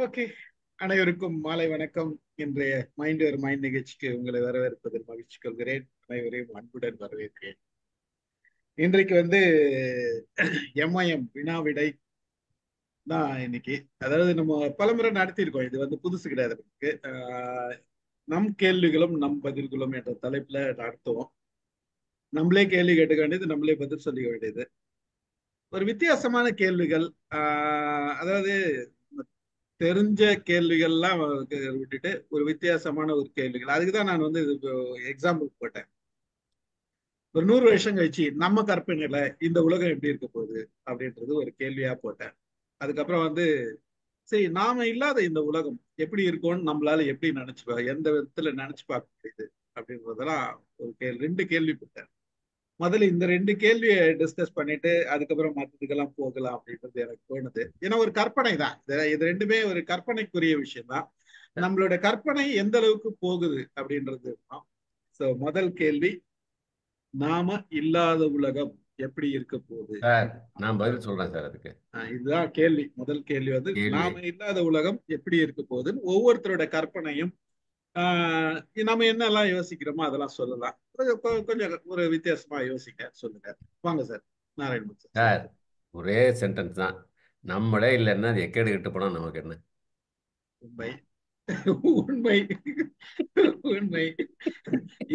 Okay. அனைவருக்கும் மாலை வணக்கம். இன்றைய மைண்ட் ஒரு மைண்ட் நிகழ்ச்சிக்கு உங்களை வரவேற்பதில் மகிழ்ச்சி கொள்கிறேன். அனைவரையும் அன்புடன் வரவேற்கிறேன். இன்றைக்கு எம்ஐஎம் வினா விடை தான் இன்னைக்கு. அதாவது நம்ம பலமுறை நடத்தியிருக்கோம். இது புதுசு கிடையாது நமக்கு. நம் கேள்விகளும் நம் பதில்களும் என்ற தலைப்புல நடத்துவோம். நம்மளே கேள்வி கேட்டுக்க வேண்டியது, நம்மளே பதில் சொல்லிக்க வேண்டியது. ஒரு வித்தியாசமான கேள்விகள். அதாவது தெரிஞ்ச கேள்விகள்லாம் விட்டுட்டு ஒரு வித்தியாசமான ஒரு கேள்விகள். அதுக்கு தான் நான் எக்ஸாம்பிள் போட்டேன். ஒரு 100 வருஷம் கழிச்சு நம்ம கற்பனையில இந்த உலகம் எப்படி இருக்க போகுது அப்படின்றது ஒரு கேள்வியா போட்டேன். அதுக்கப்புறம் சரி, நாம இல்லாத இந்த உலகம் எப்படி இருக்கும்னு நம்மளால எப்படி எந்த விதத்துல நினைச்சு பார்க்க முடியுது அப்படின்றதெல்லாம் ஒரு 2 கேள்வி போட்டேன். முதல்ல இந்த 2 கேள்வியை டிஸ்கஸ் பண்ணிட்டு அதுக்கப்புறம் மற்றதுக்கெல்லாம் போகலாம் அப்படின்றது எனக்கு தோணுது. ஏன்னா ஒரு கற்பனை தான் இது ரெண்டுமே, ஒரு கற்பனைக்குரிய விஷயம் தான். நம்மளோட கற்பனை எந்த அளவுக்கு போகுது அப்படின்றது தான். சோ முதல் கேள்வி, நாம இல்லாத உலகம் எப்படி இருக்க போகுது? சார், நான் பதில் சொல்றேன் சார். அதுக்கு இதுதான் கேள்வி. முதல் கேள்வி கேள்வி நாம இல்லாத உலகம் எப்படி இருக்க போகுதுன்னு ஒவ்வொருத்தரோட கற்பனையும் நம்ம என்னெல்லாம் யோசிக்கிறோமோ அதெல்லாம் சொல்லலாம். கொஞ்சம் ஒரு வித்தியாசமா யோசிக்க சொல்லுங்க. வாங்க சார். நாராயணன் சார். சார், ஒரே சென்டென்ஸ் தான். நம்மளே இல்லைன்னா அது எக்கேடு கெட்டு போனா நமக்கு என்ன? உண்மை, உண்மை, உண்மை.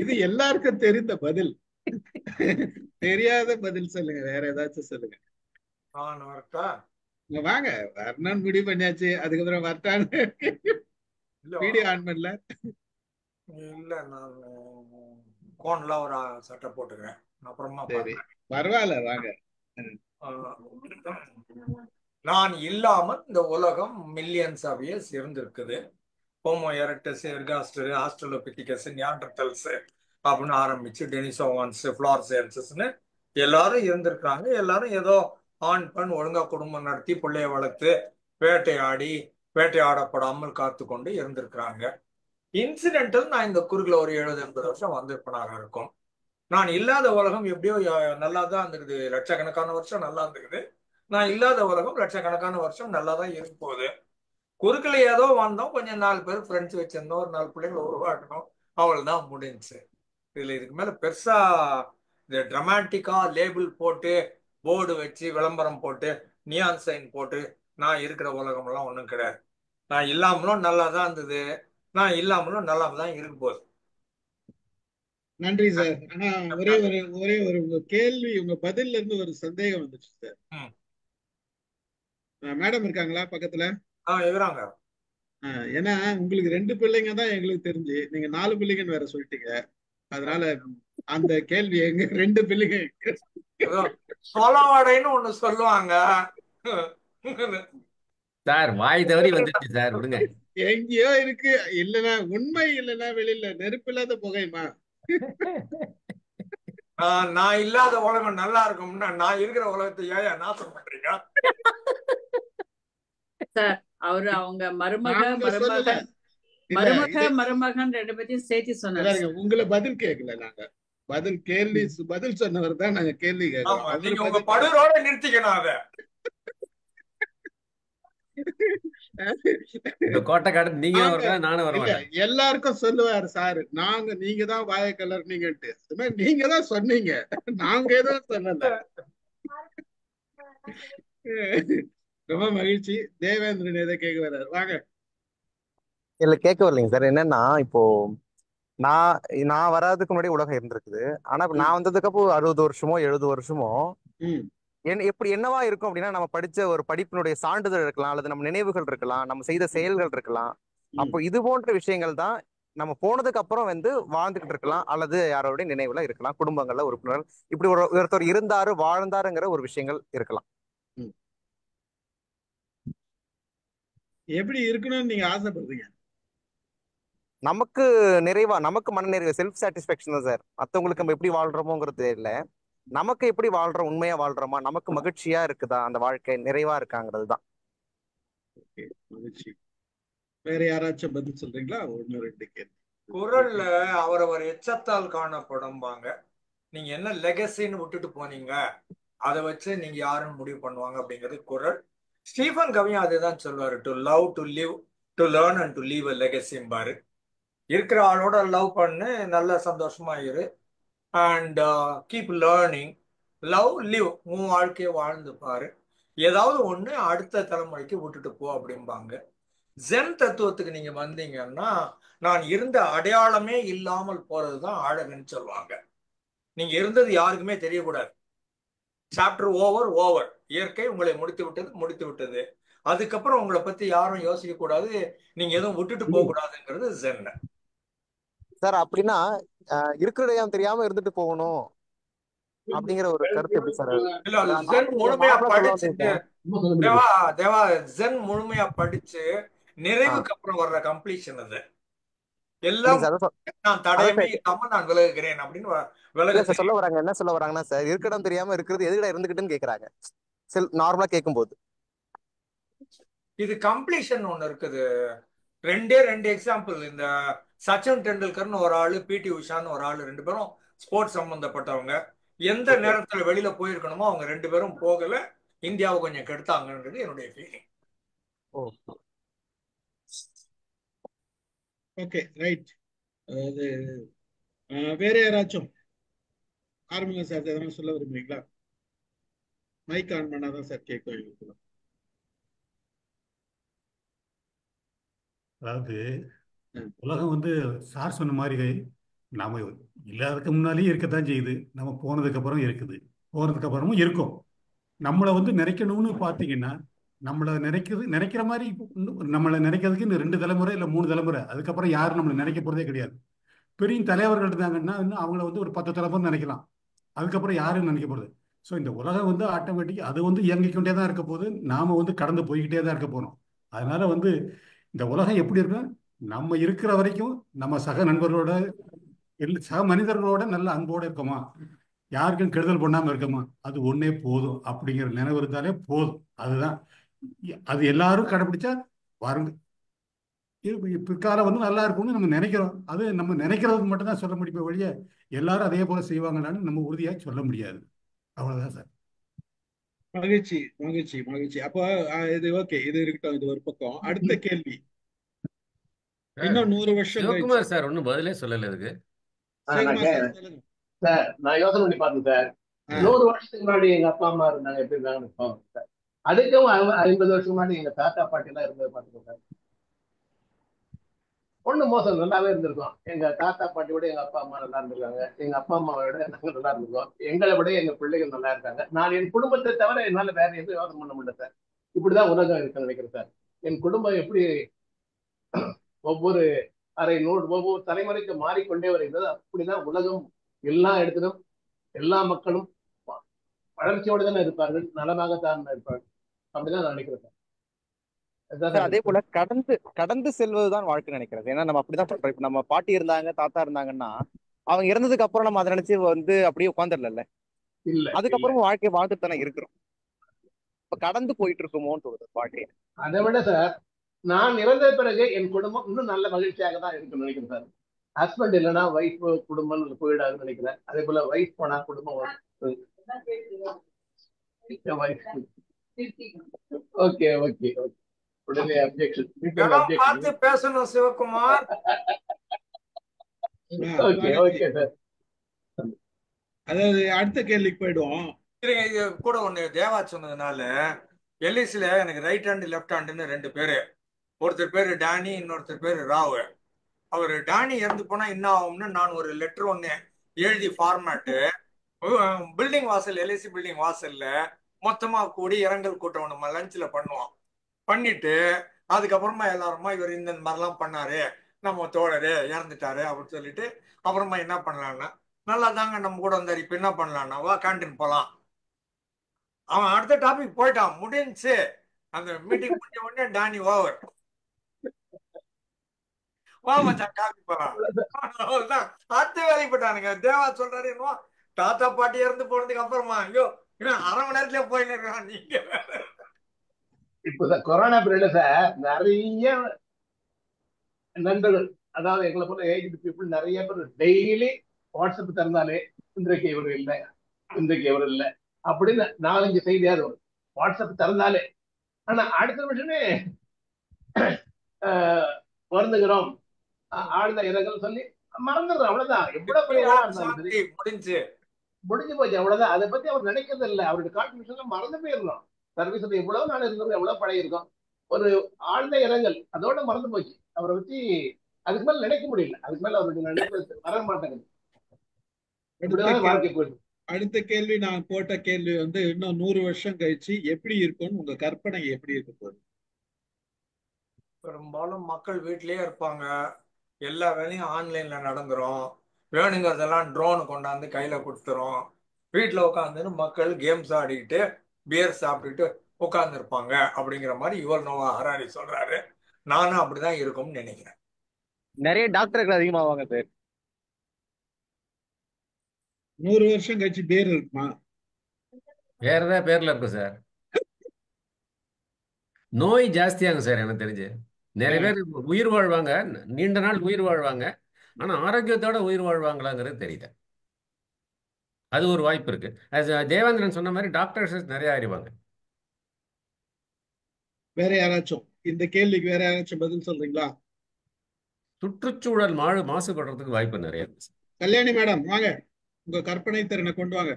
இது எல்லாருக்கும் தெரிந்த பதில். தெரியாத பதில் சொல்லுங்க. வேற ஏதாச்சும் சொல்லுங்க. வாங்க, வரணும்னு முடிவு பண்ணியாச்சு. அதுக்கப்புறம் வரட்டான்னு வீடியோ ஆன் பண்ணல. இல்ல, நான் கோன்ல ஒரு சட்டை போட்டுக்கிறேன். அப்புறமா சரி, பரவாயில்ல, வாங்க. நான் இல்லாமல் இந்த உலகம் மில்லியன்ஸ் ஆஃப் இயர்ஸ் இருந்திருக்குது. ஹோமோ எரக்டஸ், எர்காஸ்டர், ஆஸ்ட்ரலோபித்திகஸ், நியாண்டர்தல்ஸ் அப்படின்னு ஆரம்பிச்சு டெனிசோவான்ஸ், ஃபிளார்சேன்சஸ்னு எல்லாரும் இருந்திருக்காங்க. எல்லாரும் ஏதோ ஆண் பெண் ஒழுங்கா குடும்பம் நடத்தி பிள்ளைய வளர்த்து வேட்டையாடப்படாமல் காத்து கொண்டு இருந்திருக்கிறாங்க. இன்சிடென்டல் நான் இந்த குறுகில் ஒரு 70-80 வருஷம் வந்திருப்பனாக இருக்கும். நான் இல்லாத உலகம் எப்படியோ நல்லா தான் இருந்துக்குது. லட்சக்கணக்கான வருஷம் நல்லா இருந்துக்குது. நான் இல்லாத உலகம் லட்சக்கணக்கான வருஷம் நல்லா தான் இருக்க போகுது. குறுக்கில் ஏதோ வந்தோம், கொஞ்சம் 4 பேர் ஃப்ரெண்ட்ஸ் வச்சிருந்தோம், ஒரு 4 பிள்ளைங்களை உருவாக்கணும், அவ்வளவுதான் முடிஞ்சுச்சு. இதுல இதுக்கு மேல பெருசா இந்த டிராமாட்டிக்கா லேபிள் போட்டு போர்டு வச்சு விளம்பரம் போட்டு நியான் சைன் போட்டு நான் இருக்கிற உலகம் எல்லாம் ஒன்றும் கிடையாது. நான் இல்லாமலும் நல்லா தான் இருந்தது, நான் இல்லாமலும் நல்லா தான் இருக்க போகுது. நன்றி சார். ஆனா ஒரே ஒரு உங்க கேள்வி, உங்க பதில்ல இருந்து ஒரு சந்தேகம் வந்துச்சு சார். மேடம் இருக்காங்களா பக்கத்துல? இருக்கிறாங்க. ஏன்னா உங்களுக்கு 2 பிள்ளைங்க தான் எங்களுக்கு தெரிஞ்சு, நீங்க 4 பிள்ளைங்கன்னு வேற சொல்லிட்டீங்க. அதனால அந்த கேள்வி, எங்க 2 பிள்ளைங்க சொலவாடைன்னு ஒண்ணு சொல்லுவாங்க சார். வாய் தவறி வந்துருச்சு சார், விடுங்க. எங்கேயோ இருக்கு. இல்லைன்னா உண்மை, இல்லைன்னா வெளியில நெருப்பு இல்லாத புகையுமா? நான் இல்லாத உலகம் நல்லா இருக்கும்னா நான் இருக்கிற உலகத்தை ஏன் நாசம் பண்றீங்க சார்? அவரு அவங்க மருமகன் 2 பேத்தையும் சேர்த்து சொன்னாங்க. உங்களை பதில் கேட்கல. நாங்க பதில் சொன்னவர் தான் நாங்க கேள்வி கேட்கலாம். உங்க படுரோட நிறுத்திக்கணும் அத. கோட்டைக்காடு நீங்க நானும் வரல. எல்லாருக்கும் சொல்லுவாரு சார், நீங்க தான் வாய கலர்னீங்கன்ட்டு. நீங்க தான் சொன்னீங்க, நாங்க எதுவும் சொல்லல. ரொம்ப மகிழ்ச்சி. தேவேந்திரன் எதை கேட்க வர்றாரு, வாங்க. இல்ல, கேட்க வரலைங்க சார். என்னன்னா, இப்போ நான் வராதுக்கு முன்னாடி உலகம் இருந்திருக்குது. ஆனா நான் வந்ததுக்கு அப்போ 60 வருஷமோ 70 வருஷமோ எப்படி என்னவா இருக்கும் அப்படின்னா, நம்ம படிச்ச ஒரு படிப்பினுடைய சான்றிதழ் இருக்கலாம், அல்லது நம்ம நினைவுகள் இருக்கலாம், நம்ம செய்த செயல்கள் இருக்கலாம். அப்போ இது போன்ற விஷயங்கள் தான் நம்ம போனதுக்கு அப்புறம் வாழ்ந்துகிட்டு இருக்கலாம், அல்லது யாரோடைய நினைவுல இருக்கலாம், குடும்பங்கள்ல உறுப்பினர்கள் இப்படி ஒருத்தர் இருந்தாரு வாழ்ந்தாருங்கிற ஒரு விஷயங்கள் இருக்கலாம். எப்படி இருக்கணும்னு நீங்க ஆசைப்படுறீங்க? நமக்கு நிறைவா, நமக்கு மன நிறைவு, செல்ஃப் சாட்டிஸ்பேக்ஷன் தான் சார். மற்றவங்களுக்கு நம்ம எப்படி வாழ்றோமோங்கிறது இல்ல, நமக்கு எப்படி வாழ்றோம், உண்மையா வாழ்றோமா, நமக்கு மகிழ்ச்சியா இருக்குதா, அந்த வாழ்க்கை நிறைவா இருக்காங்கிறது தான். மகிழ்ச்சி. வேற யாராச்சும் பதில் சொல்றீங்களா? 1-2 கேள்வி. குரல்ல அவரவர் எச்சத்தால் காணப்படும்பாங்க. நீங்க என்ன லெகசின்னு விட்டுட்டு போனீங்க, அதை வச்சு நீங்க யாருன்னு முடிவு பண்ணுவாங்க அப்படிங்கிறது குரல். ஸ்டீஃபன் கவியும் அதுதான் சொல்லுவாரு, to love to live to learn and to leave a லெகசிம்பாரு. இருக்கிற ஆளோட லவ் பண்ணு, நல்ல சந்தோஷமா இரு, and keep learning, love live, உன் வாழ்க்கையை வாழ்ந்து பாரு, ஏதாவது ஒண்ணு அடுத்த தலைமுறைக்கு விட்டுட்டு போ அப்படிம்பாங்க. ஜென் தத்துவத்துக்கு நீங்க வந்தீங்கன்னா, நான் இருந்த அடையாளமே இல்லாமல் போறதுதான் அழகுன்னு சொல்லுவாங்க. நீங்க இருந்தது யாருக்குமே தெரியக்கூடாது. சாப்டர் ஓவர் ஓவர், இயற்கை உங்களை முடித்து விட்டது முடித்து விட்டது. அதுக்கப்புறம் உங்களை பத்தி யாரும் யோசிக்க கூடாது, நீங்க எதுவும் விட்டுட்டு போக கூடாதுங்கிறது ஜென். சார் அப்படின்னா இருக்கிற இடம் தெரியாம இருந்துட்டு போகணும் அப்படிங்கிற ஒரு கருத்து எப்படி சார்? இல்ல, ஜென் முழுமையா படிச்சுட்டு தேவா தேவா ஜென் முழுமையா படிச்சு நிறைவுக்கு அப்புறம் வர்ற கம்ப்ளீஷன் அது. எல்லாம் நான் தடயமே இல்லாம நான் விலகுகிறேன் அப்படின்னு விலக சொல்ல வராங்க. என்ன சொல்ல வராங்கன்னா சார், இருக்கடம் தெரியாம இருக்கிறது எதுக்கட இருந்துகிட்டுன்னு கேக்குறாங்க நார்மலா கேட்கும் போது. இது கம்ப்ளீஷன் ஒண்ணு இருக்குது. ரெண்டே எக்ஸாம்பிள். இந்த சச்சின் டெண்டுல்கர்னு ஒரு ஆளு, பிடி உஷான்னு ஒரு ஆளு, ரெண்டு பேரும் ஸ்போர்ட்ஸ் சம்பந்தப்பட்டவங்க. எந்த நேரத்துல வெளியில போயிருக்கணுமோ அவங்க ரெண்டு பேரும் போகல, இந்தியாவை கொஞ்சம் கெடுத்தாங்கன்றது என்னுடைய ஃபீலிங். Okay, right. அதாவது வேற யாராச்சும் ஆரம்பிங்க சார். எதனா சொல்ல விரும்புறீங்களா? மைக் ஆன் பண்ணாதான் சார் கேட்கும். அதாவது உலகம் வந்து சார் சொன்ன மாதிரி நாம இல்லாததுக்கு முன்னாலேயும் இருக்கத்தான் செய்யுது, நம்ம போனதுக்கு அப்புறம் இருக்குது, போனதுக்கு அப்புறமும் இருக்கும். நம்மளை வந்து நினைக்கணும்னு பார்த்தீங்கன்னா, நம்மளை நினைக்கிற மாதிரி நம்மளை நினைக்கிறதுக்கு இன்னும் 2 தலைமுறை இல்லை 3 தலைமுறை, அதுக்கப்புறம் யாரும் நம்மளை நினைக்க போறதே கிடையாது. பெரிய தலைவர்கள் இருந்தாங்கன்னா இன்னும் அவங்கள வந்து ஒரு 10 தலைமுறை நினைக்கலாம், அதுக்கப்புறம் யாரும் நினைக்க போறது. ஸோ இந்த உலகம் வந்து ஆட்டோமேட்டிக் அது வந்து இயங்கிக்கொண்டே தான் இருக்க போது, நாம வந்து கடந்து போய்கிட்டே தான் இருக்க போறோம். அதனால வந்து இந்த உலகம் எப்படி இருக்கும், நம்ம இருக்கிற வரைக்கும் நம்ம சக நண்பர்களோட சக மனிதர்களோட நல்ல அன்போடு இருக்கோமா, யாருக்கும் கெடுதல் பண்ணாம இருக்கோமா, அது ஒன்னே போதும் அப்படிங்கிற நினைவு இருந்தாலே போதும். அதுதான் அது எல்லாரும் கடைபிடிச்சா வருங்க பிற்காலம் வந்து நல்லா இருக்கும்னு நம்ம நினைக்கிறோம். அது நம்ம நினைக்கிறதுக்கு மட்டும் தான் சொல்ல முடியும் வழிய எல்லாரும் அதே போல செய்வாங்களான்னு நம்ம உறுதியாக சொல்ல முடியாது. அவ்வளவுதான் சார். மகிழ்ச்சி மகிழ்ச்சி மகிழ்ச்சி. அப்போ இது ஓகே, இது இருக்கட்டும், இது ஒரு பக்கம். அடுத்த கேள்வி. இன்னும் 100 வருஷம் சிவகுமார் சார் ஒன்னும் பதிலே சொல்லல இதுக்கு. சார் நான் யோசனை பண்ணி பார்த்தேன் சார். 100 வருஷத்துக்கு முன்னாடி எங்க அப்பா அம்மா இருந்தாங்க, எப்படி இருந்தாங்கன்னு சார். அதுக்கும் 50 வருஷத்துக்கு முன்னாடி எங்க தாத்தா பாட்டி எல்லாம் இருந்தது பார்த்துக்கோங்க சார். ஒண்ணு மோசம் நல்லாவே இருந்திருக்கோம். எங்க தாத்தா பாட்டி விட எங்க அப்பா அம்மா நல்லா இருந்திருக்காங்க, எங்க அப்பா அம்மாவை விட நாங்க நல்லா இருந்திருக்கோம், எங்களை விட எங்க பிள்ளைகள் நல்லா இருக்காங்க. நான் என் குடும்பத்தை தவிர என்னால வேற எதுவும் யோசனை பண்ண முடியல சார். இப்படிதான் உலகம் இருக்குன்னு நினைக்கிறேன் சார். என் குடும்பம் எப்படி ஒவ்வொரு ஒவ்வொரு தலைமுறைக்கு மாறிக்கொண்டே வருகிறது, அப்படிதான் உலகம் எல்லா இடத்திலும் எல்லா மக்களும் வளர்ச்சியோடு தானே இருப்பார்கள், நலமாகத்தான் இருப்பார்கள். அப்படிதான் நான் நினைக்கிறேன். அதே போல கடந்து செல்வதுதான் வாழ்க்கை நினைக்கிறது. ஏன்னா நம்ம அப்படிதான் சொல்றோம். இப்ப நம்ம பாட்டி இருந்தாங்க, தாத்தா இருந்தாங்கன்னா அவங்க இறந்ததுக்கு அப்புறம் நம்ம அதை நினைச்சு வந்து அப்படியே உட்காந்துடல, அதுக்கப்புறம் வாழ்க்கை வாழ்ந்துட்டு தானே இருக்கிறோம். இப்ப கடந்து போயிட்டு இருக்குமோன்னு தோணுது வாழ்க்கை. அதை விட சார், நான் இறந்த பிறகு என் குடும்பம் இன்னும் நல்ல மகிழ்ச்சியாக தான் இருக்குன்னு நினைக்கிறேன் சார். ஹஸ்பண்ட் இல்லைன்னா ஒய்ஃப் குடும்பம் போயிடாதுன்னு நினைக்கிறேன். அதே போல ஒய்ஃப் போனா குடும்பம். ஓகே ஓகே ஓகே, உடனே பார்த்து பேசணும் சிவகுமார். Okay okay sir. அதாவது அடுத்த கேள்விக்கு போயிடுவோம். இது கூட ஒண்ணு தேவா சொன்னதுனால, எல்ஐசில எனக்கு ரைட் ஹேண்ட் லெஃப்ட் ஹேண்டுன்னு 2 பேரு. ஒருத்தர் பேரு டேனி, இன்னொருத்தர் பேரு ராவ். அவர் டேனி இறந்து போனா என்ன ஆகும்னு நான் ஒரு லெட்டர் ஒண்ணு எழுதி ஃபார்மேட்டு பில்டிங் வாசல், எல்ஐசி பில்டிங் வாசல்ல மொத்தமா கூடி இரங்கல் கூட்டம் நம்ம லஞ்ச்ல பண்ணுவோம். பண்ணிட்டு அதுக்கப்புறமா எல்லாருமா இவர் இந்த மாதிரிலாம் பண்ணாரு, நம்ம தோழரு இறந்துட்டாரு அப்படின்னு சொல்லிட்டு அப்புறமா என்ன பண்ணலான்னா, நல்லா தாங்க நம்ம கூட வந்தாரு, இப்ப என்ன பண்ணலான்னா வா கேன்டீன் போலாம். அவன் அடுத்த டாபிக் போயிட்டான், முடிஞ்சு. அந்த மீட்டிங் முடிஞ்ச உடனே டானி ஓவர், வா மச்சான் காபி போலாம். அவ்வளவுதான், அடுத்த வேலைக்கு போயிட்டானுங்க. தேவா சொல்றாரு என்னவோ தாத்தா பாட்டி இறந்து போனதுக்கு அப்புறமா ஐயோ இன்னும் 1/2 மணி நேரத்துல போயின்னு நீங்க. இப்ப கொரோனா பீரியட்ல சார் நிறைய நண்பர்கள், அதாவது எங்களை போல ஏஜ் பீப்புள் நிறைய பேர் டெய்லி வாட்ஸ்அப் திறந்தாலே இன்றைக்கு இவர் இல்லை, இன்றைக்கு இவர் இல்லை அப்படின்னு 4-5 செய்தியாவது வரும். வாட்ஸ்அப் திறந்தாலே ஆனா அடுத்த நிமிஷமே வருந்துகிறோம், ஆழ்ந்த இரங்கல் சொல்லி மறந்துடுறோம். அவ்வளவுதான். எவ்வளவு பெரிய இதா இருந்தாலும் சரி, முடிஞ்சு முடிஞ்சு போச்சு, அவ்வளவுதான். அதை பத்தி அவர் நினைக்கிறது இல்லை. அவருடைய கான்ட்ரிபியூஷன்ல மறந்து போயிடணும். சர்வீஸ்ல எவ்வளவு நாள் இருந்தோம், எவ்வளவு பழகிருக்கோம், ஒரு ஆழ்ந்த இரங்கல் அதோட மறந்து போச்சு. அவரை பத்தி அதுக்கு மேல நினைக்க முடியல. அதுக்கு மேல அவருடைய நினைப்பு வர மாட்டேங்குது. இப்படிதான் வாழ்க்கை போயிடுது. அடுத்த கேள்வி நான் போட்ட கேள்வி வந்து இன்னும் 100 வருஷம் கழிச்சு எப்படி இருக்கும்னு உங்க கற்பனை எப்படி இருக்க போகுது? பெரும்பாலும் மக்கள் வீட்டிலேயே இருப்பாங்க, எல்லா வேலையும் ஆன்லைன்ல நடந்துரும், வேணுங்கிறதெல்லாம் ட்ரோன் கொண்டாந்து கையில கொடுத்துரும், வீட்டில் உட்காந்துன்னு மக்கள் கேம்ஸ் ஆடிக்கிட்டு பியர் சாப்பிட்டுட்டு உட்கார்ந்து இருப்பாங்க அப்படிங்கிற மாதிரி யுவல் நோவா ஹராரி சொல்றாரு. நானும் அப்படிதான் இருக்கும்னு நினைக்கிறேன். நிறைய டாக்டர்கள் அதிகமாவாங்க சார். 100 வருஷம் கழிச்சு பேர் இருக்குமா? வேற ஏதாவது பேர்ல இருக்கும் சார். நோய் ஜாஸ்தியாகும் சார் எனக்கு தெரிஞ்சு. நிறைய பேர் உயிர் வாழ்வாங்க, நீண்ட நாள் உயிர் வாழ்வாங்க, ஆனா ஆரோக்கியத்தோட உயிர் வாழ்வாங்களாங்கிறது தெரியல. அது ஒரு வாய்ப்பு இருக்கு. அது தேவேந்திரன் சொன்ன மாதிரி டாக்டர்ஸ் நிறைய அறிவாங்க. வேற யாராச்சும் இந்த கேள்விக்கு வேற யாராச்சும் பதில் சொல்றீங்களா? சுற்றுச்சூழல் மாசுபடுறதுக்கு வாய்ப்பு நிறைய இருக்கு. கல்யாணி மேடம் வாங்க, உங்க கற்பனை திறனை கொண்டு வாங்க.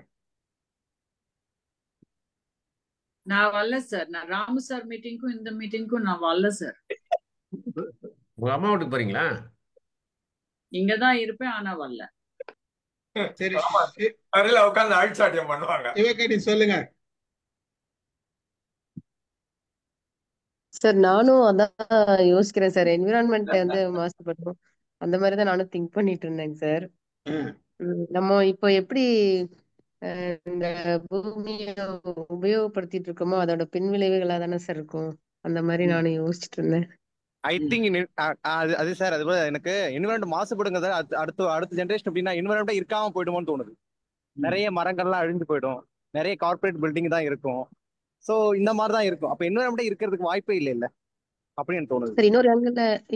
நான் வரல சார். நான் ராமு சார் மீட்டிங்க்கும் இந்த மீட்டிங்க்கும் நான் வரல சார். உங்க அம்மா வீட்டுக்கு போறீங்களா? இங்கதான் இருப்பேன், ஆனா வரல. சரி, அருகில உட்காந்து ஆழ்சாட்டியம் பண்ணுவாங்க. சிவகணி சொல்லுங்க. சார் நானும் அதான் யோசிக்கிறேன் சார். என்விரான்மெண்ட் வந்து மாசுபடும் அந்த மாதிரிதான் நானும் திங்க் பண்ணிட்டு இருந்தேங்க சார். நம்ம இப்போ எப்படி இந்த பூமியை உபயோகப்படுத்திட்டு இருக்கோமோ அதோட பின் விளைவுகளா தானே சார் இருக்கும். அந்த மாதிரி நானும் யோசிச்சுட்டு இருந்தேன். ஐ திங்க் அது சார், அது போல எனக்கு என்விரான்மெண்ட் மாசுபடுங்க சார். அடுத்த ஜென்ரேஷன் எப்படின்னா என்விரான்மெண்ட் இருக்காம போயிடுமோன்னு தோணுது. நிறைய மரங்கள்லாம் அழிஞ்சு போயிடும், நிறைய கார்பரேட் பில்டிங் தான் இருக்கும். சோ இந்த மாதிரி தான் இருக்கும். அப்ப என்விரான்மெண்ட் இருக்கிறதுக்கு வாய்ப்பே இல்லை இல்ல அப்படின்னு தோணுது. சார்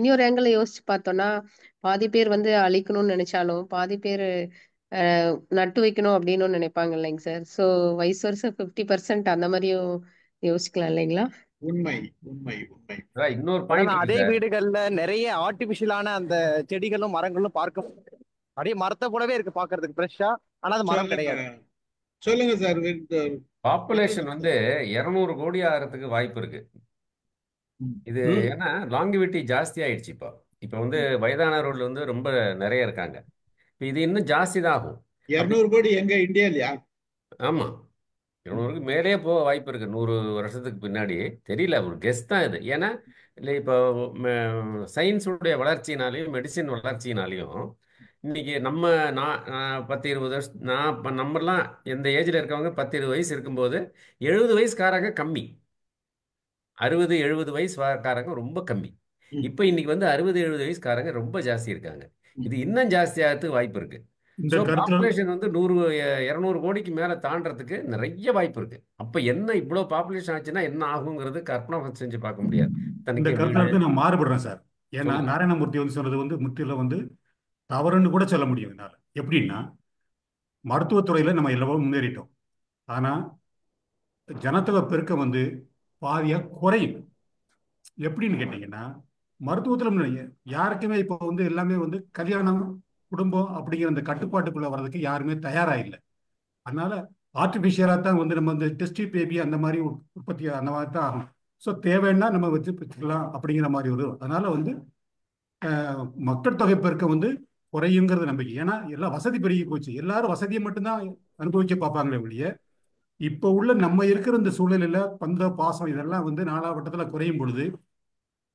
இன்னொரு ஆங்கிள் யோசிச்சு பார்த்தோம்னா, பாதி பேர் வந்து அழிக்கணும்னு நினைச்சாலும் பாதி பேர் நட்டு வைக்கணும் அப்படின்னு நினைப்பாங்க இல்லைங்க சார். ஸோ வயசு வருஷம் 50% அந்த மாதிரியும் யோசிக்கலாம் இல்லைங்களா? உண்மை உண்மை உண்மை. இன்னொரு பாயிண்ட் அதே வீடுகள்ல நிறைய ஆர்டிபிஷியலான அந்த செடிகளும் மரங்களும் பார்க்க அப்படியே மரத்தை போலவே இருக்கு பாக்குறதுக்கு ஃப்ரெஷ்ஷா. ஆனா அது மரம் கிடையாது. சொல்லுங்க சார். பாப்புலேஷன் வந்து 200 கோடி ஆகிறதுக்கு வாய்ப்பு இருக்கு. இது ஏன்னா லாங்கிவிட்டி ஜாஸ்தி ஆயிடுச்சு. இப்போ வந்து வயதானவர்கள் வந்து ரொம்ப நிறைய இருக்காங்க. இது இன்னும் ஜாஸ்தி தான் ஆகும். 200 கோடி எங்க இந்தியாலயா? ஆமா, 200க்கு மேலே போக வாய்ப்பு இருக்கு 100 வருஷத்துக்கு பின்னாடி. தெரியல, ஒரு கெஸ் தான் இது. ஏன்னா இல்லை, இப்போ சயின்ஸுடைய வளர்ச்சினாலையும் மெடிசின் வளர்ச்சினாலையும் இன்னைக்கு நம்ம நான் 10-20 வருஷம் நம்மலாம் எந்த ஏஜில் இருக்கவங்க 10-20 வயசு இருக்கும்போது 70 வயசுக்காரங்க கம்மி, 60-70 வயசுக்காரங்க ரொம்ப கம்மி. இப்போ இன்னைக்கு வந்து 60-70 வயசுக்காரங்க ரொம்ப ஜாஸ்தி இருக்காங்க. இது இன்னும் ஜாஸ்தி ஆகிறதுக்கு வாய்ப்பு இருக்கு. பாப்புலேஷன் வந்து 100-200 கோடிக்கு மேல தாண்டறதுக்கு நிறைய வாய்ப்பு இருக்கு. அப்ப என்ன இவ்வளவு பாப்புலேஷன் ஆச்சுன்னா என்ன ஆகுங்கிறது கற்பனை செஞ்சு பார்க்க முடியாது. இந்த கருத்துல வந்து நான் மாறுபடுறேன் சார். ஏன்னா நாராயணமூர்த்தி வந்து சொன்னது வந்து முற்றிலும் வந்து தவறுன்னு கூட சொல்ல முடியும் என்னால. எப்படின்னா, மருத்துவத்துறையில நம்ம எல்லாம் முன்னேறிட்டோம், ஆனா ஜனத்தொகை பெருக்கம் வந்து பாதியா குறையும். எப்படின்னு கேட்டீங்கன்னா, மருத்துவத்துல யாருக்குமே இப்போ வந்து எல்லாமே வந்து கல்யாணம் குடும்பம் அப்படிங்கிற அந்த கட்டுப்பாட்டுக்குள்ள வர்றதுக்கு யாருமே தயாரா இல்லை. அதனால ஆர்டிபிஷியலா தான் வந்து நம்ம வந்து டெஸ்ட் பேபி அந்த மாதிரி உற்பத்தி அந்த மாதிரி தான் ஆகும். ஸோ தேவைன்னா நம்ம வச்சுக்கலாம் அப்படிங்கிற மாதிரி வரும். அதனால வந்து மக்கள் தொகை பெருக்கம் வந்து குறையுங்கிறது நம்பிக்கை. ஏன்னா எல்லாம் வசதி பெருகி போச்சு, எல்லாரும் வசதியை மட்டும்தான் அனுபவிக்க பார்ப்பாங்களே ஒழிய இப்போ உள்ள நம்ம இருக்கிற இந்த சூழலில் பந்த பாசம் இதெல்லாம் வந்து நாலாவட்டத்துல குறையும் பொழுது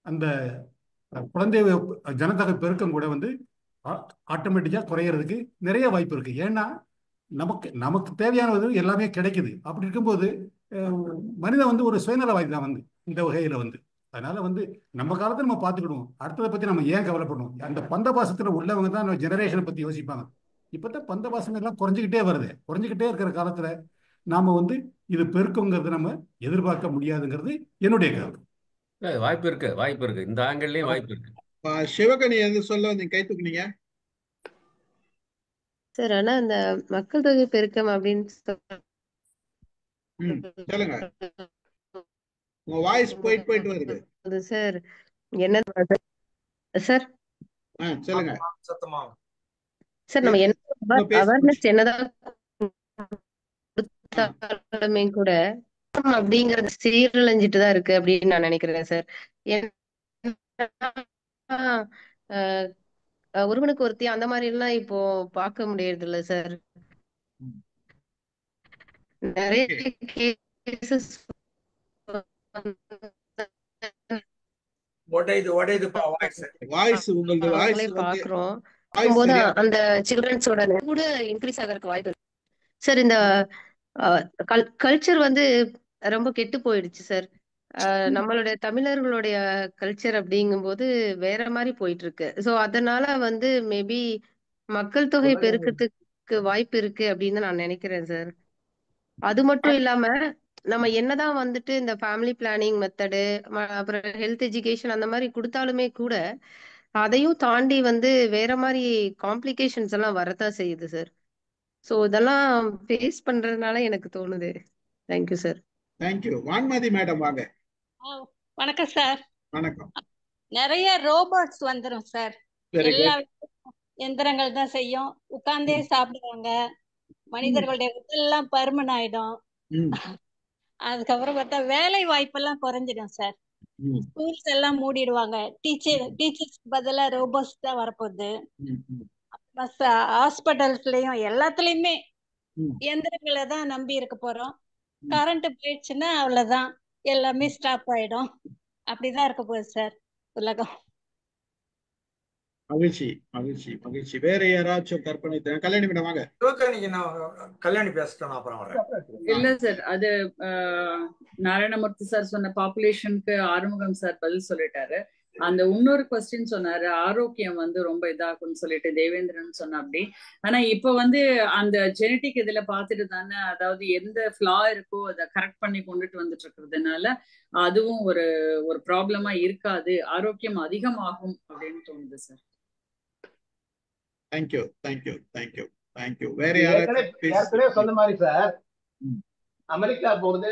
அந்த குழந்தை ஜனத்தொகை பெருக்கம் கூட வந்து ஆட்டோமேட்டிக்கா குறையறதுக்கு நிறைய வாய்ப்பு இருக்கு. ஏன்னா நமக்கு தேவையானது எல்லாமே கிடைக்குது. அப்படி இருக்கும்போது மனிதன் வந்து ஒரு சுயநலவாதி தான் வந்து இந்த வகையில வந்து. அதனால வந்து நம்ம காலத்தை நம்ம பார்த்துக்கிடுவோம், அடுத்ததை பத்தி நம்ம ஏன் கவலைப்படணும்? அந்த பந்த பாசத்துல உள்ளவங்க தான் நம்ம ஜெனரேஷனை பத்தி யோசிப்பாங்க. இப்பதான் பந்த பாசம் எல்லாம் குறைஞ்சிக்கிட்டே வருது. குறைஞ்சிக்கிட்டே இருக்கிற காலத்துல நாம வந்து இது பெருக்குங்கிறது நம்ம எதிர்பார்க்க முடியாதுங்கிறது என்னுடைய கருத்து. வாய்ப்பு இருக்கு, இந்த ஆங்கிள்லயும் வாய்ப்பு இருக்கு. சிவகணி எது சொல்ல நீங்க கை தூக்குனீங்க சார்? ஆனா அந்த மக்கள் தொகை பெருக்கம் அப்படின்னு சொல்லுங்க. உங்க வாய்ஸ் போயிட்டு போயிட்டு வருது சார். என்ன சார்? சொல்லுங்க சத்தமா சார். நம்ம என்ன பேச அவேர்னஸ் என்னதான் கொடுத்தாலுமே கூட அப்படிங்கறது சீரழிஞ்சிட்டு தான் இருக்கு அப்படின்னு நான் நினைக்கிறேன் சார். ஒருவனுக்கு ஒருத்தி அந்த மாதிரி எல்லாம் இப்போ பார்க்க முடியறது இல்ல சார். நிறைய கேசஸ் வாய்ஸ் உங்களது வாய்ஸ் பாக்குறோம். போது அந்த சில்ட்ரன்ஸோட கூட இன்க்ரீஸ் ஆகிறதுக்கு வாய்ப்பு இருக்கு சார். இந்த கல்ச்சர் வந்து ரொம்ப கெட்டு போயிடுச்சு சார். நம்மளுடைய தமிழர்களுடைய கல்ச்சர் அப்படிங்கும்போது வேற மாதிரி போயிட்டு இருக்கு. சோ அதனால வந்து மேபி மக்கள் தொகை பெருக்கத்துக்கு வாய்ப்பு இருக்கு அப்படின்னு நான் நினைக்கிறேன் சார். அது மட்டும் இல்லாம நம்ம என்னதான் வந்துட்டு இந்த ஃபேமிலி பிளானிங் மெத்தடு அப்புறம் ஹெல்த் எஜுகேஷன் அந்த மாதிரி கொடுத்தாலுமே கூட அதையும் தாண்டி வந்து வேற மாதிரி காம்ப்ளிகேஷன்ஸ் எல்லாம் வரதான் செய்யுது சார். சோ இதெல்லாம் ஃபேஸ் பண்றதுனால எனக்கு தோணுது. Thank you sir. Thank you. Vanmathi madam வாங்க. வணக்கம் சார். வணக்கம். நிறைய ரோபோட்ஸ் வந்துரும் சார். எல்லா எந்திரங்கள் தான் செய்யும். உட்கார்ந்தே சாப்பிடுவாங்க. மனிதர்களுடைய உடல்லாம் பருமன் ஆயிடும். அதுக்கப்புறம் பார்த்தா வேலை வாய்ப்பெல்லாம் குறைஞ்சிடும் சார். ஸ்கூல்ஸ் எல்லாம் மூடிடுவாங்க. டீச்சர்ஸ் பதிலா ரோபோட்ஸ் தான் வரப்போகுது. ஹாஸ்பிட்டல்ஸ்லயும் எல்லாத்துலயுமே எந்திரங்களை தான் நம்பி இருக்க போறோம். கரண்ட் போயிடுச்சுன்னா அவ்வளவுதான், எல்லாமே ஸ்டாப் ஆயிடும். அப்படிதான் இருக்க போகுது சார் உலகம். மகிழ்ச்சி மகிழ்ச்சி மகிழ்ச்சி. வேற யாராச்சும் கற்பனை? கல்யாணி மேடம் வாங்க. கல்யாணி பேசிட்டோம் அப்புறம் இல்ல சார், அது நாராயணமூர்த்தி சார் சொன்ன பாப்புலேஷனுக்கு ஆறுமுகம் சார் பதில் சொல்லிட்டாரு. அந்த இன்னொரு கொஸ்டின் சொன்னாரு, ஆரோக்கியம் வந்து ரொம்ப இதாகும்னு சொல்லிட்டு தேவேந்திரன் சொன்ன அப்படி. ஆனா இப்ப வந்து அந்த ஜெனட்டிக் இதுல பாத்துட்டு தானே, அதாவது எந்த ஃபிளா இருக்கோ அதை கரெக்ட் பண்ணி கொண்டுட்டு வந்துட்டு இருக்கிறதுனால அதுவும் ஒரு ஒரு ப்ராப்ளமா இருக்காது, ஆரோக்கியம் அதிகமாகும் அப்படின்னு தோணுது sir. Thank you thank you thank you thank you. வேற ஏற்கனவே சொன்ன மாதிரி சார், அமெரிக்கா போறது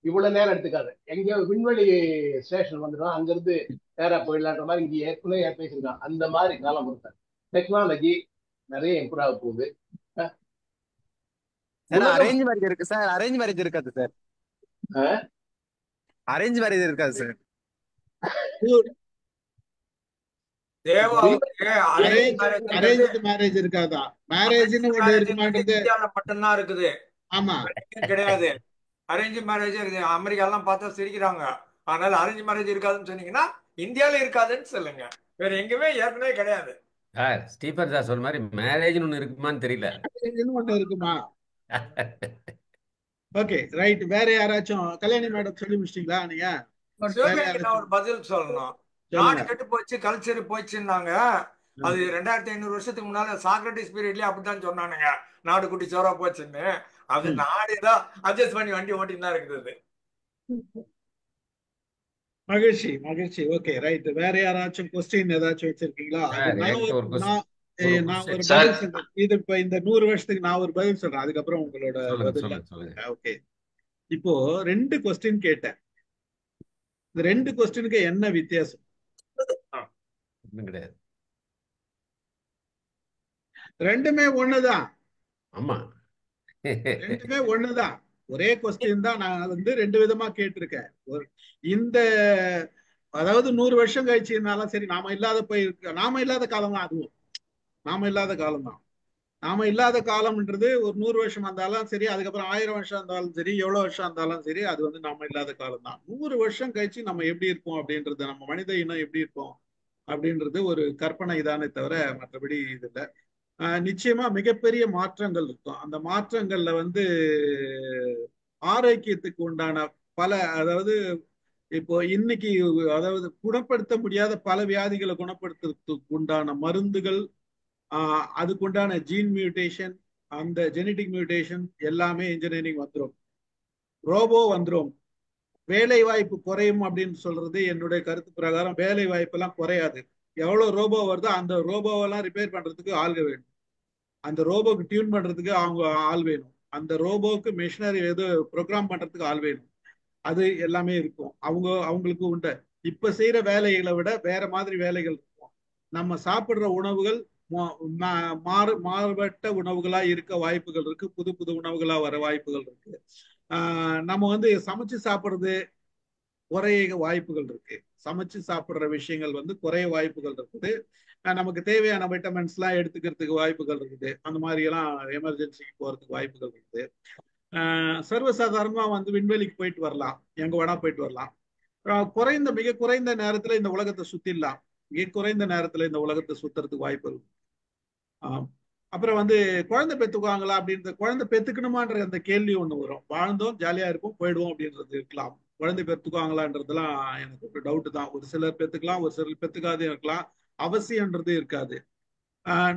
இவ்வளவு நேரம் எடுத்துக்காது. எங்கேயோ விண்வெளி ஸ்டேஷன் வந்துடும், அங்கிருந்து நேரா போயிடலான்ற மாதிரி இங்க ஏற்கனவே பேசியிருக்கான். அந்த மாதிரி காலம் கொடுத்தாரு. டெக்னாலஜி நிறைய இம்ப்ரூவ் ஆக போகுது. அரேஞ்ச் மேரேஜ் இருக்கு சார். அரேஞ்ச் மேரேஜ் இருக்காது சார். அரேஞ்ச் மேரேஜ் இருக்காது சார். மேரேஜ் இருக்காதா? மேரேஜ்னு ஒண்ணு இருக்க மாட்டேங்குது. மட்டும்தான் இருக்குது. ஆமா, கிடையாது. அரேஞ்ச் மேரேஜ் இருக்குது. அமெரிக்கா எல்லாம் பார்த்தா சிரிக்கிறாங்க. அதனால அரேஞ்ச் மேரேஜ் இருக்காதுன்னு சொன்னீங்கன்னா இந்தியாவில இருக்காதுன்னு சொல்லுங்க. வேற எங்கேயுமே ஏற்கனவே கிடையாது. ஸ்டீபன் சார் சொன்ன மாதிரி மேரேஜ்னு ஒண்ணு இருக்குமான்னு தெரியல. ஒண்ணு இருக்குமா? Okay right. வேற யாராச்சும்? கல்யாணி மேடம் சொல்லி முடிச்சிட்டீங்களா நீங்க? நான் ஒரு பதில் சொல்லணும். நாடு கெட்டு போச்சு, கல்ச்சர் போச்சுன்னாங்க. அது 2500 வருஷத்துக்கு முன்னால சாக்ரட்டிஸ் பீரியட்லயே அப்படித்தான் சொன்னானுங்க, நாடு குட்டி சோறா போச்சுன்னு. அது நாடு ஏதோ அட்ஜஸ்ட் பண்ணி வண்டி ஓட்டின்னு தான் இருக்குது. மகிழ்ச்சி மகிழ்ச்சி. Okay right. வேற யாராச்சும் கொஸ்டின் ஏதாச்சும் வச்சிருக்கீங்களா? நான் ஒரு பதில் சொல்றேன். இது இப்ப இந்த 100 வருஷத்துக்கு நான் ஒரு பதில் சொல்றேன், அதுக்கப்புறம் உங்களோட பதில். ஓகே, இப்போ 2 கொஸ்டின் கேட்டேன். இந்த 2 கொஸ்டினுக்கு என்ன வித்தியாசம்? கிடையாது, ரெண்டுமே ஒண்ணுதான். ஆமா, ரெண்டுமே ஒண்ணுதான். ஒரே கொஸ்டின் தான். நான் வந்து 2 விதமா கேட்டிருக்கேன். இந்த அதாவது 100 வருஷம் கழிச்சுனாலும் சரி, நாம இல்லாத காலம் தான். அதுவும் நாம இல்லாத காலம் தான். நாம இல்லாத காலம்ன்றது ஒரு 100 வருஷம் இருந்தாலும் சரி, அதுக்கப்புறம் 1000 வருஷம் இருந்தாலும் சரி, எவ்வளவு வருஷம் இருந்தாலும் சரி, அது வந்து நாம இல்லாத காலம் தான். 100 வருஷம் கழிச்சு நம்ம எப்படி இருப்போம் அப்படின்றது, நம்ம மனித இனம் எப்படி இருப்போம் அப்படின்றது ஒரு கற்பனை தானே தவிர மற்றபடி இது இல்லை. நிச்சயமா மிகப்பெரிய மாற்றங்கள் இருக்கும். அந்த மாற்றங்கள்ல வந்து ஆரோக்கியத்துக்கு உண்டான பல, அதாவது இப்போ இன்னைக்கு அதாவது குணப்படுத்த முடியாத பல வியாதிகளை குணப்படுத்துறதுக்கு உண்டான மருந்துகள், அதுக்குண்டான ஜீன் மியூட்டேஷன், அந்த ஜெனட்டிக் மியூட்டேஷன் எல்லாமே இன்ஜினியரிங் வந்துடும். ரோபோ வந்துடும். வேலை வாய்ப்பு குறையும் அப்படின்னு சொல்றது என்னுடைய கருத்து பிரகாரம் வேலை வாய்ப்பு எல்லாம் குறையாது. எவ்வளவு ரோபோ வருதோ அந்த ரோபோவெல்லாம் ரிப்பேர் பண்றதுக்கு ஆள்க வேணும். அந்த ரோபோக்கு டியூன் பண்றதுக்கு அவங்க ஆள் வேணும். அந்த ரோபோக்கு மிஷினரி எது ப்ரோக்ராம் பண்றதுக்கு ஆள் வேணும். அது எல்லாமே இருக்கும். அவங்களுக்கு உண்டு. இப்ப செய்யற வேலைகளை விட வேற மாதிரி வேலைகள் இருக்கும். நம்ம சாப்பிடுற உணவுகள் மாறுபட்ட உணவுகளா இருக்க வாய்ப்புகள் இருக்கு. புது புது உணவுகளா வர வாய்ப்புகள் இருக்கு. நம்ம வந்து சமைச்சு சாப்பிடுறது குறைய வாய்ப்புகள் இருக்கு. சமைச்சு சாப்பிடுற விஷயங்கள் வந்து குறைய வாய்ப்புகள் இருக்குது. நமக்கு தேவையான வைட்டமின்ஸ் எல்லாம் எடுத்துக்கிறதுக்கு வாய்ப்புகள் இருக்குது. அந்த மாதிரி எல்லாம் எமர்ஜென்சிக்கு போறதுக்கு வாய்ப்புகள் இருக்குது. சர்வசாதாரணமா வந்து விண்வெளிக்கு போயிட்டு வரலாம், எங்க வேணா போயிட்டு வரலாம். மிக குறைந்த நேரத்துல இந்த உலகத்தை சுத்திடலாம். மிக குறைந்த நேரத்துல இந்த உலகத்தை சுத்துறதுக்கு வாய்ப்பு இருக்கு. அப்புறம் வந்து குழந்தை பெத்துக்குவாங்களா அப்படின்ற, குழந்தை பெத்துக்கணுமான்ற அந்த கேள்வி ஒண்ணு வரும். வாழ்ந்தோம், ஜாலியா இருப்போம், போயிடுவோம் அப்படின்றது இருக்கலாம். குழந்தை பெத்துக்குவாங்களான்றதுலாம் எனக்கு ஒரு டவுட் தான். ஒரு சிலர் பெத்துக்கலாம், ஒரு சிலர் பெத்துக்காதே இருக்கலாம். அவசியம்ன்றது இருக்காது.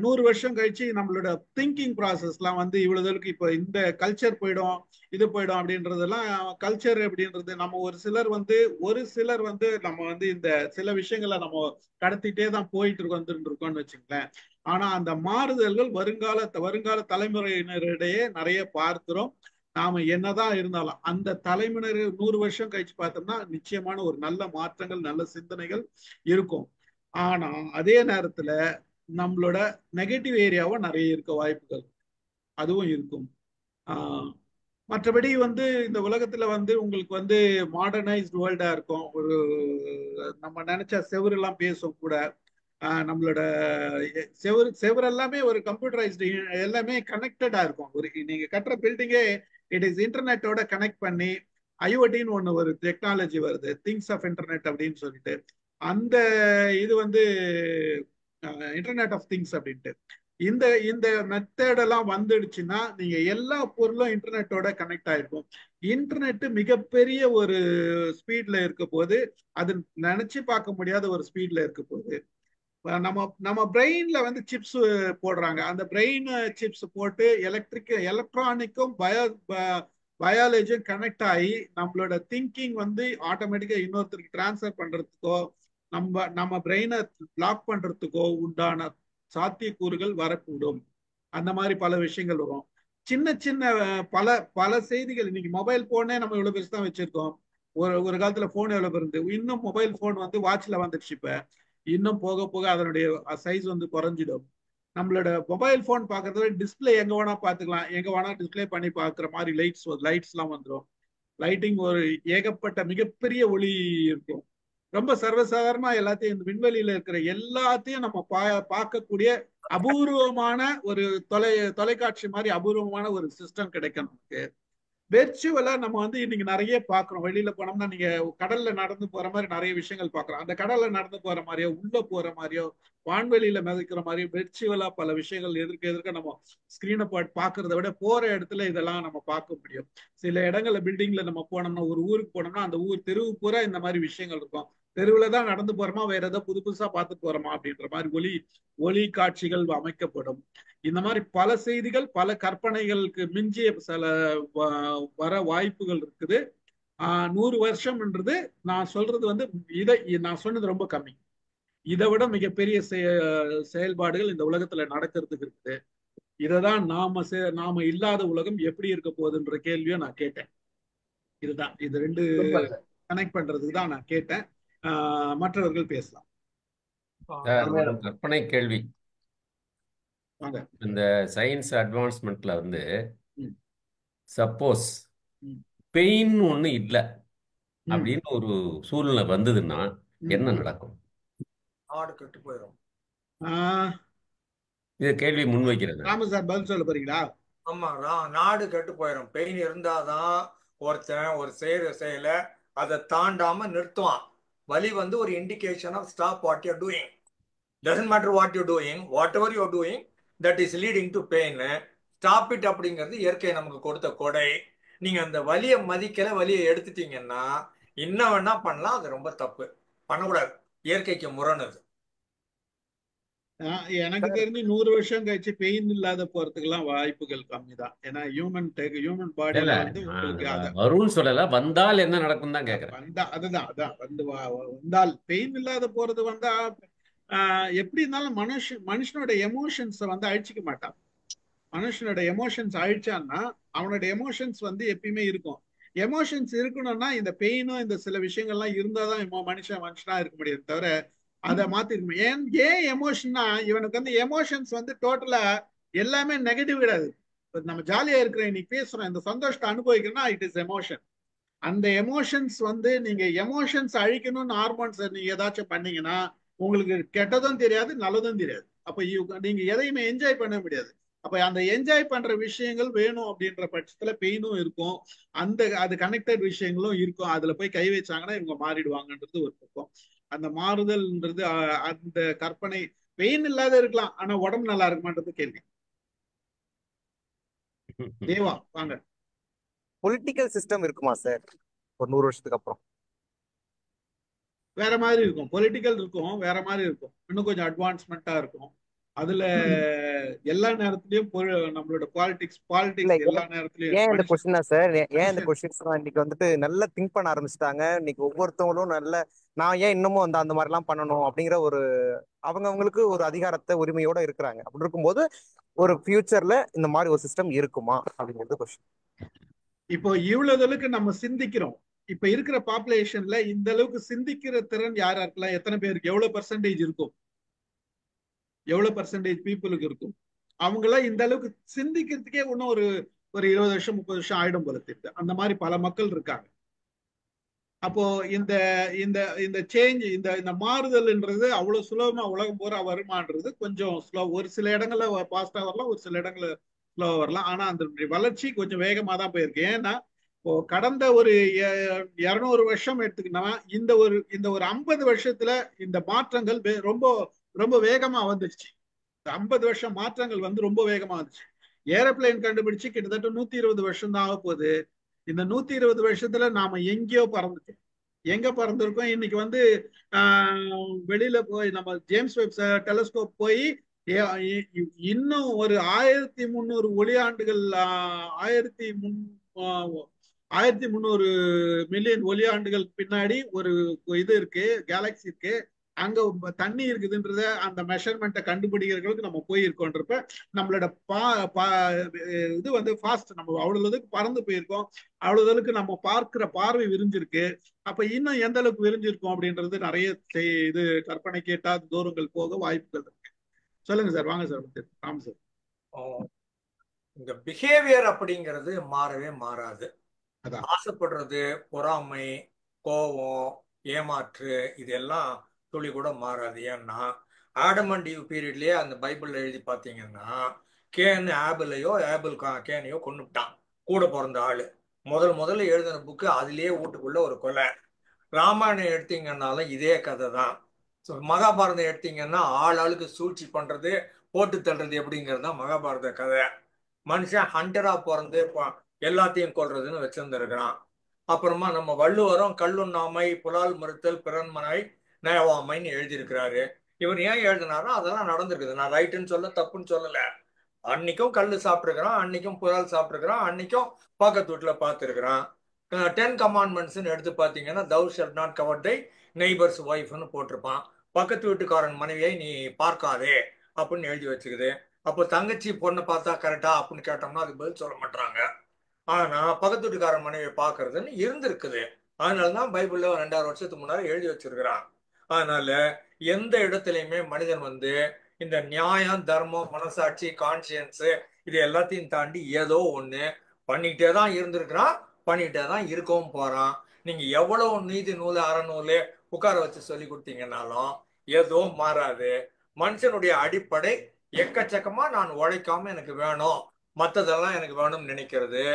100 வருஷம் கழிச்சு நம்மளோட திங்கிங் ப்ராசஸ்லாம் வந்து இவ்வளவுக்கு இப்போ இந்த கல்ச்சர் போயிடும், இது போயிடும் அப்படின்றதெல்லாம். கல்ச்சர் அப்படின்றது நம்ம ஒரு சிலர் வந்து நம்ம வந்து இந்த சில விஷயங்களை நம்ம கடத்திட்டே தான் போயிட்டு வந்துருக்கோம்னு வச்சுங்களேன். ஆனா அந்த மாறுதல்கள் வருங்கால தலைமுறையினரிடையே நிறைய பார்க்கிறோம். நாம என்னதான் இருந்தாலும் அந்த தலைமுறை 100 வருஷம் கழிச்சு பார்த்தோம்னா நிச்சயமான ஒரு நல்ல மாற்றங்கள், நல்ல சிந்தனைகள் இருக்கும். ஆனா அதே நேரத்துல நம்மளோட நெகட்டிவ் ஏரியாவும் நிறைய இருக்க வாய்ப்புகள் அதுவும் இருக்கும். மற்றபடி வந்து இந்த உலகத்துல வந்து உங்களுக்கு வந்து மாடர்னைஸ்டு வேர்ல்டா இருக்கும். ஒரு நம்ம நினைச்ச செவுரு எல்லாம் பேசும் கூட. நம்மளோட செவுரு எல்லாமே ஒரு கம்ப்யூட்டரைஸ்டு, எல்லாமே கனெக்டடா இருக்கும். ஒரு நீங்க கட்டுற பில்டிங்கே இட் இஸ் இன்டர்நெட்டோட கனெக்ட் பண்ணி, ஐஓடின்னு ஒண்ணு ஒரு டெக்னாலஜி வருது, திங்ஸ் ஆஃப் இன்டர்நெட் அப்படின்னு சொல்லிட்டு. அந்த இது வந்து இன்டர்நெட் ஆஃப் திங்ஸ் அப்படின்ட்டு இந்த மெத்தடெல்லாம் வந்துடுச்சுன்னா நீங்க எல்லா பொருளும் இன்டர்நெட்டோட கனெக்ட் ஆயிருக்கும். இன்டர்நெட் மிகப்பெரிய ஒரு ஸ்பீட்ல இருக்க போது, அது நினைச்சு பார்க்க முடியாத ஒரு ஸ்பீட்ல இருக்க போது. நம்ம பிரெயின்ல வந்து சிப்ஸ் போடுறாங்க. அந்த பிரெயின் சிப்ஸ் போட்டு எலக்ட்ரானிக்கும் பயாலஜியும் கனெக்ட் ஆகி நம்மளோட திங்கிங் வந்து ஆட்டோமேட்டிக்கா இன்னொருத்தருக்கு டிரான்ஸ்ஃபர் பண்றதுக்கோ நம்ம பிரெயினை பிளாக் பண்றதுக்கோ உண்டான சாத்தியக்கூறுகள் வரக்கூடும். அந்த மாதிரி பல விஷயங்கள் வரும். சின்ன சின்ன பல செய்திகள். இன்னைக்கு மொபைல் போனே நம்ம இவ்வளவு பெருசு தான் வச்சிருக்கோம். ஒரு காலத்துல போன் எவ்வளவு இருந்து, இன்னும் மொபைல் போன் வந்து வாட்ச்ல வந்துடுச்சு. இப்ப இன்னும் போக போக அதனுடைய சைஸ் வந்து குறைஞ்சிடும். நம்மளோட மொபைல் போன் பாக்குறத டிஸ்பிளே எங்க வேணா பாத்துக்கலாம், எங்க வேணா டிஸ்பிளே பண்ணி பாக்குற மாதிரி லைட்ஸ் எல்லாம் வந்துடும். லைட்டிங் ஒரு ஏகப்பட்ட மிகப்பெரிய ஒளி இருக்கும். ரொம்ப சர்வசாதாரணமா எல்லாத்தையும் இந்த விண்வெளியில இருக்கிற எல்லாத்தையும் நம்ம பார்க்கக்கூடிய அபூர்வமான ஒரு தொலைக்காட்சி மாதிரி அபூர்வமான ஒரு சிஸ்டம் கிடைக்கும் நமக்கு. வெர்ச்சுவலா நம்ம வந்து இன்னைக்கு நிறைய பாக்குறோம். வெளியில போனோம்னா நீங்க கடல்ல நடந்து போற மாதிரி நிறைய விஷயங்கள் பாக்குறோம். அந்த கடல்ல நடந்து போற மாதிரியோ, உள்ள போற மாதிரியோ, வான்வெளியில மிதக்கிற மாதிரியோ வெர்ச்சுவலா பல விஷயங்கள் எதிர்க்க நம்ம ஸ்கிரீனை பாக்குறத விட போற இடத்துல இதெல்லாம் நம்ம பார்க்க முடியும். சில இடங்கள்ல பில்டிங்ல நம்ம போனோம்னா, ஒரு ஊருக்கு போனோம்னா அந்த ஊர் தெருவு பூரா இந்த மாதிரி விஷயங்கள் இருக்கும். தெருவுல தான் நடந்து போறோமா, வேற ஏதோ புதுசா பார்த்து போறோமா அப்படின்ற மாதிரி ஒளி காட்சிகள் அமைக்கப்படும். இந்த மாதிரி பல செய்திகள், பல கற்பனைகளுக்கு மிஞ்சிய சில வர வாய்ப்புகள் இருக்குது. 100 வருஷம்ன்றது நான் சொல்றது வந்து நான் சொன்னது ரொம்ப கம்மி. இதை விட மிகப்பெரிய செயல்பாடுகள் இந்த உலகத்துல நடக்கிறதுக்கு இருக்குது. இததான் நாம இல்லாத உலகம் எப்படி இருக்க போகுதுன்ற கேள்வியை நான் கேட்டேன். இதுதான் இது ரெண்டு கனெக்ட் பண்றதுக்கு தான் நான் கேட்டேன். மற்றவர்கள் பேசலாம். கற்பனை கேள்வி. இந்த சயின்ஸ் அட்வான்ஸ்மெண்ட்ல வந்து சப்போஸ் பெயின் ஒண்ணு இல்லை அப்படின்னு ஒரு சூழ்நிலை வந்ததுன்னா என்ன நடக்கும்? நாடு கெட்டு போயிடும். இது கேள்வி முன்வைக்கிறேன். ராம சார் பதில் சொல்ல போறீங்களா? ஆமா, நாடு கெட்டு போயிடும். பெயின் இருந்தாதான் ஒருத்தன் ஒரு செயல அதை தாண்டாம நிறுத்துவான். வலி வந்து ஒரு indication of stop what you doing. doesn't matter what you're doing, whatever you're doing that is leading to pain, stop it அப்படிங்கிறது இயற்கை நமக்கு கொடுத்த கொடை. நீங்க அந்த வலியை மதிக்கல, வலியை எடுத்துட்டீங்கன்னா என்ன வேணா பண்ணலாம். அது ரொம்ப தப்பு, பண்ணக்கூடாது. இயற்கைக்கு முரணது. எனக்கு தெரிஞ்சு 100 வருஷம் கழிச்சு பெயின் இல்லாத போறதுக்கெல்லாம் வாய்ப்புகள் கம்மி தான். ஏன்னா ஹியூமன் பாடியில வந்து வரும்னு சொல்லல, வந்தால் என்ன நடக்கும் தான் கேக்குறேன். அதுதான் வந்தால் பெயின் இல்லாத போறது வந்தா எப்படி இருந்தாலும் மனுஷனோட எமோஷன்ஸை வந்து அழிச்சிக்க மாட்டான். மனுஷனோட எமோஷன்ஸ் அழிச்சான்னா அவனோட எமோஷன்ஸ் வந்து எப்பயுமே இருக்கும். எமோஷன்ஸ் இருக்கணும்னா இந்த பெயினும் இந்த சில விஷயங்கள்லாம் இருந்தாதான் மனுஷனா இருக்க முடியாது தவிர அதை மாத்திருக்கணும். ஏன் எமோஷன்னா இவனுக்கு வந்து எமோஷன்ஸ் வந்து டோட்டலா எல்லாமே நெகட்டிவ் கிடையாது. நம்ம ஜாலியா இருக்கிறோம், இன்னைக்கு பேசுறோம், இந்த சந்தோஷத்தை அனுபவிக்கணும்னா இட் இஸ் எமோஷன். அந்த எமோஷன்ஸ் வந்து நீங்க எமோஷன்ஸ் அழிக்கணும்னு ஹார்மோன்ஸ் நீங்க ஏதாச்சும் பண்ணீங்கன்னா உங்களுக்கு கெட்டதும் தெரியாது நல்லதும் தெரியாது. அப்ப நீங்க எதையுமே என்ஜாய் பண்ண முடியாது. அப்ப அந்த என்ஜாய் பண்ற விஷயங்கள் வேணும் அப்படின்ற பட்சத்துல பெயினும் இருக்கும், அது கனெக்டட் விஷயங்களும் இருக்கும். அதுல போய் கை வச்சாங்கன்னா இவங்க மாறிடுவாங்கன்றது ஒரு பக்கம். அந்த மாறுதல்ன்றது அந்த கற்பனை பெயின் இல்லாத இருக்கலாம், ஆனா உடம்பு நல்லா இருக்குமான்றது கேள்வி. தேவா வாங்க. பொலிட்டிக்கல் சிஸ்டம் இருக்குமா சார் ஒரு 100 வருஷத்துக்கு அப்புறம்? வேற மாதிரி இருக்கும், பொலிட்டிக்கல் இருக்கும், வேற மாதிரி இருக்கும், இன்னும் கொஞ்சம் அட்வான்ஸ்மெண்டா இருக்கும். அதுல எல்லா நேரத்திலயும் நம்மளோட பாலிடிக்ஸ் எல்லா நேரத்திலயும் ஏன் இந்த கொஸ்டினா சார், ஏன் இந்த கொஸ்டின்ஸ் இன்னைக்கு வந்துட்டு நல்லா திங்க் பண்ண ஆரம்பிச்சிட்டாங்க. இன்னைக்கு ஒவ்வொருத்தவங்களும் நல்ல நான் ஏன் இன்னமும் அந்த மாதிரி எல்லாம் பண்ணணும் அப்படிங்கிற ஒரு அவங்களுக்கு ஒரு அதிகாரத்தை உரிமையோட இருக்கிறாங்க. அப்படி இருக்கும்போது ஒரு ஃபியூச்சர்ல இந்த மாதிரி ஒரு சிஸ்டம் இருக்குமா அப்படிங்கிறது கொஸ்டின். இப்போ இவ்வளவுக்கு நம்ம சிந்திக்கிறோம், இப்ப இருக்கிற பாப்புலேஷன்ல இந்த அளவுக்கு சிந்திக்கிற திறன் யாரா இருக்கலாம், எத்தனை பேருக்கு, எவ்வளவு பர்சன்டேஜ் இருக்கும், எவ்வளவு பர்சன்டேஜ் பீப்புளுக்கு இருக்கும்? அவங்களாம் இந்த அளவுக்கு சிந்திக்கிறதுக்கே இன்னும் ஒரு 20 வருஷம் 30 வருஷம் ஆயிடும் போல தெரியுது. அந்த மாதிரி பல மக்கள் இருக்காங்க. அப்போ இந்த இந்த இந்த சேஞ்ச் இந்த மாறுதல்ன்றது அவ்வளவு சுலபமா உலகம் பூரா வருமானது கொஞ்சம் ஸ்லோ. ஒரு சில இடங்கள்ல பாஸ்டா வரலாம், ஒரு சில இடங்கள்ல ஸ்லோவா வரலாம். ஆனா அந்த வளர்ச்சி கொஞ்சம் வேகமா தான் போயிருக்கு. ஏன்னா இப்போ கடந்த ஒரு 200 வருஷம் எடுத்துக்கிட்டோம்னா இந்த ஒரு 50 வருஷத்துல இந்த மாற்றங்கள் ரொம்ப ரொம்ப வேகமா வந்துருச்சு. 50 வருஷம் மாற்றங்கள் வந்து ரொம்ப வேகமா வந்துச்சு. ஏரோப்ளேன் கண்டுபிடிச்சு கிட்டத்தட்ட 120 வருஷம் தான் ஆக போகுது. இந்த 120 வருஷத்துல நாம எங்கேயோ பறந்துட்டோம். எங்க பறந்துருக்கோம்? இன்னைக்கு வந்து வெளியில போய் நம்ம ஜேம்ஸ் வெப் டெலஸ்கோப் போய் இன்னும் ஒரு 1300 ஒளியாண்டுகள் 1300 மில்லியன் ஒளியாண்டுகள் பின்னாடி ஒரு இது இருக்கு, கேலக்சி இருக்கு, அங்க தண்ணி இருக்குதுன்றத அந்த மெஷர்மெண்ட்டை கண்டுபிடிக்கிறதுக்கு நம்ம போயிருக்கோன்றப்ப நம்மளோட இது வந்து ஃபாஸ்ட், நம்ம அவ்வளவுக்கு பறந்து போயிருக்கோம், அவ்வளவுக்கு நம்ம பார்க்கிற பார்வை விரிஞ்சிருக்கு. அப்ப இன்னும் எந்த அளவுக்கு விரிஞ்சிருக்கும் அப்படின்றது நிறைய இது கற்பனை கேட்டால் தூரங்கள் போக வாய்ப்புகள் இருக்கு. சொல்லுங்க சார், வாங்க சார். ராம் சார். இந்த பிஹேவியர் அப்படிங்கிறது மாறவே மாறாது. ஆசைப்படுறது, பொறாமை, கோபம், ஏமாற்று, இதெல்லாம் துளி கூட மாறாது. ஏன்னா ஆடம் அண்ட் ஈவ் பீரியட்லயே அந்த பைபிள்ல எழுதி பார்த்தீங்கன்னா கேன் ஆபிளையோ ஆபிள் கேனையோ கொண்டுட்டான், கூட பிறந்த ஆளு. முதல்ல எழுதின புக்கு அதுலயே வீட்டுக்குள்ள ஒரு கொலை. ராமாயணம் எடுத்தீங்கன்னாலும் இதே கதை தான். மகாபாரதம் எடுத்தீங்கன்னா ஆளுக்கு சூழ்ச்சி பண்றது, போட்டு தள்ளுறது எப்படிங்கிறது தான் மகாபாரத கதை. மனுஷன் ஹண்டரா பிறந்து எல்லாத்தையும் கொள்றதுன்னு வச்சிருந்திருக்கிறான். அப்புறமா நம்ம வள்ளுவரும் கல்லுண்ணாமை புலால் மறுத்தல் பிறன்மனை நயவாமைன்னு எழுதியிருக்கிறாரு. இவர் ஏன் எழுதினாரோ அதெல்லாம் நடந்திருக்குது. நான் ரைட்டுன்னு சொல்ல, தப்புன்னு சொல்லல. அன்னைக்கும் கல்லு சாப்பிட்டுருக்கிறான், அன்னைக்கும் புலால் சாப்பிட்டுருக்கிறான், அன்னைக்கும் பக்கத்து வீட்டுல பார்த்துருக்கிறான். 10 கமாண்ட்மெண்ட்ஸ்ன்னு எடுத்து பார்த்தீங்கன்னா thou shalt not covet thy neighbor's wifeன்னு போட்டிருப்பான். பக்கத்து வீட்டுக்காரன் மனைவியை நீ பார்க்காதே அப்படின்னு எழுதி வச்சுக்குது. அப்போ தங்கச்சி பொண்ணை பார்த்தா கரெக்டா அப்படின்னு கேட்டோம்னா அதுக்கு பதில் சொல்ல மாட்டாங்க. ஆனா பக்கத்து வீட்டுக்காரன் மனைவியை பார்க்கறதுன்னு இருந்திருக்குது. அதனாலதான் பைபிள்ல 2000 வருஷத்துக்கு முன்னாடி எழுதி வச்சிருக்கிறான். அதனால எந்த இடத்துலையுமே மனிதன் வந்து இந்த நியாயம், தர்மம், மனசாட்சி, கான்சியன்ஸ் இது எல்லாத்தையும் தாண்டி ஏதோ ஒண்ணு பண்ணிக்கிட்டே தான் இருந்திருக்கிறான், பண்ணிக்கிட்டே தான் இருக்கவும் போறான். நீங்க எவ்வளவு நீதி நூல் அறநூல் உட்கார வச்சு சொல்லி கொடுத்தீங்கன்னாலும் ஏதோ மாறாது. மனுஷனுடைய அடிப்படை எக்கச்சக்கமா நான் உழைக்காம எனக்கு வேணும், மற்றதெல்லாம் எனக்கு வேணும்னு நினைக்கிறது.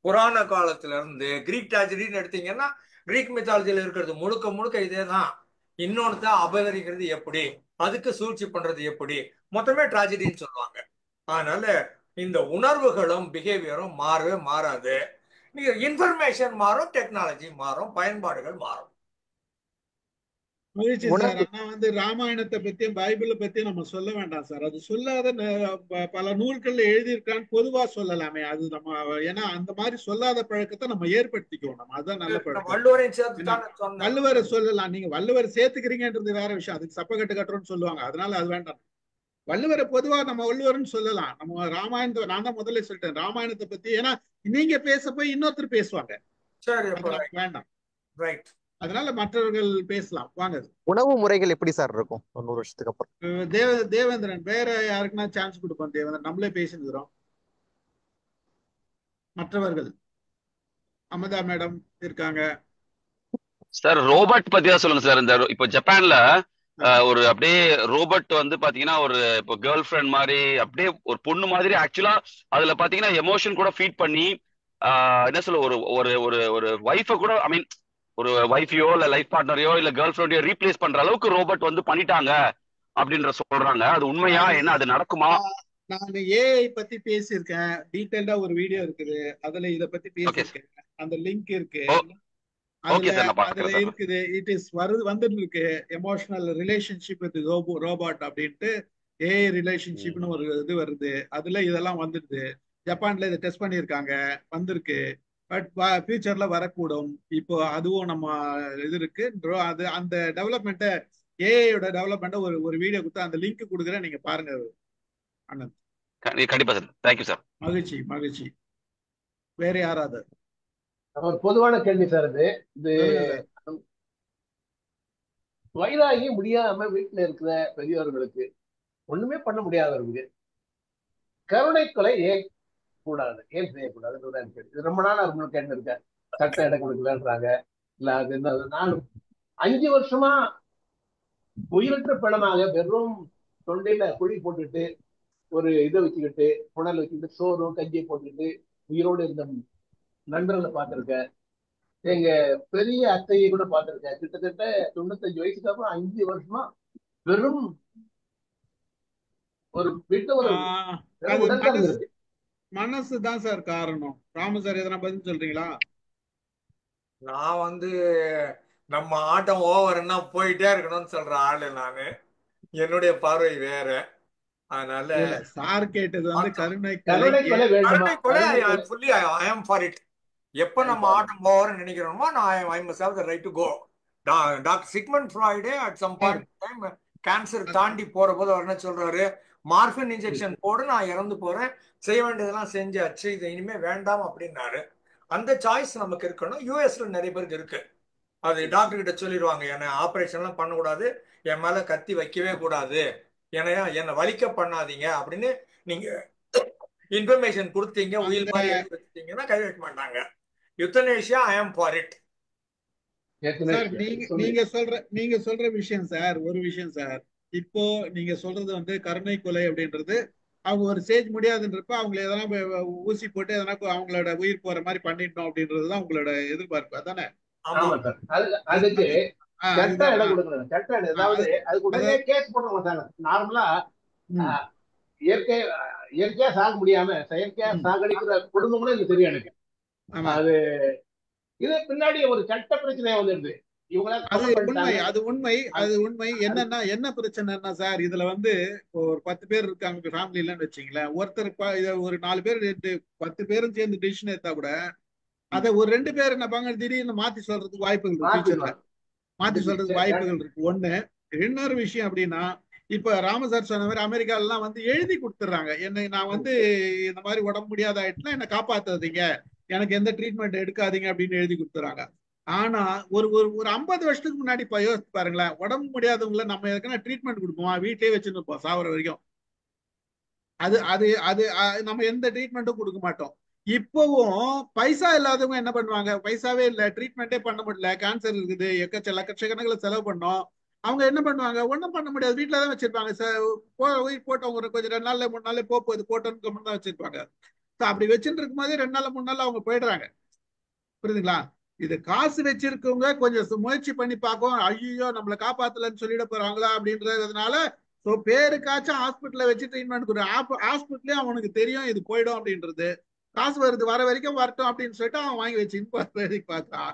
புராண காலத்துல இருந்து கிரீக் ட்ராஜடின்னு எடுத்தீங்கன்னா கிரீக் மித்தாலஜியில இருக்கிறது முழுக்க முழுக்க இதே தான். இன்னொன்னு அபகரிக்கிறது எப்படி, அதுக்கு சூழ்ச்சி பண்றது எப்படி, மொத்தமே ட்ராஜடின்னு சொல்லுவாங்க. அதனால இந்த உணர்வுகளும் பிஹேவியரும் மாறவே மாறாது. நீங்க இன்ஃபர்மேஷன் மாறும், டெக்னாலஜி மாறும், பயன்பாடுகள் மாறும். மகிழ்ச்சி சார். ஆனா வந்து ராமாயணத்தை பத்தியும் பைபிளை பத்தியும் நம்ம சொல்ல வேண்டாம் சார். அது சொல்லாத பல நூல்கள்ல எழுதியிருக்கான்னு பொதுவா சொல்லலாமே. அது நம்ம ஏன்னா அந்த மாதிரி சொல்லாத பழக்கத்தை நம்ம ஏற்படுத்திக்குவோம். நம்ம அதுதான் நல்ல பழக்கம். வள்ளுவரை சொல்லலாம், நீங்க வள்ளுவரை சேர்த்துக்கிறீங்கன்றது வேற விஷயம், அதுக்கு சப்பக்கட்டு கட்டுறோம்னு சொல்லுவாங்க, அதனால அது வேண்டாம். வள்ளுவரை பொதுவா நம்ம வள்ளுவர்னு சொல்லலாம். நம்ம ராமாயணத்தை நான் தான் முதல்ல சொல்லிட்டேன் ராமாயணத்தை பத்தி. ஏன்னா நீங்க பேச போய் இன்னொருத்தர் பேசுவாங்க, சரி, அப்ப அதனால வேண்டாம். ரைட். அதனால மற்றவர்கள் பேசலாம். வாங்க. உணவு முறைகள் எப்படி சார் இருக்கும் 100 வருஷத்துக்கு அப்புறம்? தேவேந்திரன், வேற யாருக்குன்னா சான்ஸ் கொடுப்போம். தேவேந்திரன், நம்மளே பேசினுக்கிறோம். மற்றவர்கள், அமதா மேடம் இருக்காங்க. சார் ரோபோட் பத்தி தான் சொல்லுங்க சார். இந்த இப்போ ஜப்பான்ல ஒரு அப்படியே ரோபோட் வந்து பாத்தீங்கன்னா ஒரு இப்போ கேர்ள் ஃப்ரெண்ட் மாதிரி அப்படியே ஒரு பொண்ணு மாதிரி ஆக்சுவலா அதுல பாத்தீங்கன்னா எமோஷன் கூட ஃபீட் பண்ணி என்ன சொல்ல ஒரு ஒரு ஒரு ஒரு ஒய்ஃபை கூட ஐ மீன் ஒரு ஒய்ஃபையோ இல்ல லைஃப் பார்ட்னரையோ இல்ல கேர்ள் ஃப்ரெண்டையோ ரீப்ளேஸ் பண்ற அளவுக்கு ரோபோட் வந்து பண்ணிட்டாங்க அப்படின்ற சொல்றாங்க. அது உண்மையா? என்ன அது நடக்குமா? நான் ஏஐ பத்தி பேசியிருக்கேன். டீடைல்டா ஒரு வீடியோ இருக்குது, அதுல இத பத்தி பேசியிருக்கேன். அந்த லிங்க் இருக்கு, அதுல இருக்குது. இட் இஸ் வந்துட்டு இருக்கு. எமோஷனல் ரிலேஷன்ஷிப் வித் ரோபோட் அப்படின்ட்டு ஏஐ ரிலேஷன்ஷிப்னு ஒரு இது வருது. அதுல இதெல்லாம் வந்துடுது. ஜப்பான்ல இதை டெஸ்ட் பண்ணியிருக்காங்க, வந்திருக்கு. பட் ஃபியூச்சர்ல வரக்கூடும். இப்போ அதுவும் நம்ம இது இருக்கு. அது அந்த டெவலப்மெண்ட்டை, ஏஐயோட டெவலப்மெண்ட்டை ஒரு வீடியோ கொடுத்து அந்த லிங்க் கொடுக்குறேன், நீங்க பாருங்க அண்ணன். கண்டிப்பா சார். Thank you sir. மகிழ்ச்சி மகிழ்ச்சி. வேற யாராவது? ஒரு பொதுவான கேள்வி சார். இது வயதாகி முடியாம வீட்டுல இருக்கிற பெரியவர்களுக்கு, ஒண்ணுமே பண்ண முடியாதவர்களுக்கு கருணை கொலை ஏன் கூடாது, ஏன் செய்யக்கூடாது? ரொம்ப நாள் அவங்களுக்கு கேட்டு இருக்கேன். சட்டம் இடம் கொடுக்கலன்றாங்க. இல்ல அது என்ன, நான் 5 வருஷமா உயிரற்ற பிணமாக வெறும் தொண்டையில குழி போட்டுட்டு ஒரு இதை வச்சுக்கிட்டு புனல் வச்சுக்கிட்டு சோறும் கஞ்சியை போட்டுக்கிட்டு உயிரோடு இருந்த நண்பர்களை பார்த்திருக்கேன். எங்க பெரிய அத்தையை கூட பார்த்திருக்கேன். கிட்டத்தட்ட 95 வயசுக்கு அப்புறம் 5 வருஷமா வெறும் ஒரு வீட்டு ஒரு உடல் இருக்கு. மனசுதான் சார் காரணம். ராமு சார் எதனா பதில் சொல்றீங்களா? நான் வந்து நம்ம ஆட்டம் ஓவர்னா போயிட்டே இருக்கணும்னு சொல்ற ஆளு நானு. என்னுடைய பார்வை வேற. அதனால சார் கேட்டது வந்து கருணை fully I am for it. எப்ப நம்ம ஆட்டம் ஓவர் நினைக்கிறோமோ நான் I must have the right to go. Doctor Sigmund ஃப்ராய்டே at some point time cancer தாண்டி போற போது அவர் என்ன சொல்றாரு, மார்பின் இன்ஜெக்ஷன் போடு, நான் இறந்து போறேன், செய்ய வேண்டியதெல்லாம் செஞ்சாச்சு, இது இனிமே வேண்டாம் அப்படின்னாரு. அந்த சாய்ஸ் நமக்கு இருக்கணும். யூஎஸ்ல நிறைய பேருக்கு இருக்கு. அது டாக்டர் கிட்ட சொல்லிடுவாங்க, என்னை ஆப்ரேஷன் எல்லாம் பண்ணக்கூடாது, என் மேல கத்தி வைக்கவே கூடாது, என்னை வலிக்க பண்ணாதீங்க அப்படின்னு நீங்க இன்ஃபர்மேஷன் கொடுத்தீங்க, உயிர் மாதிரி எழுதி வச்சுட்டீங்கன்னா கை வைக்க மாட்டாங்க. யுத்தனேஷியா ஐ அம் ஃபார் இட். நீங்க சொல்ற விஷயம் சார், ஒரு விஷயம் சார். இப்போ நீங்க சொல்றது வந்து கருணை கொலை அப்படின்றது, அவங்க ஒரு ஸ்டேஜ் முடியாதுன்றப்ப அவங்களை எதனா ஊசி போட்டு எதனா அவங்களோட உயிர் போற மாதிரி பண்ணிட்டோம் அப்படின்றதுதான் உங்களோட எதிர்பார்ப்பு, அதானே? அதுக்கு சட்டம் இடம் கொடுக்கணும். சட்டம் அதாவது அதுக்கு உடனே கேஸ் போடுறோம். நார்மலா இயற்கையா சாக முடியாம செயற்கையா சாகடிக்கிற குடும்பங்களும் எனக்கு தெரியும். எனக்கு அது இது பின்னாடி ஒரு சட்ட பிரச்சனையா வந்துடுது. அது உண்மை. என்னன்னா என்ன பிரச்சனைன்னா சார், இதுல வந்து ஒரு 10 பேர் இருக்காங்க ஃபேமிலி இல்லன்னு வச்சுங்களேன். ஒருத்தர் ஒரு 4 பேர் 10 பேரும் சேர்ந்து டிசிஷன் எடுத்தா கூட அதை ஒரு 2 பேர் என்ன பாங்க திடீர்னு மாத்தி சொல்றதுக்கு வாய்ப்புகள் இருக்கு. மாத்தி சொல்றதுக்கு வாய்ப்புகள் இருக்கு. ஒண்ணு. இன்னொரு விஷயம் அப்படின்னா, இப்ப ராமசார் சொன்ன மாதிரி அமெரிக்காலாம் வந்து எழுதி கொடுத்துறாங்க, என்னை நான் வந்து இந்த மாதிரி உடம்பு முடியாத ஆயிட்டுனா என்னை காப்பாத்தாதீங்க, எனக்கு எந்த ட்ரீட்மெண்ட் எடுக்காதீங்க அப்படின்னு எழுதி கொடுத்துறாங்க. ஆனா ஒரு ஒரு 50 வருஷத்துக்கு முன்னாடி யோசிச்சு பாருங்களேன், உடம்பு முடியாதவங்கள நம்ம எதுக்குன்னா ட்ரீட்மெண்ட் கொடுப்போம், வீட்லயே வச்சுருப்போம் சாவர வரைக்கும். அது அது அது நம்ம எந்த ட்ரீட்மெண்ட்டும் கொடுக்க மாட்டோம். இப்பவும் பைசா இல்லாதவங்க என்ன பண்ணுவாங்க, பைசாவே இல்லை, ட்ரீட்மெண்ட்டே பண்ண முடியல, கேன்சர் இருக்குது, லட்சக்கணக்கில் செலவு பண்ணோம், அவங்க என்ன பண்ணுவாங்க, ஒன்றும் பண்ண முடியாது, வீட்டில தான் வச்சிருப்பாங்க. உயிர் போட்டவங்க கொஞ்சம் 2 நாள்ல 3 நாள்ல போகுது போட்டோன்னு தான் வச்சிருப்பாங்க. அப்படி வச்சுட்டு இருக்கும் போதே 2 நாள் 3 நாள் அவங்க போயிடுறாங்க. புரியுதுங்களா? இது காசு வச்சிருக்கவங்க கொஞ்சம் முயற்சி பண்ணி பார்க்கும், ஐயோ நம்மளை காப்பாத்தலன்னு சொல்லிட போறாங்களா அப்படின்றதுனால பேருக்காச்சும் ஹாஸ்பிட்டல்ல வச்சு ட்ரீட்மெண்ட் கொடுக்கும். ஹாஸ்பிட்டலே அவனுக்கு தெரியும் இது போயிடும் அப்படின்றது, காசு வருது வர வரைக்கும் வரட்டும் அப்படின்னு சொல்லிட்டு அவன் வாங்கி வச்சு பார்த்தா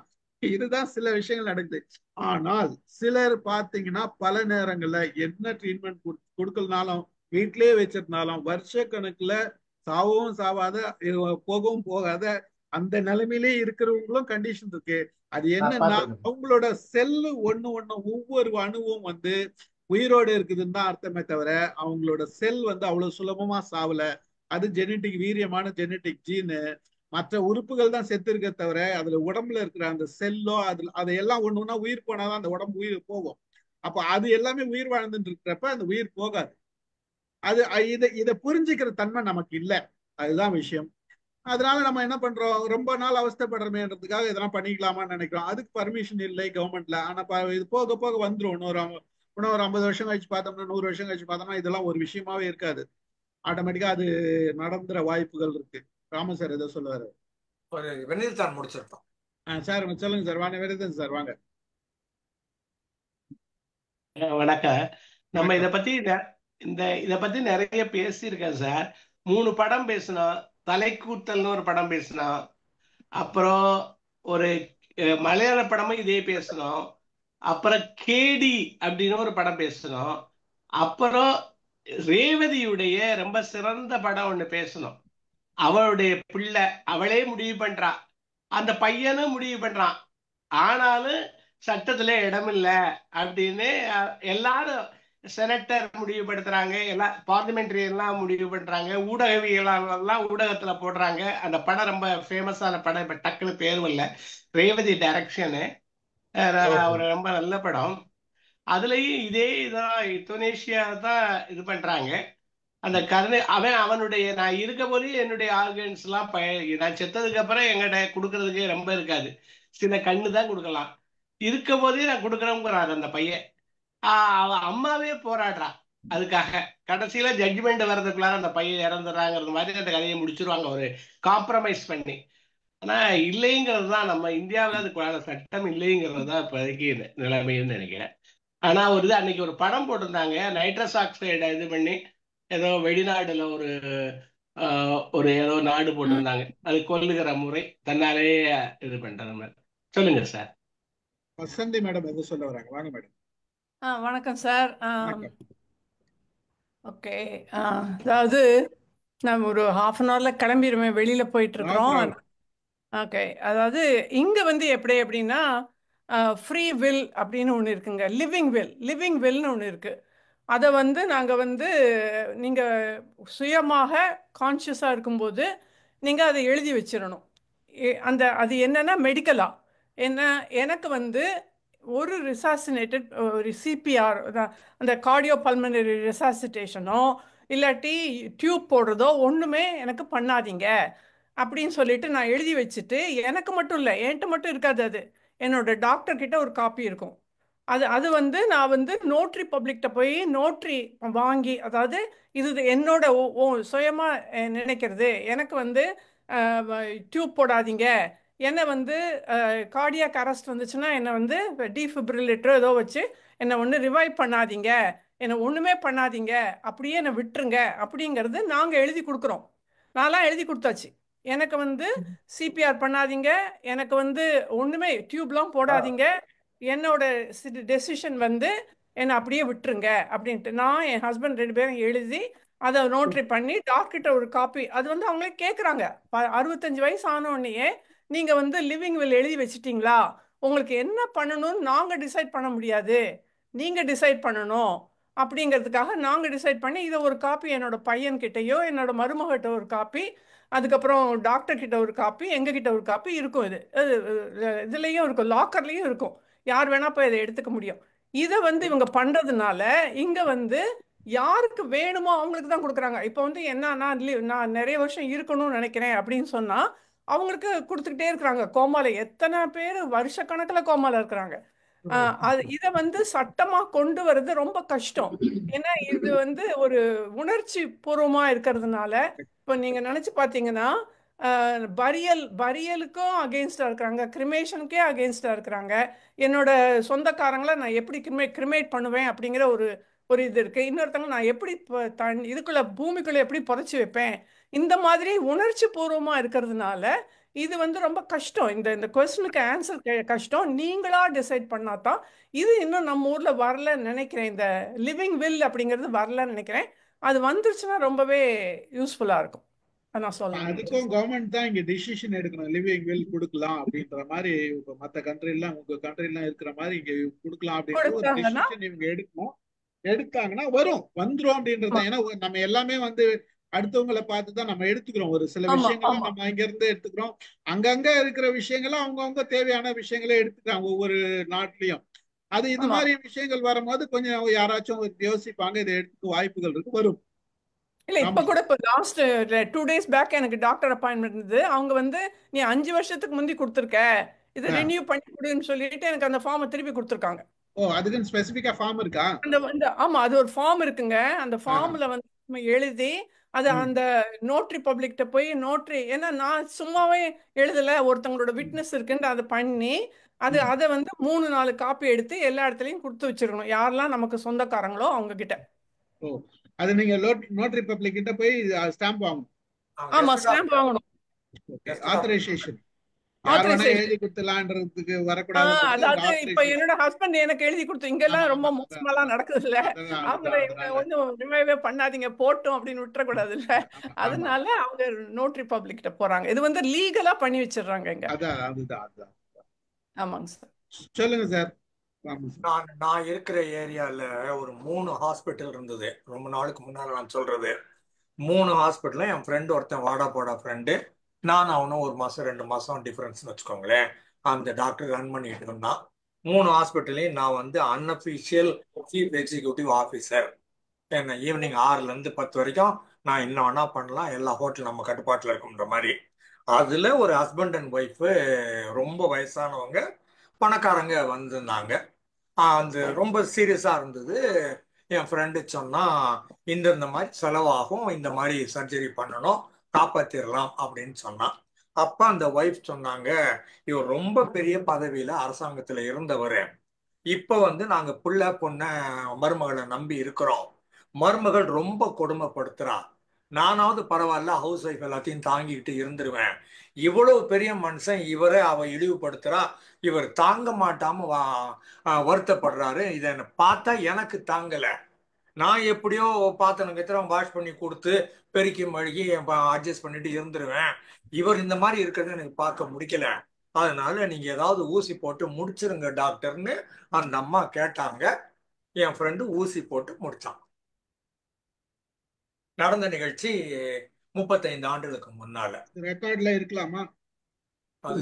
இதுதான் சில விஷயங்கள் நடக்குது. ஆனால் சிலர் பாத்தீங்கன்னா பல நேரங்கள்ல என்ன ட்ரீட்மெண்ட் கொடுக்கலனாலும் வீட்லயே வச்சிருந்தாலும் வருஷ கணக்குல சாவும் சாவாத போகவும் போகாத அந்த நிலைமையிலே இருக்கிறவங்களும் கண்டிஷன் இருக்கு. அது என்னன்னா அவங்களோட செல்லு ஒண்ணு ஒவ்வொரு அணுவும் வந்து உயிரோடு இருக்குதுன்னு தான் அர்த்தமே தவிர அவங்களோட செல் வந்து அவ்வளவு சுலபமா சாவல. அது ஜெனட்டிக் வீரியமான ஜெனட்டிக் ஜீனு. மற்ற உறுப்புகள் தான் செத்து இருக்க தவிர அதுல உடம்புல இருக்கிற அந்த செல்லோ அதுல அதையெல்லாம் ஒண்ணு ஒண்ணா உயிர் போனாதான் அந்த உடம்பு உயிர் போகும். அப்போ அது எல்லாமே உயிர் வாழ்ந்துட்டு இருக்கிறப்ப அந்த உயிர் போகாது. அது இதை புரிஞ்சுக்கிற தன்மை நமக்கு இல்லை. அதுதான் விஷயம். அதனால நம்ம என்ன பண்றோம், ரொம்ப நாள் அவஸ்தைப்படுறமேன்றதுக்காக இதெல்லாம் பண்ணிக்கலாமான்னு நினைக்கிறோம். அதுக்கு பர்மிஷன் இல்லை கவர்மெண்ட்ல. ஆனா இது போக போக வந்துடும். இன்னொரு 50 வருஷம் கழிச்சு பார்த்தோம்னா, 100 வருஷம் கழிச்சு பார்த்தோம்னா இதெல்லாம் ஒரு விஷயமாவே இருக்காது. ஆட்டோமேட்டிக்கா அது நடந்துற வாய்ப்புகள் இருக்கு. ராமன் சார் ஏதோ சொல்லுவாரு. ஒரு வெண்ணில் தான் முடிச்சிருக்கோம். சார் சொல்லுங்க சார். வாங்க வேறு சார் வாங்க. வணக்கம். நம்ம இதை பத்தி நிறைய பேசியிருக்கேன் சார். 3 படம் பேசினோம். தலைக்கூத்தல்னு ஒரு படம் பேசினோம். அப்புறம் ஒரு மலையாள படமும் இதே பேசணும். அப்புறம் கேடி அப்படின்னு ஒரு படம் பேசணும். அப்புறம் ரேவதியுடைய ரொம்ப சிறந்த படம் ஒண்ணு பேசணும். அவளுடைய பிள்ளை, அவளே முடிவு பண்றான், அந்த பையனும் முடிவு பண்றான். ஆனாலும் சட்டத்துல இடம் இல்லை அப்படின்னு எல்லாரும், செனட்டர் முடிவுபடுத்துறாங்க, எல்லாம் பார்லிமெண்டரி எல்லாம் முடிவு பண்றாங்க, ஊடகவியலாளர்லாம் ஊடகத்துல போடுறாங்க. அந்த படம் ரொம்ப ஃபேமஸான படம், இப்ப டக்குன்னு பேரும் இல்லை. ரேவதி டைரக்ஷனு, ஒரு ரொம்ப நல்ல படம். அதுலயும் இதே இதான் யுத்தனேஷியா தான் இது பண்றாங்க. அந்த கருணை அவனுடைய நான் இருக்க போதே என்னுடைய ஆர்கன்ஸ் எல்லாம் நான் செத்ததுக்கு அப்புறம் எங்கிட்ட கொடுக்கறதுக்கு ரொம்ப இருக்காது, சில கண்ணு தான் கொடுக்கலாம். இருக்க போதே நான் கொடுக்குறேங்கிறாரு அந்த பையன். அவன் அம்மாவே போராடுறா அதுக்காக. கடைசியில ஜட்ஜ்மெண்ட் வர்றதுக்குள்ளார அந்த பையன் இறந்துடுறாங்கிறது மாதிரி அந்த கதையை முடிச்சிருவாங்க, ஒரு காம்ப்ரமைஸ் பண்ணி. ஆனா இல்லைங்கிறது தான், நம்ம இந்தியாவில் அதுக்குள்ளார சட்டம் இல்லைங்கிறது தான் இப்போதைக்கு நிலைமைன்னு நினைக்கிறேன். ஆனா ஒரு இது அன்னைக்கு ஒரு படம் போட்டிருந்தாங்க, நைட்ரஸ் ஆக்சைடை இது பண்ணி ஏதோ வெளிநாடுல ஒரு ஏதோ நாடு போட்டிருந்தாங்க, அது கொல்லுகிற முறை தன்னாலே இது பண்றது மாதிரி. சொல்லுங்க சார். வசந்தி மேடம் எது சொல்ல வராங்க? வாங்க மேடம். வணக்கம் சார். ஓகே, அதாவது நம்ம ஒரு 1/2 hourல கிளம்பிடுவேன், வெளியில போயிட்டு இருக்கிறோம். ஓகே, அதாவது இங்க வந்து எப்படி அப்படின்னா ஃப்ரீ வில் அப்படின்னு ஒன்று இருக்குங்க, லிவிங் வில்னு ஒன்று இருக்கு. அதை வந்து நாங்கள் வந்து நீங்கள் சுயமாக கான்ஷியஸாக இருக்கும்போது நீங்கள் அதை எழுதி வச்சிடணும். அது என்னன்னா மெடிக்கலா என்ன, எனக்கு வந்து ஒரு ரிசாசினேட்டட் ஒரு சிபிஆர், அந்த கார்டியோ பல்மனரி ரெசாசிட்டேஷனோ இல்லாட்டி டியூப் போடுறதோ ஒன்றுமே எனக்கு பண்ணாதீங்க அப்படின்னு சொல்லிட்டு நான் எழுதி வச்சுட்டு, எனக்கு மட்டும் இல்லை, என்கிட்ட மட்டும் இருக்காது, அது என்னோட டாக்டர் கிட்ட ஒரு காப்பி இருக்கும். அது வந்து நான் வந்து நோட்ரி பப்ளிக்கிட்ட போய் நோட்ரி வாங்கி, அதாவது இது என்னோட சுயமாக நினைக்கிறது, எனக்கு வந்து டியூப் போடாதீங்க, என்னை வந்து கார்டியாக் அரெஸ்ட் வந்துச்சுன்னா என்னை வந்து டீஃபிப்ரிலேட்டரோ ஏதோ வச்சு என்னை ஒன்று ரிவைவ் பண்ணாதீங்க, என்னை ஒன்றுமே பண்ணாதீங்க, அப்படியே என்னை விட்டுருங்க அப்படிங்கிறது நாங்கள் எழுதி கொடுக்குறோம். நான்லாம் எழுதி கொடுத்தாச்சு. எனக்கு வந்து சிபிஆர் பண்ணாதீங்க, எனக்கு வந்து ஒன்றுமே டியூப்லாம் போடாதீங்க, என்னோட டெசிஷன் வந்து என்னை அப்படியே விட்டுருங்க அப்படின்ட்டு நான் என் ஹஸ்பண்ட் 2 பேரும் எழுதி அதை நோட்ரி பண்ணி டாக்டர்கிட்ட ஒரு காப்பி, அது வந்து அவங்களே கேட்குறாங்க, 65 வயசு ஆனோடனேயே நீங்கள் வந்து லிவிங் வில் எழுதி வச்சிட்டிங்களா, உங்களுக்கு என்ன பண்ணணும்னு நாங்கள் டிசைட் பண்ண முடியாது, நீங்கள் டிசைட் பண்ணணும் அப்படிங்கிறதுக்காக நாங்கள் டிசைட் பண்ணி இதை ஒரு காப்பி என்னோட பையன்கிட்டையோ என்னோட மருமகிட்ட ஒரு காப்பி, அதுக்கப்புறம் டாக்டர்கிட்ட ஒரு காப்பி, எங்ககிட்ட ஒரு காப்பி இருக்கும். இதுலேயும் இருக்கும், லாக்கர்லேயும் இருக்கும், யார் வேணா போய் இதை எடுத்துக்க முடியும். இதை வந்து இவங்க பண்றதுனால இங்க வந்து யாருக்கு வேணுமோ அவங்களுக்கு தான் கொடுக்குறாங்க. இப்போ வந்து என்னன்னா, நான் நிறைய வருஷம் இருக்கணும்னு நினைக்கிறேன் அப்படின்னு சொன்னா அவங்களுக்கு கொடுத்துக்கிட்டே இருக்கிறாங்க. கோமால எத்தனை பேர் வருஷக்கணக்கில் கோமால இருக்கிறாங்க. இதை வந்து சட்டமா கொண்டு வர்றது ரொம்ப கஷ்டம். ஏன்னா இது வந்து ஒரு உணர்ச்சி பூர்வமா இருக்கிறதுனால. இப்போ நீங்க நினைச்சு பார்த்தீங்கன்னா, பரியலுக்கும் அகெயின்ஸ்டா இருக்கிறாங்க, கிரிமேஷனுக்கே அகெயின்ஸ்டா இருக்கிறாங்க. என்னோட சொந்தக்காரங்களை நான் எப்படி கிரிமேட் பண்ணுவேன் அப்படிங்கிற ஒரு இது இருக்கு. இன்னொருத்தவங்க நான் எப்படி இதுக்குள்ள பூமிக்குள்ள எப்படி புதைச்சி வைப்பேன், இந்த மாதிரி உணர்ச்சி பூர்வமா இருக்கிறதுனால இது வந்து ரொம்ப கஷ்டம். இந்த கொஸ்டினுக்கு ஆன்சர் கஷ்டம். நீங்களா டிசைட் பண்ணாதான் இது இன்னும் நம்ம ஊர்ல வரலன்னு நினைக்கிறேன். இந்த லிவிங் வில் அப்படிங்கிறது வரலன்னு நினைக்கிறேன். அது வந்துருச்சுன்னா ரொம்பவே யூஸ்ஃபுல்லா இருக்கும். அதுக்கும் கவர்மெண்ட் தான் இங்க டிசிஷன் எடுக்கணும். லிவிங் வில் கொடுக்கலாம் அப்படின்ற மாதிரி இப்ப மற்ற கண்ட்ரி எல்லாம், உங்க கண்ட்ரி எல்லாம் இருக்கிற மாதிரி இங்க கொடுக்கலாம் அப்படின்ற ஒரு டிசிஷன் இவங்க எடுக்கணும். எடுத்தாங்கன்னா வந்துரும் அப்படின்றது. ஏன்னா நம்ம எல்லாமே வந்து அடுத்தவங்களை பார்த்து தான் நம்ம எடுத்துக்கிறோம். ஒரு சில ஆமா விஷயங்கள்லாம் ஆமா நம்ம இங்க இருந்து எடுத்துக்கிறோம். அங்கங்க இருக்கிற விஷயங்களை அவங்கவுங்க தேவையான விஷயங்களை எடுத்துக்கிறாங்க ஒவ்வொரு நாட்டிலையும். அது இது ஆமா மாதிரி விஷயங்கள் வரும்போது கொஞ்சம் யாராச்சும் யோசிப்பாங்க, இதை எடுத்துக்க வாய்ப்புகள் இருக்கு, வரும். இல்ல இப்ப ஆமா கூட இப்போ லாஸ்ட் 2 days பேக் எனக்கு டாக்டர் அப்பாயின்மெண்ட் இருந்தது. அவங்க வந்து நீ 5 வருஷத்துக்கு முந்தி கொடுத்துருக்க, இதை ஆ. ரினியூ பண்ணி கொடுன்னு சொல்லிட்டு எனக்கு அந்த ஃபார்மை திருப்பி கொடுத்துருக்காங்க. ஓ, அதுக்குன்னு ஸ்பெசிபிக்கா ஃபார்ம் இருக்கா? அந்த வந்து ஆமா அது ஒரு ஃபார்ம் இருக்குங்க. அந்த ஆ. ஃபார்ம்ல வந்து நம்ம எழுதி அது ம். அந்த நோட்ரி பப்ளிக்கிட்ட போய் நோட்ரி, ஏன்னா நான் சும்மாவே எழுதல, ஒருத்தவங்களோட விட்னஸ் இருக்குன்னு அதை பண்ணி ம். அதை வந்து 3-4 காப்பி எடுத்து எல்லா இடத்துலையும் கொடுத்து வச்சிருக்கணும், யாரெல்லாம் நமக்கு சொந்தக்காரங்களோ அவங்க கிட்ட. ஓ, அது நீங்க நோட்டரி பப்ளிக் கிட்ட போய் ஸ்டாம்ப் வாங்கணும். ஆமா கெஸ்ட் ஸ்டாம்ப் டாக்டர் வாங்கணும். Okay, guest doctor authorisation. யார் வேணா ஆத்தரைசேஷன். எழுதி கொடுத்துலான்றதுக்கு வரக்கூடாதுன்றது அந்த அதாவது இப்ப ஆத்தரைசேஷன். என்னோட ஹஸ்பண்ட் எனக்கு எழுதி கொடுத்து, ஆமா இங்கெல்லாம் ரொம்ப ஆமா, அதான் மோசமாலாம் அதான் நடக்குது இல்ல, அதுதான் அவங்கள அதுதான் இவங்க அதனால ஒன்றும் ரிமைவே பண்ணாதீங்க போட்டோம் அப்படின்னு விட்டுறக்கூடாது இல்ல, ஆமா ஆமா, அதனால அவங்க நோட்ரி பப்ளிக் கிட்ட போறாங்க. இது வந்து லீகலா பண்ணி வச்சிடுறாங்க இங்க. அதான் அதுதான் அதுதான். ஆமாங்க சார். சொல்லுங்க சார். ஆமா சார். நான் இருக்கிற ஏரியால ஒரு 3 ஹாஸ்பிட்டல் இருந்தது. ரொம்ப நாளுக்கு முன்னால நான் சொல்றது. 3 ஹாஸ்பிட்டலும் என் ஃப்ரெண்டு ஒருத்தன் வாடா போடா ஃப்ரெண்டு, நான் அவனும் 1 மாசம் 2 மாசம் டிஃபரன்ஸ்னு வச்சுக்கோங்களேன். அந்த டாக்டர் ரன் பண்ணிட்டு இருந்தான். 3 ஹாஸ்பிட்டலையும் நான் வந்து அன்அஃபிஷியல் சீஃப் எக்ஸிக்யூட்டிவ் ஆஃபீஸர். என்ன ஈவினிங் 6ல இருந்து 10 வரைக்கும் நான் என்ன வேணா பண்ணலாம், எல்லா ஹோட்டல் நம்ம கட்டுப்பாட்டில் இருக்குன்ற மாதிரி. அதுல ஒரு ஹஸ்பண்ட் அண்ட் ஒய்ஃபு, ரொம்ப வயசானவங்க, பணக்காரங்க வந்திருந்தாங்க. அந்த ரொம்ப சீரியஸா இருந்தது. என் ஃப்ரெண்டு சொன்னா, இந்த மாதிரி செலவாகும், இந்த மாதிரி சர்ஜரி பண்ணணும், காப்பாத்திரலாம் அப்படின்னு சொன்னான். அப்ப அந்த ஒய்ஃப் சொன்னாங்க, இவர் ரொம்ப பெரிய பதவியில அரசாங்கத்துல இருந்தவர், இப்ப வந்து நாங்க புள்ள பொண்ண மருமகளை நம்பி இருக்கிறோம், மருமகள் ரொம்ப கொடுமைப்படுத்துறா, நானாவது பரவாயில்ல ஹவுஸ் ஒய்ஃப் எல்லாத்தையும் தாங்கிக்கிட்டு இருந்துருவேன், இவ்வளவு பெரிய மனுஷன் இவரை அவ இழிவுபடுத்துறா, இவர் தாங்க மாட்டாம வருத்தப்படுறாரு, இதை பார்த்தா எனக்கு தாங்கல, நான் எப்படியோ பாத்திரம் கத்திரம் வாஷ் பண்ணி கொடுத்து பெருக்கி மழுகி அட்ஜஸ்ட் பண்ணிட்டு இருந்துருவேன், இவர் இந்த மாதிரி இருக்கிறது எனக்கு பார்க்க முடிக்கல, அதனால நீங்க ஏதாவது ஊசி போட்டு முடிச்சிருங்க டாக்டர்னு அந்த அம்மா கேட்டாங்க. என் ஃப்ரெண்டு ஊசி போட்டு முடிச்சான். நடந்த நிகழ்ச்சி 35 ஆண்டுகளுக்கு முன்னால. ரெக்கார்ட்ல இருக்கலாமா? அது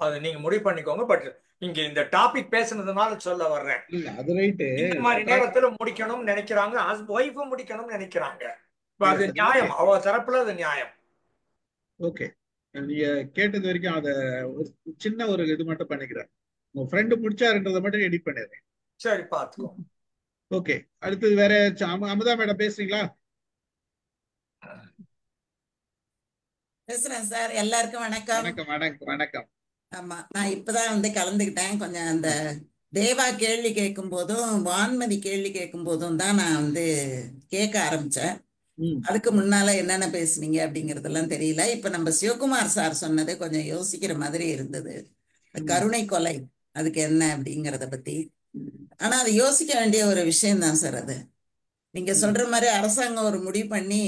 அது நீங்க முடிவு பண்ணிக்கோங்க. பட் இங்க இந்த டாபிக் பேசுனதுனால சொல்ல வர்றேன். இல்ல அது ரைட்டு. இந்த மாதிரி நேரத்துல முடிக்கணும்னு நினைக்கிறாங்க, ஒய்ஃபும் முடிக்கணும்னு நினைக்கிறாங்க. அது நியாயம், அவ தரப்புல அது நியாயம். ஓகே, நீங்க கேட்டது வரைக்கும் அத ஒரு சின்ன ஒரு இது மட்டும் பண்ணிக்கிறேன். உங்க ஃப்ரெண்டு முடிச்சாருன்றதை மட்டும் எடிட் பண்ணிடுறேன். சரி, பாத்துக்கோ. ஓகே, அடுத்தது வேற அமுதா மேடம் பேசுறீங்களா? பேசுறேன் சார். எல்லாருக்கும் வணக்கம். வணக்கம் வணக்கம் வணக்கம். ஆமா, நான் இப்பதான் வந்து கலந்துக்கிட்டேன். கொஞ்சம் அந்த தேவா கேள்வி கேட்கும் போதும் வான்மதி கேள்வி கேட்கும் போதும் தான் நான் வந்து கேட்க ஆரம்பிச்சேன். அதுக்கு முன்னால என்னென்ன பேசுனீங்க அப்படிங்கறதெல்லாம் தெரியல. இப்ப நம்ம சிவகுமார் சார் சொன்னது கொஞ்சம் யோசிக்கிற மாதிரி இருந்தது. கருணை கொலை அதுக்கு என்ன அப்படிங்கறத பத்தி. ஆனா அது யோசிக்க வேண்டிய ஒரு விஷயம் தான் சார். அது நீங்க சொல்ற மாதிரி அரசாங்கம் ஒரு முடிவு பண்ணி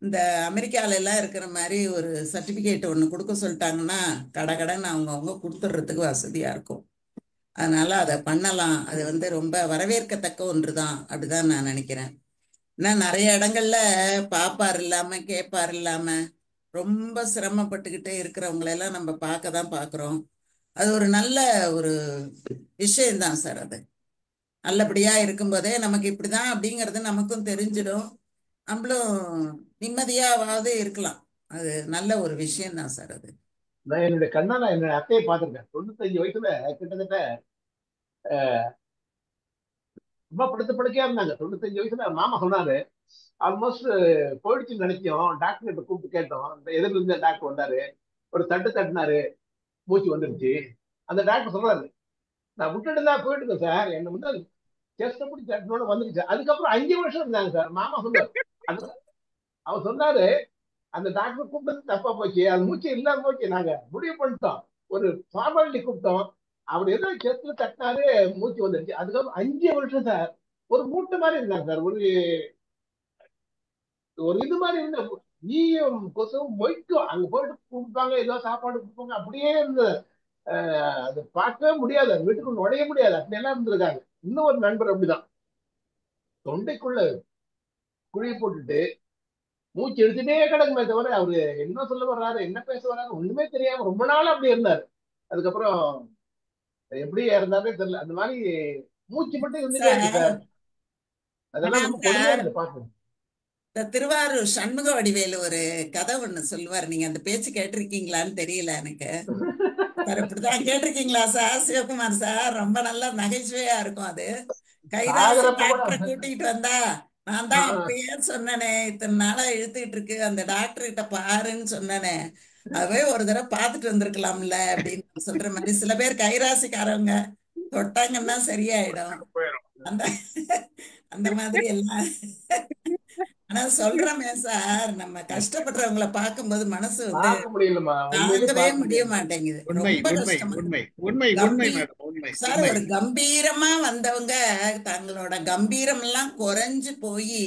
இந்த அமெரிக்கால எல்லாம் இருக்கிற மாதிரி ஒரு சர்டிபிகேட் ஒண்ணு கொடுக்க சொல்லிட்டாங்கன்னா கடகடன்னு அவங்க கொடுத்துடுறதுக்கு வசதியா இருக்கும். அதனால அதை பண்ணலாம். அது வந்து ரொம்ப வரவேற்கத்தக்க ஒன்றுதான் அப்படிதான் நான் நினைக்கிறேன். ஏன்னா நிறைய இடங்கள்ல பாப்பார் இல்லாம கேப்பார் இல்லாம ரொம்ப சிரமப்பட்டுக்கிட்டே இருக்கிறவங்களெல்லாம் நம்ம பார்க்க தான் பார்க்குறோம். அது ஒரு நல்ல ஒரு விஷயம்தான் சார். அது நல்லபடியா இருக்கும்போதே நமக்கு இப்படிதான் அப்படிங்கிறது நமக்கும் தெரிஞ்சிடும், நம்மளும் நிம்மதியாவது இருக்கலாம். அது நல்ல ஒரு விஷயம் தான் சார். அது நான் என்னுடைய கண்ணால என்னுடைய அத்தையை பார்த்திருக்கேன். 95 வயசுல கிட்டத்தட்ட ரொம்ப படுக்கையா இருந்தாங்க. 95 வயசுல மாமா சொன்னாரு, ஆல்மோஸ்ட் போயிடுச்சுன்னு நினைச்சோம். டாக்டர் கிட்ட கூப்பிட்டு கேட்டோம். எதிர்ல இருந்த டாக்டர் வந்தாரு, ஒரு தட்டுனாரு, மூச்சு வந்துருச்சு. அந்த டாக்டர் சொல்றாரு, நான் விட்டுட்டு தான் போயிட்டு சார், என்ன வந்து செஸ்ட பிடிச்சி தட்டினோட வந்துருச்சு. அதுக்கப்புறம் 5 வருஷம் இருந்தாங்க சார். மாமா சொன்னார். அவர் சொன்னாரு, அந்த டாக்டர் கூப்பிட்டது தப்பா போச்சு, அது மூச்சு இல்லாம போச்சு, நாங்க முடிவு பண்ணிட்டோம், ஒரு ஃபார்மாலிட்டி கூப்பிட்டோம், அவர் ஏதோ செஸ்ட்ல தட்டினாரு, மூச்சு வந்துருச்சு. அதுக்கப்புறம் 5 வருஷம் சார் ஒரு மூட்டை மாதிரி இருந்தாங்க சார். ஒரு இது மாதிரி இருந்த ஈயம் கொசும் மொய்க்கும் அங்க போயிட்டு கொடுப்பாங்க, ஏதோ சாப்பாடு கொடுப்பாங்க, அப்படியே இருந்தது. அது பார்க்கவே முடியாது, வீட்டுக்குள்ள நுழைய முடியாது, அப்படி எல்லாம் இருந்திருக்காங்க. இன்னும் ஒரு நண்பர் அப்படிதான் தொண்டைக்குள்ள குழி போட்டுட்டு மூச்சு எடுத்துட்டே கிடக்குமே தவிர அவரு என்ன சொல்ல வர்றாரு, என்ன பேச வர்றாரு ஒண்ணுமே தெரியாம ரொம்ப நாள் அப்படி இருந்தாரு. அதுக்கப்புறம் எப்படி இருந்தாருன்னே தெரியல. அந்த மாதிரி மூச்சு மட்டும் இருந்துட்டே இருக்கு சார் சார். அதெல்லாம் ரொம்ப கொடுமையா சார், இருக்கு பாக்க. இந்த திருவாரூர் சண்முக வடிவேலு ஒரு கதை ஒண்ணு சொல்லுவார். நீங்க அந்த பேச்சு கேட்டிருக்கீங்களான்னு தெரியல எனக்கு. சார் இப்படிதான் கேட்டிருக்கீங்களா சார்? சிவகுமார் சார் ரொம்ப நல்லா நகைச்சுவையா இருக்கும் அது. கைலாசி சாகரப்ப கூட டாக்டரை கூட்டிட்டு வந்தா, நான் தான் அப்பயே சொன்னனே இத்தனை நாளா இழுத்துக்கிட்டு இருக்கு, அந்த டாக்டர் கிட்ட பாருன்னு சொன்னனே, அதுவே ஒரு தடவை பார்த்துட்டு வந்திருக்கலாம்ல அப்படின்னு சொல்ற மாதிரி. சில பேர் கைராசிக்காரவங்க தொட்டாங்கன்னா சரியாயிடும். அந்த அந்த மாதிரி எல்லாம். ஆனா சொல்றோமே சார், நம்ம கஷ்டப்படுறவங்களை பார்க்கும்போது மனசு வந்து பார்க்க முடியலமா, உண்மையிலே தாங்கவே பார்க்க முடிய முடியல. மாட்டேங்குது. உண்மை ரொம்ப உண்மை கஷ்டமா உண்மை உண்மை உண்மை மேடம், உண்மை சார். உண்மை. ஒரு கம்பீரமா வந்தவங்க தங்களோட கம்பீரம் எல்லாம் குறைஞ்சு போய்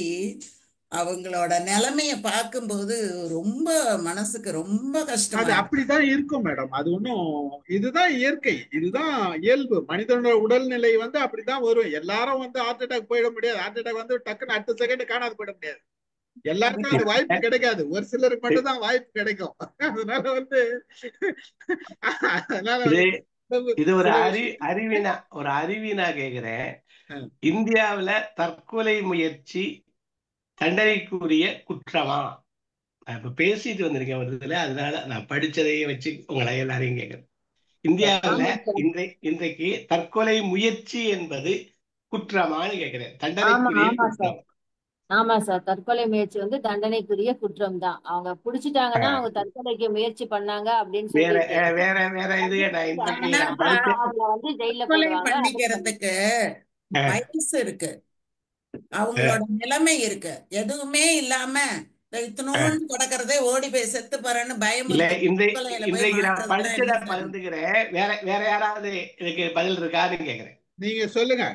அவங்களோட நிலைமைய பார்க்கும்போது ரொம்ப மனசுக்கு ரொம்ப கஷ்டமா அது இருக்கு. அப்படிதான் இருக்கும் மேடம். அது ஒண்ணும், இதுதான் இயற்கை, இதுதான் இயல்பு. மனிதனோட உடல்நிலை வந்து அப்படிதான் வரும். எல்லாரும் வந்து ஹார்ட் அட்டாக் போயிட முடியாது. ஹார்ட் அட்டாக் வந்து டக்குன்னு அடுத்த செகண்ட் காணாது போயிட முடியாது. எல்லாருக்கும் அது வாய்ப்பு கிடைக்காது. ஒரு சிலருக்கு மட்டும் தான் வாய்ப்பு கிடைக்கும். அதனால வந்து அதனால இது ஒரு அறிவினா கேக்குறேன். இந்தியாவுல தற்கொலை முயற்சி தண்டனைக்குரிய குற்றமா? நான் இப்ப பேசிட்டு வந்திருக்கேன் வருதுல, அதனால நான் படிச்சதையே வச்சு உங்களை எல்லாரையும் கேட்கிறேன். இந்தியாவுல இன்றைக்கு தற்கொலை முயற்சி என்பது குற்றமான்னு கேக்குறேன். தண்டனைக்குரிய குற்றம். ஆமா சார், தற்கொலை முயற்சி வந்து தண்டனைக்குரிய குற்றம் தான். அவங்க புடிச்சிட்டாங்கன்னா அவங்க தற்கொலைக்கு முயற்சி பண்ணாங்க அப்படின்னு வேற சொல்லிட்டு வேற வேற இது நான் இன்றைக்கு நான் அதுல வந்து ஜெயில கொலை போடுவாங்க. பண்ணிக்கிறதுக்கு வயசு இருக்கு, அவங்களோட நிலைமை இருக்கு, எதுவுமே இல்லாம இத்தனோண்டு கிடக்கிறதே ஓடி போய் செத்து போறேன்னு இல்ல, பயமுறுத்தி இன்றைக்கு நான் படிச்சதை பகிர்ந்துக்கிறேன். வேற யாராவது இதுக்கு பதில் இருக்கான்னு கேக்குறேன். நீங்க சொல்லுங்க.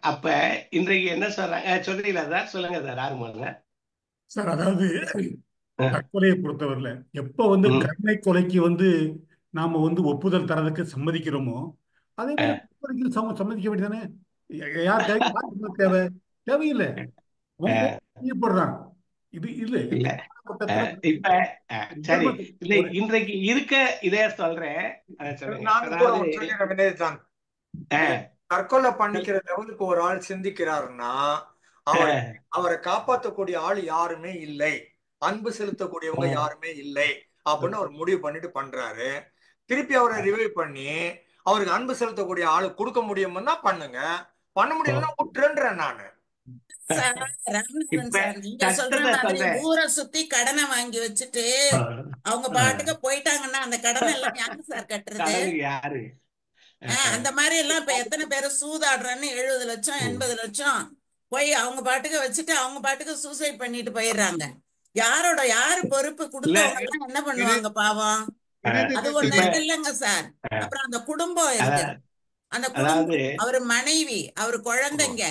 அப்ப இன்றைக்கு என்ன சொல்றாங்க சொல்றீங்களா சார்? சொல்லுங்க சார், ஆரம்பங்க சார். அதாவது தற்கொலையை பொறுத்தவரையில எப்ப வந்து கருணை கொலைக்கு வந்து நாம வந்து ஒப்புதல் தரதுக்கு சம்மதிக்கிறோமோ, அதே போல தற்கொலைக்கு சம்மதிக்க வேண்டியதானே? யார் தேவை? தேவையில்லை. செய்யப்படுறான். இது இல்ல இப்ப சரி, இல்ல இன்றைக்கு இருக்க இதே சொல்றேன். தற்கொலை பண்ணிக்கிற லெவலுக்கு ஒரு ஆள் சிந்திக்கிறாருன்னா அவரை காப்பாற்றக்கூடிய ஆள் யாருமே இல்லை, அன்பு செலுத்தக்கூடியவங்க யாருமே இல்லை அப்படின்னு அவர் முடிவு பண்ணிட்டு பண்றாரு. திருப்பி அவரை ரிவைவ் பண்ணி அவருக்கு அன்பு செலுத்தக்கூடிய ஆளு கொடுக்க முடியும்னா பண்ணுங்க, பண்ண முடியலன்னா விட்டுறேன்றேன் நானு. நீங்க சொல்ற மாதிரி ஊரை சுத்தி கடனை வாங்கி வச்சுட்டு அவங்க பாட்டுக்கு போயிட்டாங்கன்னா அந்த கடனை எல்லாம் யாரு சார் கட்டுறது? அந்த மாதிரி எல்லாம் இப்ப எத்தனை பேரு சூதாடுறன்னு 70 லட்சம் 80 லட்சம் போய் அவங்க பாட்டுக்கு வச்சுட்டு அவங்க பாட்டுக்கு சூசைட் பண்ணிட்டு போயிடுறாங்க. யாரு பொறுப்பு? கொடுத்தவங்க எல்லாம் என்ன பண்ணுவாங்க பாவம்? அது ஒண்ணு இருக்கு இல்லைங்க சார். அப்புறம் அந்த குடும்பம் இருக்கு, அந்த குடும்பம், அவரு மனைவி, அவரு குழந்தைங்க,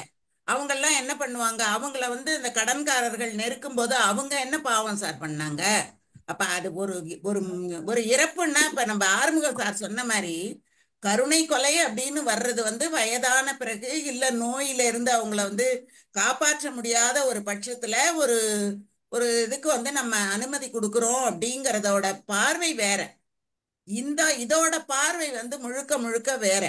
அவங்க எல்லாம் என்ன பண்ணுவாங்க? அவங்கள வந்து இந்த கடன்காரர்கள் நெருக்கும் போது அவங்க என்ன பாவம் சார் பண்ணாங்க? அப்ப அது ஒரு இறப்புன்னா இப்ப நம்ம ஆறுமுகம் சார் சொன்ன மாதிரி கருணை கொலை அப்படின்னு வர்றது வந்து வயதான பிறகு இல்ல நோயில இருந்து அவங்கள வந்து காப்பாற்ற முடியாத ஒரு பட்சத்துல ஒரு இதுக்கு வந்து நம்ம அனுமதி கொடுக்கிறோம் அப்படிங்கறதோட பார்வை வேற. இதோட பார்வை வந்து முழுக்க முழுக்க வேற.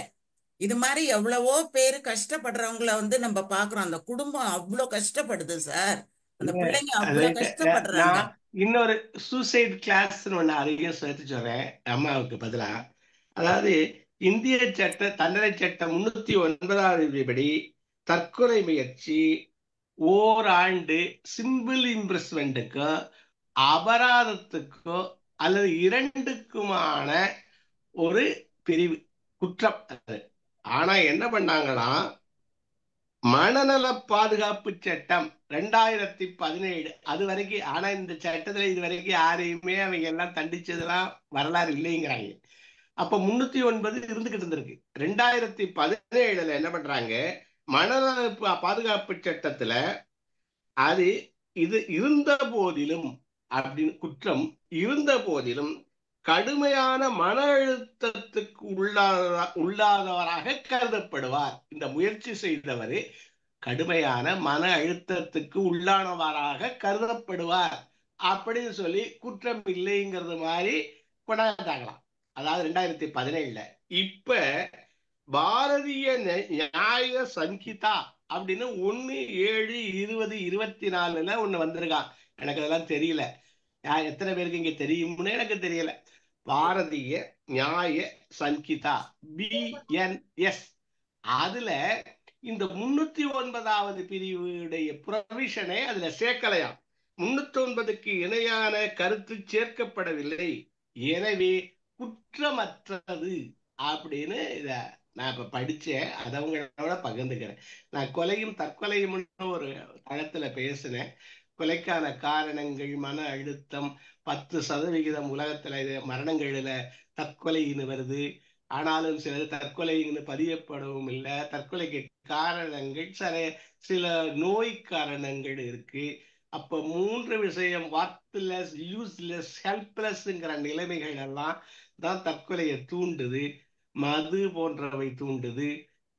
இது மாதிரி எவ்வளவோ பேரு கஷ்டப்படுறவங்கள வந்து நம்ம பாக்குறோம். அந்த குடும்பம் அவ்வளவு கஷ்டப்படுது சார், அந்த பிள்ளைங்க அவ்வளவு கஷ்டப்படுறாங்க. இன்னொரு சூசைட் கிளாஸ் ஒண்ணு அதையும் சேர்த்து சொல்றேன் அம்மாவுக்கு பதிலா. அதாவது இந்திய சட்ட தண்டனை சட்டம் 309வது விதிப்படி தற்கொலை முயற்சி ஓராண்டு சிம்பிள் இம்ப்ரெஸ்மெண்ட்டுக்கோ அபராதத்துக்கோ அல்லது இரண்டுக்குமான ஒரு பிரிவு குற்றம் அது. ஆனா என்ன பண்ணாங்கன்னா, மனநல பாதுகாப்பு சட்டம் 2017 அது வரைக்கும், ஆனா இந்த சட்டத்துல இது வரைக்கும் யாரையுமே அவங்க எல்லாம் தண்டிச்சதெல்லாம் வரலாறு இல்லைங்கிறாங்க. அப்ப 309 இருந்துகிட்டு இருந்திருக்கு. 2017 என்ன பண்றாங்க, மனநல பாதுகாப்பு சட்டத்துல அது இது இருந்த போதிலும் அப்படின்னு குற்றம் இருந்த போதிலும் கடுமையான மன அழுத்தத்துக்கு உள்ளாதவராக கருதப்படுவார். இந்த முயற்சி செய்தவர் கடுமையான மன அழுத்தத்துக்கு உள்ளானவராக கருதப்படுவார் அப்படின்னு சொல்லி குற்றம் இல்லைங்கிறது மாதிரி கொண்டாந்தாங்களாம். அதாவது 2017. இப்ப பாரதிய நியாய சங்கீதா அப்படின்னு 1/7/2024 ஒண்ணு வந்திருக்கான். எனக்கு அதெல்லாம் தெரியல, எத்தனை பேருக்கு இங்க தெரியும்னு எனக்கு தெரியல. பாரதிய நியாய சங்கீதா BNS. அதுல இந்த 309வது பிரிவுடைய ப்ரொவிஷனை அதுல சேர்க்கலையாம். 309க்கு இணையான கருத்து சேர்க்கப்படவில்லை, எனவே குற்றமற்றது அப்படின்னு இத நான் இப்ப படிச்சேன். அதை அவங்களோட பகிர்ந்துக்கிறேன். நான் கொலையும் தற்கொலையும் ஒரு தளத்துல பேசினேன். கொலைக்கான காரணங்கள் மன அழுத்தம் 10% உலகத்துல மரணங்கள்ல தற்கொலைன்னு வருது. ஆனாலும் சிலர் தற்கொலைன்னு பதியப்படவும் இல்லை. தற்கொலைக்கு காரணங்கள் சில நோய் காரணங்கள் இருக்கு. அப்ப 3 விஷயம், ஒர்த்லெஸ், யூஸ்லெஸ், ஹெல்ப்லெஸ்ங்கிற நிலைமைகள் எல்லாம் தான் தற்கொலையை தூண்டுது. மது போன்றவை தூண்டுது.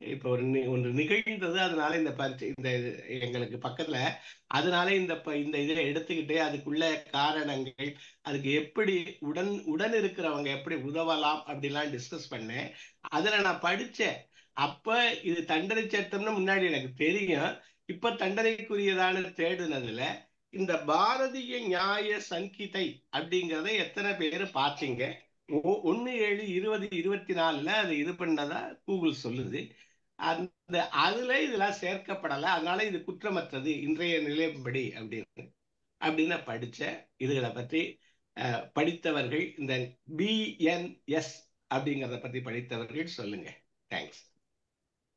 இப்ப ஒன்று நிகழ்ந்தது, அதனால இந்த பரிச்சை இந்த எங்களுக்கு பக்கத்துல, அதனால இந்த இதை எடுத்துக்கிட்டு அதுக்குள்ள காரணங்கள், அதுக்கு எப்படி உடன் இருக்கிறவங்க எப்படி உதவலாம் அப்படிலாம் டிஸ்கஸ் பண்ணேன். அதுல நான் படிச்சேன். அப்ப இது தண்டனை சட்டம்னு முன்னாடி எனக்கு தெரியும். இப்ப தண்டனைக்குரியதான தேடுனதுல இந்த பாரதிய நியாய சங்கீதை அப்படிங்கிறத எத்தனை பேர் பார்த்தீங்க? 1/7/2024 அது இது பண்ணதா கூகுள் சொல்லுது. அதுல இதெல்லாம் சேர்க்கப்படலை, அதனால இது குற்றமற்றது இன்றைய நிலைப்படி அப்படின்னு படிச்ச. இதுகளை பற்றி படித்தவர்கள், இந்த BNS அப்படிங்கறத பத்தி படித்தவர்கள் சொல்லுங்க. Thanks.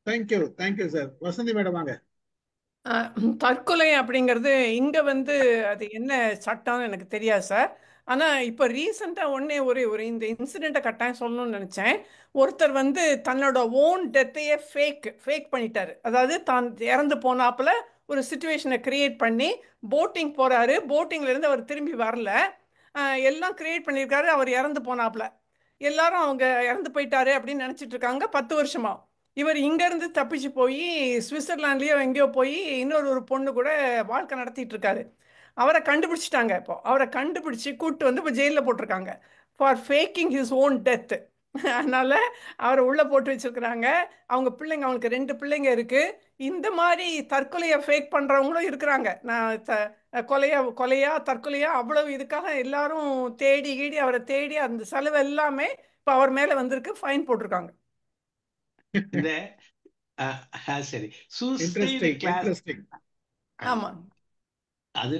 Thank you sir. Vasanthi madam வாங்க. தற்கொலை அப்படிங்கிறது இங்க அது என்ன சட்டம்னு எனக்கு தெரியாது சார். ஆனா இப்போ ரீசெண்டாக ஒரு இந்த இன்சிடெண்ட்டை கட்டாயம் சொல்லணும்னு நினைச்சேன். ஒருத்தர் தன்னோட ஓன் டெத்தையே ஃபேக் பண்ணிட்டாரு. அதாவது தான் இறந்து போனாப்புல ஒரு சுச்சுவேஷனை கிரியேட் பண்ணி போட்டிங் போறாரு. போட்டிங்ல இருந்து அவர் திரும்பி வரல, எல்லாம் கிரியேட் பண்ணியிருக்காரு. அவர் இறந்து போனாப்புல எல்லாரும் அவங்க இறந்து போயிட்டாரு அப்படின்னு நினைச்சிட்டு இருக்காங்க 10 வருஷமா. இவர் இங்கேருந்து தப்பிச்சு போய் சுவிட்சர்லாண்ட்லேயோ எங்கேயோ போய் ஒரு பொண்ணு கூட வாழ்க்கை நடத்திட்டு இருக்காரு. அவரை கண்டுபிடிச்சிட்டாங்க. இப்போ அவரை கண்டுபிடிச்சி கூப்பிட்டு இப்போ ஜெயிலில் போட்டிருக்காங்க for faking his own death. அதனால அவரை உள்ளே போட்டு வச்சிருக்கிறாங்க. அவங்க பிள்ளைங்க, அவங்களுக்கு 2 பிள்ளைங்க இருக்கு. இந்த மாதிரி தற்கொலையை ஃபேக் பண்ணுறவங்களும் இருக்கிறாங்க. நான் கொலையா தற்கொலையா அவ்வளவு இதுக்காக எல்லாரும் தேடி அவரை தேடி அந்த செலவு எல்லாமே இப்போ அவர் மேலே வந்திருக்கு. ஃபைன் போட்டிருக்காங்க. சரி, சூசைட் கிளாஸ். ஆமா, அது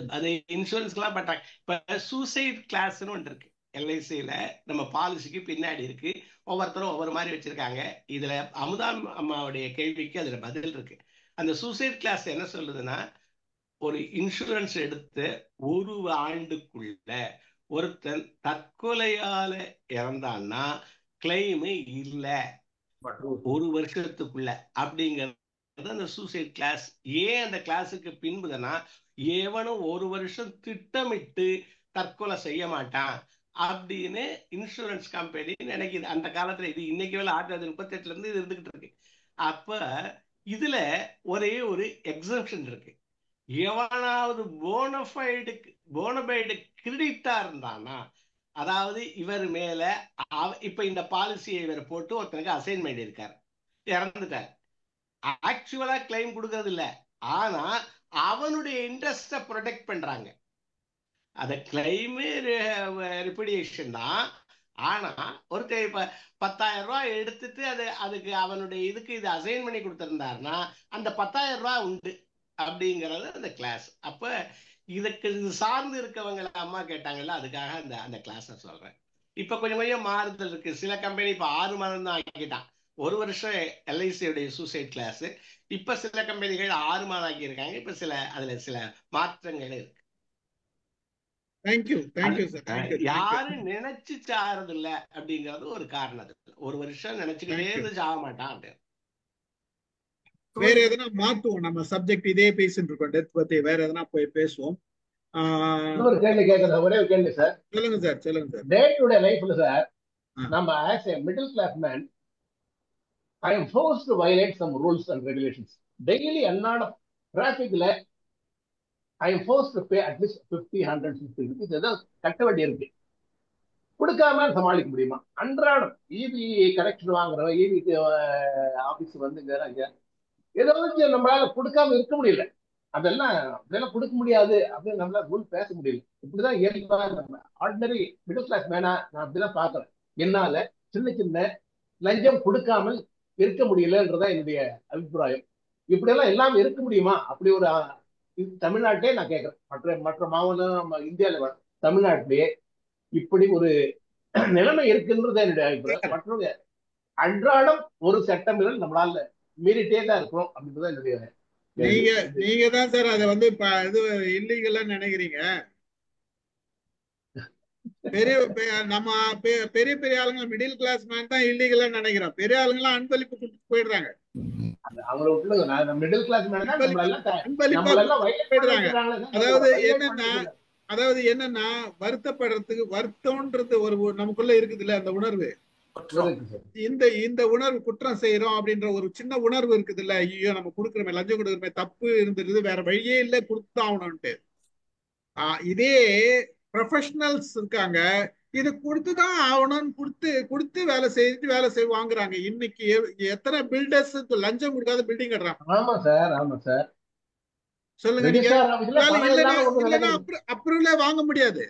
இன்சூரன்ஸ்லாம் பண்றாங்க. இப்ப சூசைட் கிளாஸ்னு ஒன்று இருக்கு LICல. நம்ம பாலிசிக்கு பின்னாடி இருக்கு. ஒவ்வொருத்தரும் ஒவ்வொரு மாதிரி வச்சிருக்காங்க. இதுல அமுதா அம்மாவுடைய கேள்விக்கு அதுல பதில் இருக்கு. அந்த சூசைட் கிளாஸ் என்ன சொல்லுதுன்னா, ஒரு இன்சூரன்ஸ் எடுத்து 1 ஆண்டுக்குள்ள ஒருத்தன் தற்கொலையால இறந்தான்னா கிளைம் இல்லை, 1 வருஷத்துக்குள்ள அப்படிங்கிறது அந்த சூசைட் கிளாஸ். ஏன் அந்த கிளாஸுக்கு பின்புதுன்னா, எவனும் 1 வருஷம் திட்டமிட்டு தற்கொலை செய்ய மாட்டான் அப்படின்னு இன்சூரன்ஸ் கம்பெனி நினைக்குது. அந்த காலத்துல இது இன்னைக்கு வேலை 1938 இருந்து இது இருந்துகிட்டு இருக்கு. அப்ப இதுல ஒரே ஒரு எக்ஸம்ஷன் இருக்கு. எவனாவது போனபைடு கிரெடிட்டா இருந்தானா, அதாவது இவர் மேல இப்ப இந்த பாலிசியை இவர் போட்டு ஒருத்தனுக்கு அசைன்மெண்ட் இருக்காரு, இறந்துட்டார். ஆக்சுவலா கிளைம் கொடுக்கறது இல்ல, ஆனா அவனுடைய இன்ட்ரெஸ்ட ப்ரொடெக்ட் பண்றாங்க. அத கிளைம் ரிபிடியேஷன் தான். ஆனா ஒருத்தர் இப்ப 10,000 ரூபாய் எடுத்துட்டு அதுக்கு அவனுடைய இதுக்கு இது அசைன் பண்ணி கொடுத்திருந்தாருன்னா அந்த 10,000 ரூபாய் உண்டு அப்படிங்கிறது அந்த கிளாஸ். அப்ப இதுக்கு இது சார்ந்து இருக்கவங்க அம்மா கேட்டாங்கல்ல, அதுக்காக அந்த கிளாஸ் சொல்றேன். இப்ப கொஞ்சம் மாறுதல் இருக்கு. சில கம்பெனி இப்ப 6 மாதம் தான் ஆக்கிட்டான். 1 வருஷம் LICயுடைய சூசைட் கிளாஸ். இப்ப சில கம்பெனிகள் 6 மாதம் ஆக்கி இருக்காங்க. இப்ப அதுல சில மாற்றங்கள் இருக்கு. Thank you sir. யாரும் நினைச்சு சாறது இல்ல அப்படிங்கறது ஒரு காரணம். 1 வருஷம் நினைச்சுக்கிட்டே சாக மாட்டான் அப்படின்னு. வேற எதனா மாத்துவோம், நம்ம சப்ஜெக்ட் இதே பேசிட்டு இருக்கோம், டெத் பத்தி. வேற எதனா போய் பேசுவோம். ஒரு கேள்வி கேட்கறேன், ஒரே ஒரு கேள்வி சார். சொல்லுங்க சார். டே டு டே லைஃப்ல சார், நம்ம as a middle class man, I am forced to violate some rules and regulations. Daily அன்னாடம் டிராபிக்ல I am force to pay at least 50, 100, 50 rupees ஏதோ கட்ட வேண்டி இருக்கு. கொடுக்காம சமாளிக்க முடியுமா? அன்றாடம் இபி கனெக்ஷன் வாங்குறோம், இபி ஆபீஸ் வந்து ஏதாவது நம்மளால கொடுக்காம இருக்க முடியல. அதெல்லாம் கொடுக்க முடியாது அப்படின்னு நம்மளால ரூல் பேச முடியல. இப்படிதான் இயல்பா நம்ம ஆர்டினரி மிடில் கிளாஸ் மேனா நான் அப்படிதான் பாக்குறேன். என்னால சின்ன சின்ன லஞ்சம் கொடுக்காமல் இருக்க முடியலன்றதான் என்னுடைய அபிப்பிராயம். இப்படியெல்லாம் எல்லாம் இருக்க முடியுமா? அப்படி ஒரு தமிழ்நாட்டிலே நான் கேட்கிறேன். மற்ற மாவட்டம் இந்தியாவில தமிழ்நாட்டிலேயே இப்படி ஒரு நிலைமை இருக்குன்றது என்னுடைய அபிப்பிராயம். மற்றவங்க அன்றாடம் ஒரு சட்டமிரல் நம்மளால மீறிட்டே தான் இருக்கிறோம் அப்படின்றத என்னுடைய. நீங்க தான் சார் அதை வந்து இது இல்லீகலா நினைக்கிறீங்க. நம்ம பெரிய பெரிய ஆளுங்க மிடில் கிளாஸ் மேன் தான் இல்லீகலா நினைக்கிறோம். பெரிய ஆளுங்கெல்லாம் அன்பளிப்பு கொடுத்து போயிடுறாங்க. அவங்கள விட்டுருங்க, மிடில் கிளாஸ் மேன் போயிடுறாங்க. அதாவது என்னன்னா வருத்தப்படுறதுக்கு வருத்தம்ன்றது ஒரு நமக்குள்ள இருக்குது இல்ல, அந்த உணர்வு, இந்த உணர்வு குற்றம் செய்யறோம் அப்படின்ற ஒரு சின்ன உணர்வு இருக்குது இல்ல. ஐயோ நம்ம கொடுக்குறோமே, லஞ்சம் கொடுக்குறோமே, தப்பு இருந்துருது, வேற வழியே இல்லை, கொடுத்துதான் ஆகணும்ட்டு. இதே ப்ரொஃபஷனல்ஸ் இருக்காங்க, இது கொடுத்துதான் ஆகணும்னு கொடுத்து வேலை வாங்குறாங்க. இன்னைக்கு எத்தனை பில்டர்ஸ் லஞ்சம் கொடுக்காத பில்டிங் கட்டுறாங்க. ஆமா சார், ஆமா சார். சொல்லுங்க நீங்க. இல்லைன்னா அப்ரூவலே வாங்க முடியாது.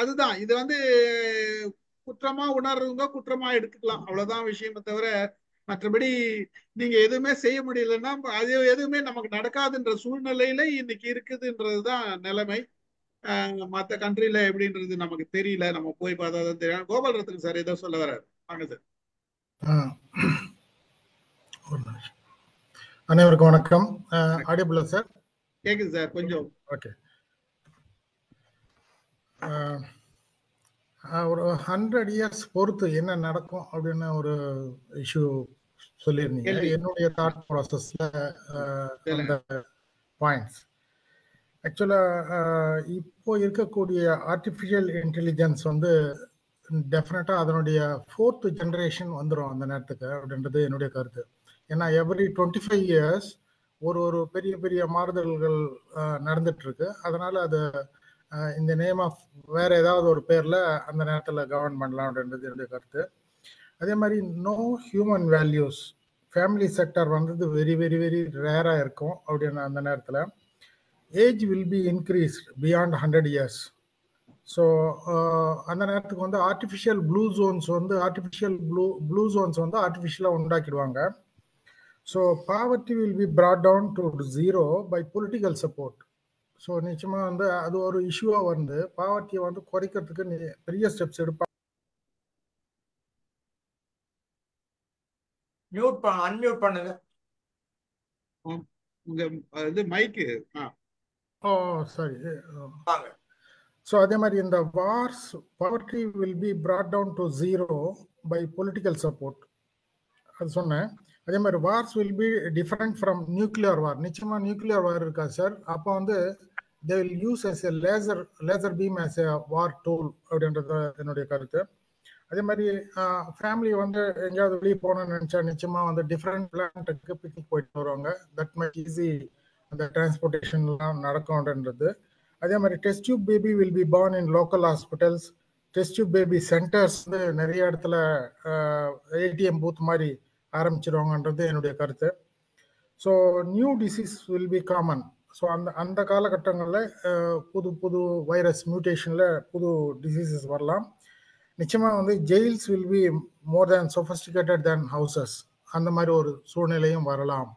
அதுதான் இது வந்து குற்றமா உணர்றவங்க குற்றமா எடுத்துக்கலாம், அவ்வளவுதான் விஷயமே தவிர மற்றபடி நீங்க எதுவுமே செய்ய முடியலன்னா அது எதுவுமே நமக்கு நடக்காதுன்ற சூழ்நிலையில இன்னைக்கு இருக்குதுன்றதுதான் நிலைமை. மற்ற கண்ட்ரில எப்படின்றது நமக்கு தெரியல, நம்ம போய் பார்த்தா தான் தெரியும். கோபால் ரத்னம் சார் ஏதோ சொல்ல வர்றாரு, வாங்க சார். அனைவருக்கும் வணக்கம். ஆடியபிளா சார்? கேக்குது சார் கொஞ்சம். ஓகே. ஒரு 100 years பொறுத்து என்ன நடக்கும் அப்படின்னு ஒரு இஷ்யூ சொல்லியிருந்தீங்க. என்னுடைய தாட் ப்ராசஸ்ல அந்த பாயிண்ட்ஸ் ஆக்சுவலா இப்போ இருக்கக்கூடிய ஆர்டிஃபிஷியல் இன்டெலிஜென்ஸ் வந்து டெஃபினட்டா அதனுடைய 4th ஜெனரேஷன் வந்துடும் அந்த நேரத்துக்கு அப்படின்றது என்னுடைய கருத்து. ஏன்னா எவ்ரி 25 years ஒரு பெரிய பெரிய மாறுதல்கள் நடந்துட்டு இருக்கு. அதனால அது இந்த நேம் ஆஃப் வேற ஏதாவது ஒரு பேர்ல அந்த நேரத்தில் கவர்ன் பண்ணலாம் அப்படின்றது என்னுடைய கருத்து. அதே மாதிரி no human values, family sector வந்து வெரி வெரி வெரி ரேரா இருக்கும் அப்படின்னு அந்த நேரத்தில். Age will be increased beyond 100 years. So அந்த நேரத்துக்கு வந்து ஆர்டிஃபிஷியல் ப்ளூ ஜோன்ஸ் வந்து ஆர்டிஃபிஷியலாக உண்டாக்கிடுவாங்க. So poverty will be brought down to 0 by political support. So நிச்சயமாக வந்து அது ஒரு இஷ்யூவாக வந்து பாவர்ட்டியை வந்து குறைக்கிறதுக்கு பெரிய ஸ்டெப்ஸ் எடுப்பாங்க. அன்மியூட் பண்ணுங்க உங்க இது மைக். ஓ சாரி. ஸோ அதே மாதிரி இந்த Wars poverty will be brought down to 0 by political support அது சொன்னேன். அதே மாதிரி Wars will be different from nuclear வார். நிச்சயமா நியூக்ளியர் வார் இருக்கா சார்? அப்போ வந்து they will use as a laser beam as a war tool அப்படின்றது என்னுடைய கருத்து. அதே மாதிரி ஃபேமிலி வந்து எங்கேயாவது வெளியே போகணும்னு நினைச்சா நிச்சயமா வந்து டிஃப்ரெண்ட் பிளான்ட்டுக்கு பிக்னிக் போயிட்டு வருவாங்க. தட் மைட் ஈஸி அந்த டிரான்ஸ்போர்ட்டேஷன்லாம் நடக்கும்ன்றது. அதே மாதிரி test tube baby will be born in local hospitals. Test tube baby centres வந்து நிறைய இடத்துல ஏடிஎம் பூத் மாதிரி ஆரம்பிச்சிருவாங்கன்றது என்னுடைய கருத்து. So new disease will be common. So அந்த காலகட்டங்களில் புது வைரஸ் மியூட்டேஷனில் புது டிசீசஸ் வரலாம். நிச்சயமாக வந்து jails will be more than sophisticated than houses, அந்த மாதிரி ஒரு சூழ்நிலையும் வரலாம்.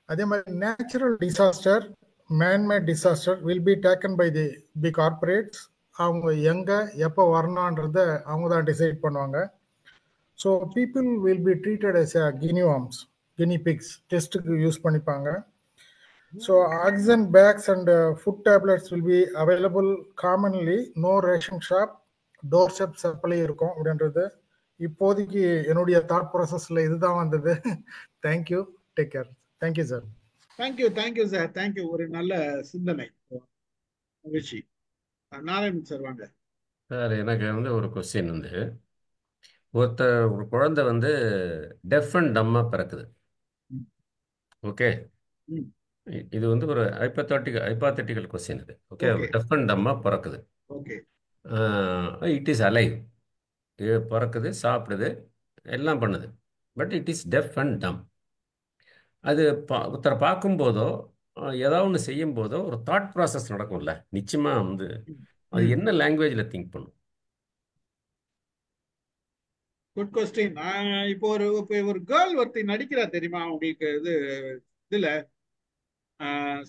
அதே மாதிரி natural disaster, manmade disaster will be taken by the big corporates. அவங்க எங்கே எப்போ வரணுன்றத அவங்க தான் டிசைட் பண்ணுவாங்க. So people will be treated as a guinea worms, guinea pigs டெஸ்ட்டுக்கு யூஸ் பண்ணிப்பாங்க. So oxygen bags and food tablets will be available commonly. No ration shop, doorstep supply இருக்கும் அப்படின்றது இப்போதைக்கு என்னுடைய தாட் ப்ராசஸ்ல இதுதான் வந்தது. Thank you, take care. Thank you sir. Thank you sir, thank you. ஒரு நல்ல சிந்தனை, மகிழ்ச்சி. நாராயணன் சார் வாங்க. சார் எனக்கு வந்து ஒரு கொஸ்டின் வந்து ஒரு குழந்தை வந்து டெஃப் அண்ட் டம்மா பிறக்குது. ஓகே, இது வந்து ஒரு ஹைப்போதெட்டிக்கல் கொஸ்டின் இது. ஓகே, டெஃப் அண்ட் டம்மா பிறக்குது. It is alive. இது பிறக்குது, சாப்பிடுது, எல்லாம் பண்ணுது. But it is deaf and டம். அது ஒருத்தரை பார்க்கும்போதோ ஏதாவது ஒன்று செய்யும் போதோ ஒரு தாட் ப்ராசஸ் நடக்கும்ல, நிச்சயமா வந்து அது என்ன லாங்குவேஜில் திங்க் பண்ணும்? Good question. இப்போ ஒரு கேர்ள் ஒருத்தி நடிக்கிறா தெரியுமா உங்களுக்கு? இதுல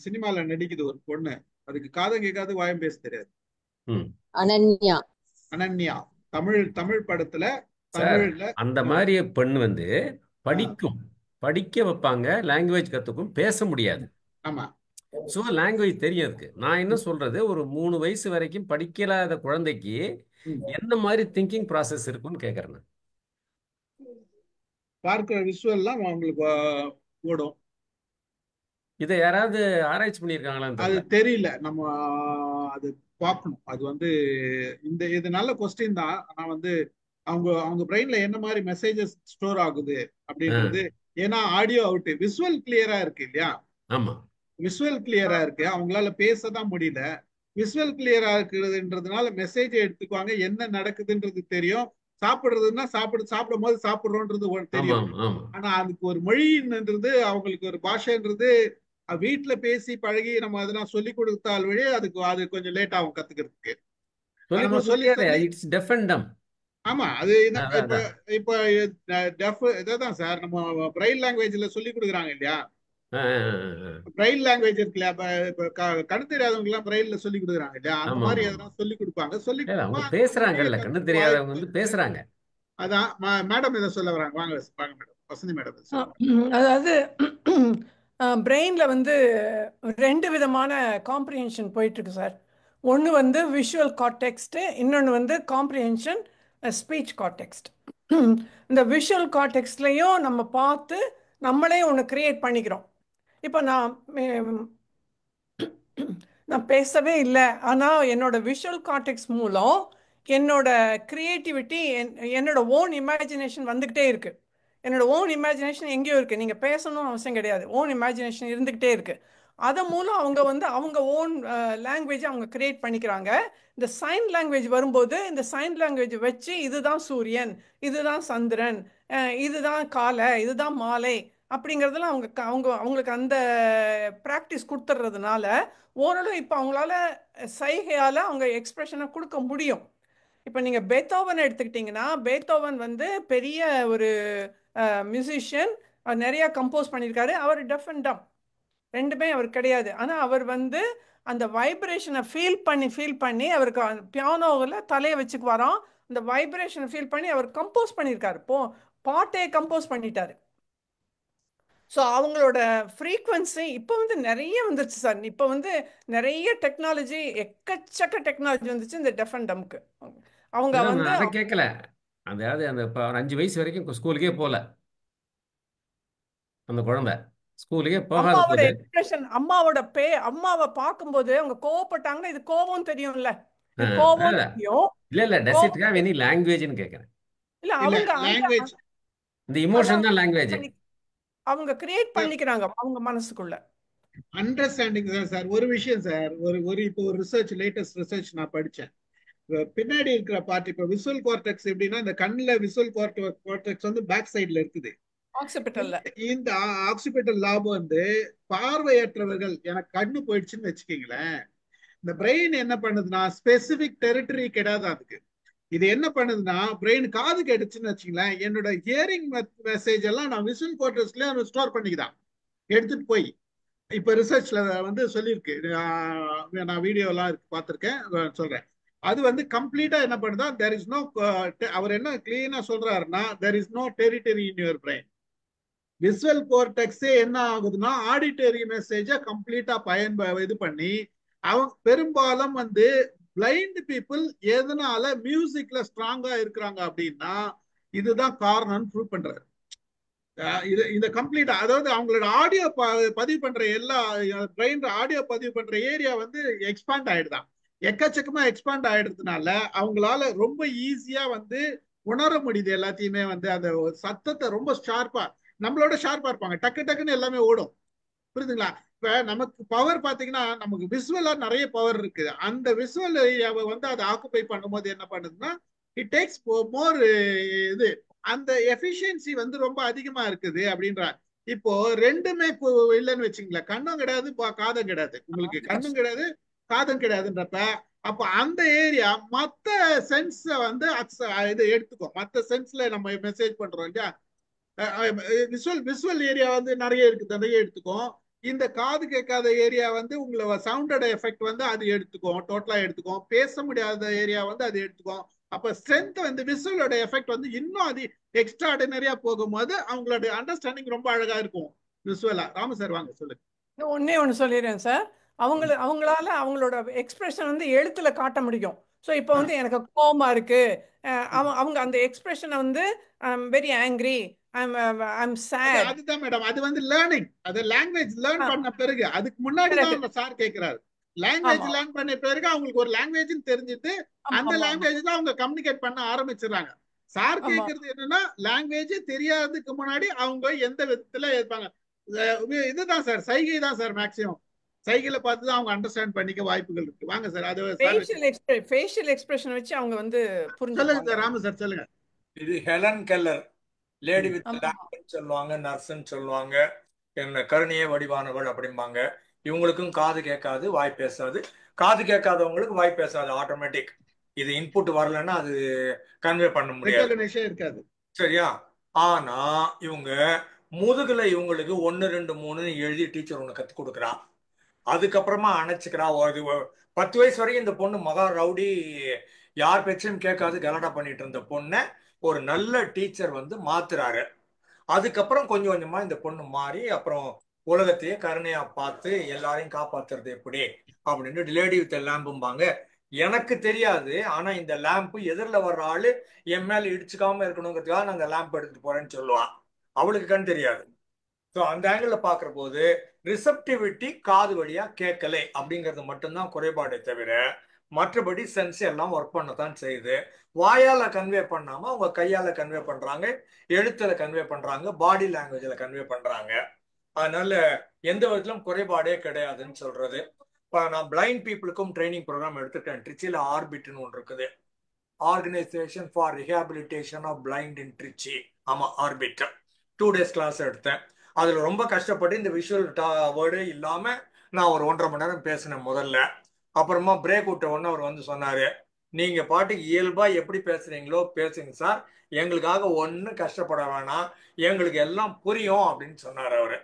சினிமால நடிக்குது ஒரு பொண்ணு, அதுக்கு காதும் கேட்காது வாயும் பேச தெரியாது. அனன்யா. அனன்யா தமிழ் படத்துல சார், அந்த மாதிரி பெண் வந்து படிக்க வைப்பாங்க, லாங்குவேஜ் கத்துக்கும், பேச முடியாது. ஆமா, ஸோ லாங்குவேஜ் தெரியும் அதுக்கு. நான் என்ன சொல்றது, ஒரு 3 வயசு வரைக்கும் படிக்கலாத குழந்தைக்கு என்ன மாதிரி திங்கிங் ப்ராசஸ் இருக்குன்னு கேட்கறேன். பார்க்கிற விஷுவல்லாம் அவங்களுக்கு ஓடும். இதை யாராவது ஆராய்ச்சி பண்ணியிருக்காங்களான்னு அது தெரியல, நம்ம அது பார்க்கணும். அது வந்து இது நல்ல கொஸ்டின் தான். ஆனா வந்து அவங்க பிரெயின்ல என்ன மாதிரி மெசேஜஸ் ஸ்டோர் ஆகுது அப்படின்றது. ஏன்னா ஆடியோ அவுட், விஷுவல் கிளியரா இருக்கு இல்லையா? ஆமா, விஷுவல் கிளியரா இருக்கு, அவங்களால பேசதான் முடியல. விஷுவல் கிளியரா இருக்குதுன்றதுனால மெசேஜ் எடுத்துக்குவாங்க, என்ன நடக்குதுன்றது தெரியும். சாப்பிடுறதுன்னா சாப்பிடும் போது சாப்பிடுறோன்றது தெரியும். ஆனா அதுக்கு ஒரு மொழின்றது, அவங்களுக்கு ஒரு பாஷைன்றது வீட்டுல பேசி பழகி நம்ம அதெல்லாம் சொல்லி கொடுத்தால் வழி அது கொஞ்சம் லேட் ஆகும் கத்துக்கிறதுக்கு. ஆமா, அது இப்ப இதான் சார், நம்ம பிரெயில் லாங்குவேஜ்ல சொல்லி கொடுக்குறாங்க இல்லையா? பிரெயில் லாங்குவேஜ் இருக்குல்ல, இப்ப கண்ணு தெரியாதவங்க எல்லாம் பிரெயில்ல சொல்லி கொடுக்குறாங்க இல்லையா? அந்த மாதிரி எதனா சொல்லி கொடுப்பாங்க. பேசுறாங்கல்ல, கண்ணு தெரியாதவங்க வந்து பேசுறாங்க. அதான் மேடம் இதை சொல்ல வராங்க. வாங்க மேடம், வசந்தி மேடம். அதாவது பிரெயின்ல வந்து 2 விதமான காம்ப்ரிஹென்ஷன் போயிட்டு இருக்கு சார். ஒன்று வந்து விஷுவல் கார்டெக்ஸ்ட், இன்னொன்று வந்து காம்ப்ரிஹென்ஷன் ஸ்பீச் கார்டெக்ஸ்ட். இந்த விஷுவல் கார்டெக்ஸ்ட்லையும் நம்ம பார்த்து நம்மளே ஒன்று கிரியேட் பண்ணிக்கிறோம். இப்போ நான் பேசவே இல்லை, ஆனால் என்னோட விஷுவல் கார்டெக்ஸ் மூலம் என்னோட கிரியேட்டிவிட்டி, என்னோட ஓன் இமேஜினேஷன் வந்துக்கிட்டே இருக்கு. என்னோட ஓன் இமேஜினேஷன் எங்கேயோ இருக்கு, நீங்கள் பேசணும்னு அவசியம் கிடையாது, ஓன் இமேஜினேஷன் இருந்துக்கிட்டே இருக்கு. அதன் மூலம் அவங்க ஓன் லாங்குவேஜை அவங்க கிரியேட் பண்ணிக்கிறாங்க. இந்த சைன் லாங்குவேஜ் வரும்போது இந்த சைன் லாங்குவேஜ் வச்சு இதுதான் சூரியன், இதுதான் சந்திரன், இதுதான் காலை, இதுதான் மாலை அப்படிங்கிறதுலாம் அவங்களுக்கு அந்த ப்ராக்டிஸ் கொடுத்துட்றதுனால ஓரளவு இப்போ அவங்களால சைகையால் அவங்க எக்ஸ்பிரஷனை கொடுக்க முடியும். இப்போ நீங்கள் பெத்தோவன் எடுத்துக்கிட்டிங்கன்னா, பெத்தோவன் வந்து பெரிய ஒரு மியூசிஷியன், நிறையா கம்போஸ் பண்ணியிருக்காரு. அவர் டெஃப் அண்ட் டம் ரெண்டுமே அவர் கிடையாது. ஆனால் அவர் வந்து அந்த வைப்ரேஷனை ஃபீல் பண்ணி அவருக்கு பியானோவில் தலையை வச்சுக்குவாராம். அந்த வைப்ரேஷனை ஃபீல் பண்ணி அவர் கம்போஸ் பண்ணியிருக்காரு, பாட்டே கம்போஸ் பண்ணிட்டாரு. ஸோ அவங்களோட ஃப்ரீக்வன்சி இப்போ வந்து நிறைய வந்துருச்சு சார். இப்போ வந்து நிறைய டெக்னாலஜி, எக்கச்சக்க டெக்னாலஜி வந்துச்சு இந்த டெஃப் அண்ட் டம்க்கு. அவங்க வந்து அதை கேட்கல, அதாவது அந்த 5 வயசு வரைக்கும் ஸ்கூலுக்கே போகல அந்த குழந்தை, ஸ்கூலுக்கே போகாத போது எக்ஸ்பிரஷன், அம்மாவை பார்க்கும்போது அவங்க கோவப்பட்டாங்கன்னா இது கோபம் தெரியும்ல, இது கோபம் தெரியும். இல்ல டஸ் இட் ஹேவ் எனி லாங்குவேஜ்னு கேக்குறேன். இல்ல அவங்க லாங்குவேஜ், இந்த இமோஷன் தான் லாங்குவேஜ் அவங்க கிரியேட் பண்ணிக்கிறாங்க அவங்க மனசுக்குள்ள. Understanding sir. ஒரு விஷயம் சார், இப்போ ஒரு ரிசர்ச், லேட்டஸ்ட் ரிசர்ச் நான் படிச்சேன். பின்னாடி இருக்கிற பார்ட், இப்போ விஷுவல் கார்டெக்ஸ் எப்படின்னா, இந்த கண்ணுல விஷுவல் கார்டெக்ஸ் வந்து பேக் சைடுல இருக்குது. இந்த ஆக்சிபிட்டல் லாப் வந்து பார்வையற்றவர்கள், எனக்கு கண்ணு போயிடுச்சுன்னு வச்சுக்கீங்களேன், இந்த பிரெயின் என்ன பண்ணுதுன்னா ஸ்பெசிபிக் டெரிட்டரி கிடையாது அதுக்கு. இது என்ன பண்ணுதுன்னா, பிரெயின் காது கேட்டுச்சுன்னு வச்சுங்களேன், என்னோட ஹியரிங் மெசேஜ் எல்லாம் நான் விஷுவல் கார்டெக்ஸ்ல ஸ்டோர் பண்ணிக்குதான் எடுத்துட்டு போய். இப்ப ரிசர்ச்ல வந்து சொல்லியிருக்கு, நான் வீடியோ எல்லாம் பார்த்திருக்கேன், சொல்றேன். அது வந்து கம்ப்ளீட்டா என்ன பண்ணுதா, there is no, அவர் என்ன கிளீனா சொல்றாருன்னா, there is no territory in your brain. Visual கோர்டெக்ஸே என்ன ஆகுதுன்னா ஆடிட்டரி மெசேஜ கம்ப்ளீட்டா இது பண்ணி, அவங்க பெரும்பாலும் வந்து பிளைண்ட் பீப்புள் எதனால மியூசிக்ல ஸ்ட்ராங்கா இருக்கிறாங்க அப்படின்னா இதுதான் காரணம் ப்ரூவ் பண்றாரு. இந்த கம்ப்ளீட்டா, அதாவது அவங்களோட ஆடியோ பதிவு பண்ற எல்லா பிரெயின் ஆடியோ பதிவு பண்ற ஏரியா வந்து எக்ஸ்பாண்ட் ஆயிடுதான், எக்கச்சக்கமா எக்ஸ்பாண்ட் ஆயிடுறதுனால அவங்களால ரொம்ப ஈஸியா வந்து உணர முடியுது எல்லாத்தையுமே வந்து அந்த சத்தத்தை ரொம்ப ஷார்ப்பா, நம்மளோட ஷார்ப்பா இருப்பாங்க, டக்கு டக்குன்னு எல்லாமே ஓடும். புரியுதுங்களா? இப்ப நமக்கு பவர் பாத்தீங்கன்னா நமக்கு விசுவலா நிறைய பவர் இருக்கு. அந்த விசுவல் ஏரியாவை வந்து அதை ஆக்குபை பண்ணும்போது என்ன பண்ணுதுன்னா இட் டேக்ஸ் மோர் இது, அந்த எஃபிஷியன்சி வந்து ரொம்ப அதிகமா இருக்குது அப்படின்ற. இப்போ ரெண்டுமே இல்லைன்னு வச்சுங்களேன், கண்ணும் கிடையாது காதும் கிடையாது, உங்களுக்கு கண்ணும் கிடையாது காதும் கிடையாதுன்றப்ப அப்ப அந்த ஏரியா மத்த சென்ஸ் வந்து இது எடுத்துக்கும். மத்த சென்ஸ்ல நம்ம மெசேஜ் பண்றோம் இல்லையா, விசுவல் ஏரியா வந்து நிறைய இருக்கு, நிறைய எடுத்துக்கும். இந்த காது கேட்காத ஏரியா வந்து உங்களை சவுண்டோட எஃபெக்ட் வந்து அது எடுத்துக்கும், டோட்டலா எடுத்துக்கும். பேச முடியாத ஏரியா வந்து அது எடுத்துக்கும். அப்ப ஸ்ட்ரென்த் வந்து விசுவலோட எஃபெக்ட் வந்து இன்னும் அது எக்ஸ்ட்ரா ஆர்டினரியா போகும்போது அவங்களோட அண்டர்ஸ்டாண்டிங் ரொம்ப அழகா இருக்கும் விசுவலா. ராம சார் வாங்க சொல்லுங்க. ஒன்னே ஒன்று சொல்லிடுறேன் சார். அவங்களால அவங்களோட எக்ஸ்பிரஷன் வந்து எழுத்துல காட்ட முடியும். ஸோ இப்போ வந்து எனக்கு கோபமா இருக்கு, அவங்க அந்த எக்ஸ்பிரஷனை வந்து வெரி ஆங்கிரி, அதுதான் மேடம், அது வந்து லேர்னிங், அது லாங்குவேஜ் லேர்ன் பண்ண பிறகு. அதுக்கு முன்னாடி தான் சார் கேட்கிறாரு, லாங்குவேஜ் லேர்ன் பண்ண பிறகு அவங்களுக்கு ஒரு லாங்குவேஜ் தெரிஞ்சுட்டு அந்த லாங்குவேஜ் தான் அவங்க கம்யூனிகேட் பண்ண ஆரம்பிச்சிடறாங்க. சார் கேட்கறது என்னன்னா லாங்குவேஜ் தெரியாததுக்கு முன்னாடி அவங்க எந்த விதத்துல இருப்பாங்க. இதுதான் சார், சைகை தான் சார் மேக்சிமம். சைகையில பார்த்து தான் அவங்க அண்டர்ஸ்டாண்ட் பண்ணிக்க வாய்ப்புகள் இருக்கு. வாங்க சார். அது ஃபேஷியல் எக்ஸ்பிரஷன் வச்சு அவங்க வந்து சொல்லுங்க சார். ராம சார் சொல்லுங்க. இது ஹெலன் கெல்லர், லேடி வித் லேம்ப்னு சொல்லுவாங்க, நர்ஸ்ன்னு சொல்லுவாங்க, என்ன கருணையே வடிவானவள் அப்படிம்பாங்க. இவங்களுக்கும் காது கேட்காது, வாய் பேசாது. காது கேட்காதவங்களுக்கு வாய் பேசாது, ஆட்டோமேட்டிக். இது இன்புட் வரலன்னா அது கன்வே பண்ண முடியாது, இருக்காது. சரியா? ஆனா இவங்க முதுகுல இவங்களுக்கு 1 2 3 எழுதி டீச்சர் ஒண்ணு கத்து கொடுக்குறா. அதுக்கப்புறமா அணைச்சுக்கிறா. 10 வயசு வரைக்கும் இந்த பொண்ணு மகா ரவுடி, யார் பேச்சையும் கேட்காது, கலாட்டா பண்ணிட்டு இருந்த பொண்ணை ஒரு நல்ல டீச்சர் வந்து மாத்துறாரு. அதுக்கப்புறம் கொஞ்சம் கொஞ்சமா இந்த பொண்ணு மாறி அப்புறம் உலகத்தையே கருணையா பார்த்து எல்லாரையும் காப்பாத்துறது எப்படி அப்படின்னு லேடி வித் லேம்பும்பாங்க. எனக்கு தெரியாது, ஆனா இந்த லேம்பு எதிரில் வர்ற ஆளு என் மேல இடிச்சுக்காம இருக்கணுங்கிறதுக்காக நான் அந்த லேம்ப் எடுத்துட்டு போறேன்னு சொல்லுவான். அவளுக்கு கண் தெரியாது. ஸோ அந்த ஆங்கிள் பார்க்குற போது ரிசப்டிவிட்டி காது வழியா கேட்கலை அப்படிங்கிறது மட்டும்தான் குறைபாடே தவிர மற்றபடி சென்ஸ் எல்லாம் ஒர்க் பண்ணத்தான் செய்யுது. வாயால கன்வே பண்ணாம அவங்க கையால கன்வே பண்றாங்க, எழுத்துல கன்வே பண்றாங்க, பாடி லாங்குவேஜ்ல கன்வே பண்றாங்க. அதனால எந்த விதத்திலும் குறைபாடே கிடையாதுன்னு சொல்றது. இப்போ நான் பிளைண்ட் பீப்புளுக்கும் ட்ரைனிங் ப்ரோக்ராம் எடுத்துட்டேன். ட்ரிச்சியில் ஆர்பிட்னு ஒன்று இருக்குது, organisation for rehabilitation of blind in Trichy. ஆமாம், ஆர்பிட். 2 days கிளாஸ் எடுத்தேன். அதில் ரொம்ப கஷ்டப்பட்டு இந்த விஷுவல் வேர்டே இல்லாமல் நான் ஒரு 1.5 மணி நேரம் பேசினேன் முதல்ல. அப்புறமா பிரேக் விட்ட உடனே அவர் வந்து சொன்னார், நீங்கள் பாட்டுக்கு இயல்பாக எப்படி பேசுகிறீங்களோ பேசுங்க சார், எங்களுக்காக ஒன்றும் கஷ்டப்பட வேணாம், எங்களுக்கு எல்லாம் புரியும் அப்படின்னு சொன்னார் அவர்.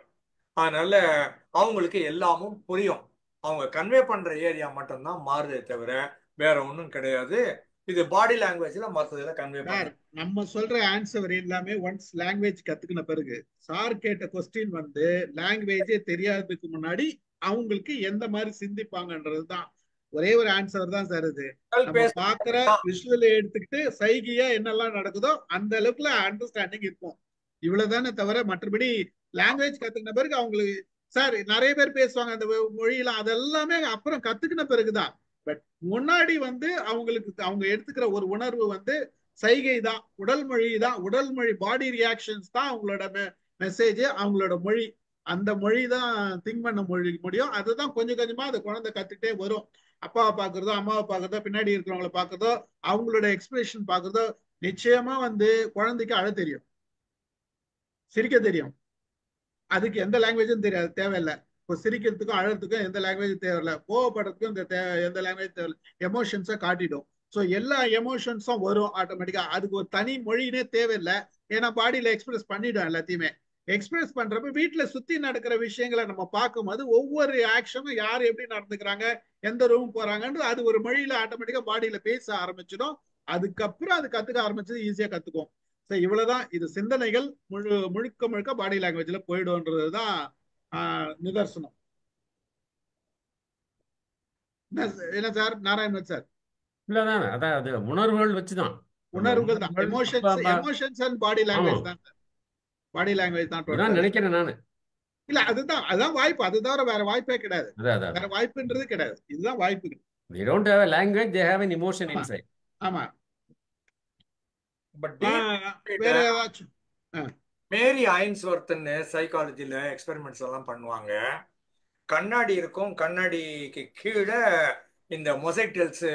அதனால அவங்களுக்கு எல்லாமும் புரியும், அவங்க கன்வே பண்ணுற ஏரியா மட்டும்தான் மாறுதே தவிர வேற ஒன்றும் கிடையாது. இது பாடி லாங்குவேஜ்ல மற்றதுல கன்வே பண்ண. நம்ம சொல்ற ஆன்சர் எல்லாமே ஒன்ஸ் லாங்குவேஜ் கத்துக்கின பிறகு. சார் கேட்ட கொஸ்டின் வந்து லாங்குவேஜே தெரியாததுக்கு முன்னாடி அவங்களுக்கு எந்த மாதிரி சிந்திப்பாங்கன்றதுதான். ஒரே ஒரு ஆன்சர் தான் சார் இது. நம்ம பாக்குற விஷுவல் எடுத்துக்கிட்டு சைகையா என்னெல்லாம் நடக்குதோ அந்த அளவுக்குல அண்டர்ஸ்டாண்டிங் இருக்கும், இவ்வளவுதானே தவிர மற்றபடி லாங்குவேஜ் கத்துக்கின பிறகு அவங்களுக்கு சார் நிறைய பேர் பேசுவாங்க அந்த மொழியெல்லாம், அதெல்லாமே அப்புறம் கத்துக்கின பிறகுதான். பட் முன்னாடி வந்து அவங்களுக்கு அவங்க எடுத்துக்கிற ஒரு உணர்வு வந்து சைகை தான், உடல் மொழி தான், உடல் மொழி பாடி ரியாக்ஷன்ஸ் தான் அவங்களோட மெசேஜ், அவங்களோட மொழி. அந்த மொழி தான் திங்க் பண்ண முடியும். அதுதான் கொஞ்சம் கொஞ்சமா அந்த குழந்தை கத்துக்கிட்டே வரும். அப்பாவை பாக்குறதோ, அம்மாவை பாக்குறதோ, பின்னாடி இருக்கிறவங்களை பாக்குறதோ, அவங்களோட எக்ஸ்பிரஷன் பாக்குறதோ, நிச்சயமா வந்து குழந்தைக்கு அழ தெரியும், சிரிக்க தெரியும். அதுக்கு எந்த லாங்குவேஜும் தெரியாது, தேவையில்லை. இப்போ சிரிக்கிறதுக்கும் அழறதுக்கும் எந்த லாங்குவேஜும் தேவையில்லை, கோவப்படுறதுக்கும் எந்த லாங்குவேஜ் தேவையில்லை, எமோஷன்ஸை காட்டிடும். ஸோ எல்லா எமோஷன்ஸும் வரும் ஆட்டோமேட்டிக்கா. அதுக்கு ஒரு தனி மொழினே தேவையில்லை, ஏன்னா பாடியில எக்ஸ்பிரஸ் பண்ணிடும். எல்லாத்தையுமே எக்ஸ்பிரஸ் பண்றப்ப வீட்டுல சுத்தி நடக்கிற விஷயங்களை நம்ம பார்க்கும்போது ஒவ்வொரு ஆக்ஷனும் யார் எப்படி நடந்துக்கிறாங்க, எந்த ரூம் போறாங்கன்றது அது ஒரு மொழியில ஆட்டோமேட்டிக்கா பாடியில பேச ஆரம்பிச்சிடும். அதுக்கப்புறம் அது கத்துக்க ஆரம்பிச்சது ஈஸியா கத்துக்கும். ஸோ இவ்வளவுதான். இது சிந்தனைகள் முழுக்க முழுக்க பாடி லாங்குவேஜ்ல போயிடும்ன்றதுதான் நிதர்சனம். என்ன சார் நாராயணன் சார்? இல்லதான், அதாவது உணர்வுகள் வச்சுதான், உணர்வுகள் தான், எமோஷன்ஸ் அண்ட் பாடி லாங்குவேஜ் தான். பாடி லாங்குவேஜ் தான் நினைக்கிறேன் நானு. இல்ல அதுதான் வாய்ப்பு, அது தவிர வேற வாய்ப்பே கிடையாது. வேற வாய்ப்புன்றது கிடையாது, இதுதான் வாய்ப்பு. They don't have a language, they have an emotion inside. ஆமா. பட் வேற ஏதாச்சும் மேரி ஐன்ஸ்வர்த்னு சைக்காலஜில எக்ஸ்பெரிமெண்ட்ஸ் எல்லாம் பண்ணுவாங்க. கண்ணாடி இருக்கும், கண்ணாடிக்கு கீழே இந்த மொசைக் டெல்ஸ்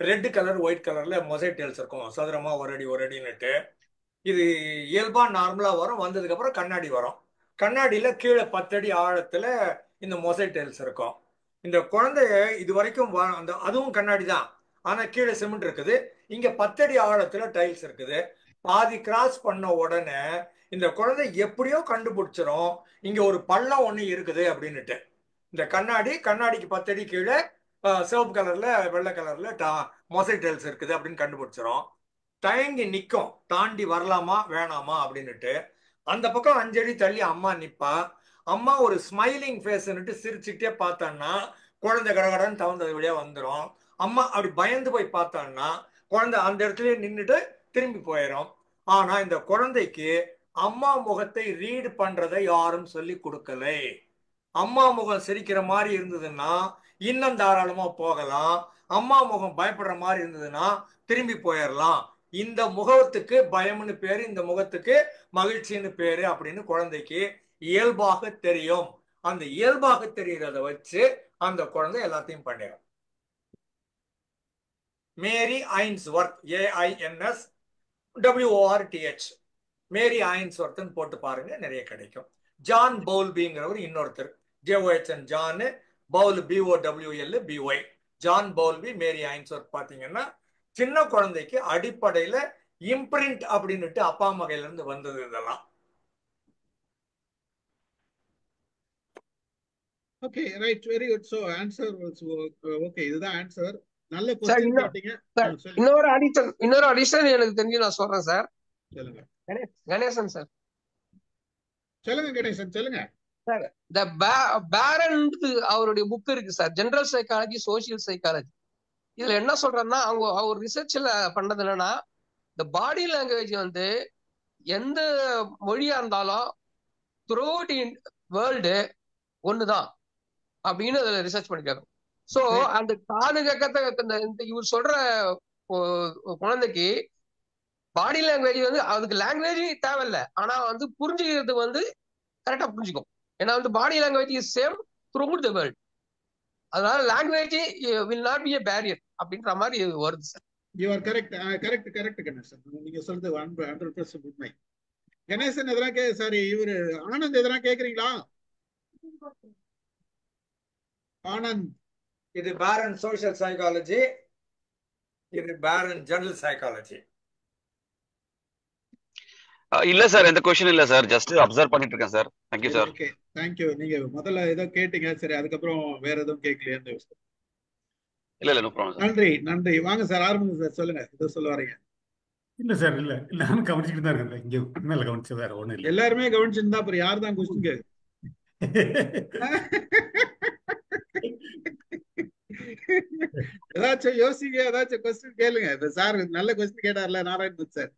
ரெட் கலர் ஒயிட் கலர்ல மொசைக் டெல்ஸ் இருக்கும், சதுரமா ஒரு அடி ஒரு அடின்னுட்டு. இது இயல்பா நார்மலா வரும், வந்ததுக்கு அப்புறம் கண்ணாடி வரும். கண்ணாடியில கீழே 10 அடி ஆழத்துல இந்த மொசைக் டெல்ஸ் இருக்கும். இந்த குழந்தைய இது வரைக்கும் அந்த அதுவும் கண்ணாடி தான், ஆனா கீழே சிமெண்ட் இருக்குது, இங்க 10 அடி ஆழத்துல டைல்ஸ் இருக்குது. பாதி கிராஸ் பண்ண உடனே இந்த குழந்தை எப்படியோ கண்டுபிடிச்சிரும் இங்க ஒரு பள்ளம் ஒண்ணு இருக்குது அப்படின்னுட்டு. இந்த கண்ணாடிக்கு 10 அடி கீழே சிவப்பு கலர்ல வெள்ளை கலர்ல மொசைக் டைல்ஸ் இருக்குது அப்படின்னு கண்டுபிடிச்சிரும். தயங்கி நிக்கும், தாண்டி வரலாமா வேணாமா அப்படின்னுட்டு. அந்த பக்கம் 5 அடி தள்ளி அம்மா நிப்பா. அம்மா ஒரு ஸ்மைலிங் ஃபேஸ்ன்னுட்டு சிரிச்சுக்கிட்டே பார்த்தான்னா குழந்தை கடகடன்னு தவந்தது வழியா வந்துடும். அம்மா அப்படி பயந்து போய் பார்த்தான்னா குழந்தை அந்த இடத்துலயே நின்றுட்டு திரும்பி போயிடும். ஆனா இந்த குழந்தைக்கு அம்மா முகத்தை ரீட் பண்றதை யாரும் சொல்லி கொடுக்கலை. அம்மா முகம் சிரிக்கிற மாதிரி இருந்ததுன்னா இன்னும் தாராளமா போகலாம், அம்மா முகம் பயப்படுற மாதிரி இருந்ததுன்னா திரும்பி போயிடலாம். இந்த முகத்துக்கு பயம்னு பேரு, இந்த முகத்துக்கு மகிழ்ச்சின்னு பேரு அப்படின்னு குழந்தைக்கு இயல்பாக தெரியும். அந்த இயல்பாக தெரிகிறத வச்சு அந்த குழந்தை எல்லாத்தையும் பண்ணிடும். மேரி ஐன்ஸ்வர்த், AINSWORTH, மேரி ஐன்ஸ்வர்த்னு போட்டு பாருங்க, நிறைய கிடைக்கும். ஜான் பவுல்பிங்கிறவர் இன்னொருத்தர், JOHN John, Bowl BOWL John Bowlby, Mary Ainsworth. பாத்தீங்கன்னா சின்ன குழந்தைக்கு அடிப்படையில இம்பிரிண்ட் அப்படின்னுட்டு அப்பா மகையில இருந்து வந்தது இதெல்லாம். Okay, right, very good. So answer okay, இதுதான் ஆன்சர். நல்ல क्वेश्चन கேட்டீங்க. இன்னொரு அடிஷன் எனக்கு தெரிஞ்சு நான் சொல்றேன் சார். சொல்லுங்க கணேசன் சார். சொல்லுங்க கணேசன், சொல்லுங்க சார். த பேரன் அவருடைய புக் இருக்கு sir, general psychology social psychology. இதுல என்ன சொல்றேன்னா அவர் ரிசர்ச்ல பண்ணது என்னன்னா, இந்த பாடி லாங்குவேஜ் வந்து எந்த மொழியா இருந்தாலும் த்ரூ அவுட் வேர்ல்டு ஒண்ணுதான் அப்படின்னு அதுல ரிசர்ச் பண்ணிருக்காங்க. சோ அந்த காது கக்கத்தை இவர் சொல்ற குழந்தைக்கு பாடி லாங்குவேஜ் வந்து அதுக்கு லாங்குவேஜ் தேவையில்லை, ஆனா வந்து புரிஞ்சுக்கிறது வந்து கரெக்டா புரிஞ்சுக்கும். ஏன்னா வந்து body language is same throughout the world. அதனால language will not be a barrier அப்படின்ற மாதிரி வருது sir. You are correct Ganesan, நீங்க சொல்றது 100% உண்மை. கணேசன் எதனா சாரி இவரு ஆனந்த் எதனா கேக்குறீங்களா? ஆனந்த், இது பேரன் சோசியல் சைக்காலஜி, இது பேரன் ஜெனரல் சைக்காலஜி. இல்ல சார், எந்த क्वेश्चन இல்ல சார், ஜஸ்ட் அப்சர்வ் பண்ணிட்டு இருக்கேன் sir. Thank you sir. Okay, thank you. நீங்க முதல்ல ஏதோ கேட்டீங்க, சரி, அதுக்கப்புறம் வேற எதுவும் கேட்கலையான்னு யோசிச்சேன். இல்ல நோ ப்ராப்ளம் சார். நன்றி. வாங்க சார், ஆரம்பிங்க சார், சொல்லுங்க, ஏதோ சொல்ல வரீங்க. இல்ல சார், இல்ல நானும் கவனிச்சுட்டு தான் இருக்கேன். இங்க மேல கவனிச்சு வேற ஒண்ணும் இல்ல. எல்லாருமே கவனிச்சிருந்தா அப்புறம் யார் தான் கொஸ்டின் கேட்கு? ஏதாச்சும் யோசிங்க, ஏதாச்சும் கொஸ்டின் கேளுங்க. இந்த சார் நல்ல கொஸ்டின் கேட்டார்ல நாராயணன் சார்.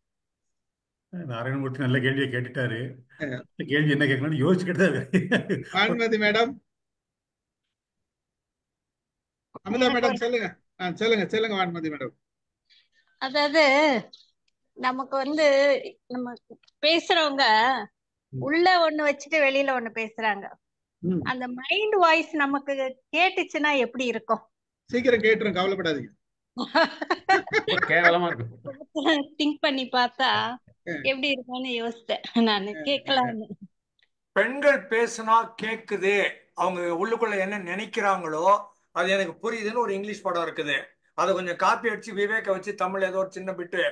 நாராயணமூர்த்தி நல்ல கேள்வியை கேட்டுட்டாரு. கேள்வி என்ன கேட்கணும்னு யோசிச்சுக்கிட்டு தான் இருக்கு. வான்மதி மேடம், அமிதா மேடம் சொல்லுங்க. சொல்லுங்க வான்மதி மேடம். அதாவது நமக்கு வந்து நம்ம பேசுறவங்க உள்ள ஒண்ணு வச்சுட்டு வெளியில ஒண்ணு பேசுறாங்க. அந்த மைண்ட் வாய்ஸ் நமக்கு கேட்டுச்சுன்னா எப்படி இருக்கும்? சீக்கிரம் கேட்டுரும், கவலைப்படாதீங்க. கேவலமா இருக்கும். திங்க் பண்ணி பார்த்தா எப்படி இருக்கும்னு யோசித்தேன் நான், கேட்கலான்னு. பெண்கள் பேசுனா கேக்குது, அவங்க உள்ளுக்குள்ள என்ன நினைக்கிறாங்களோ அது எனக்கு புரியுதுன்னு ஒரு இங்கிலீஷ் படம் இருக்குது, அதை கொஞ்சம் காப்பி அடிச்சு விவேக வச்சு தமிழ் ஏதோ ஒரு சின்ன பிட்டு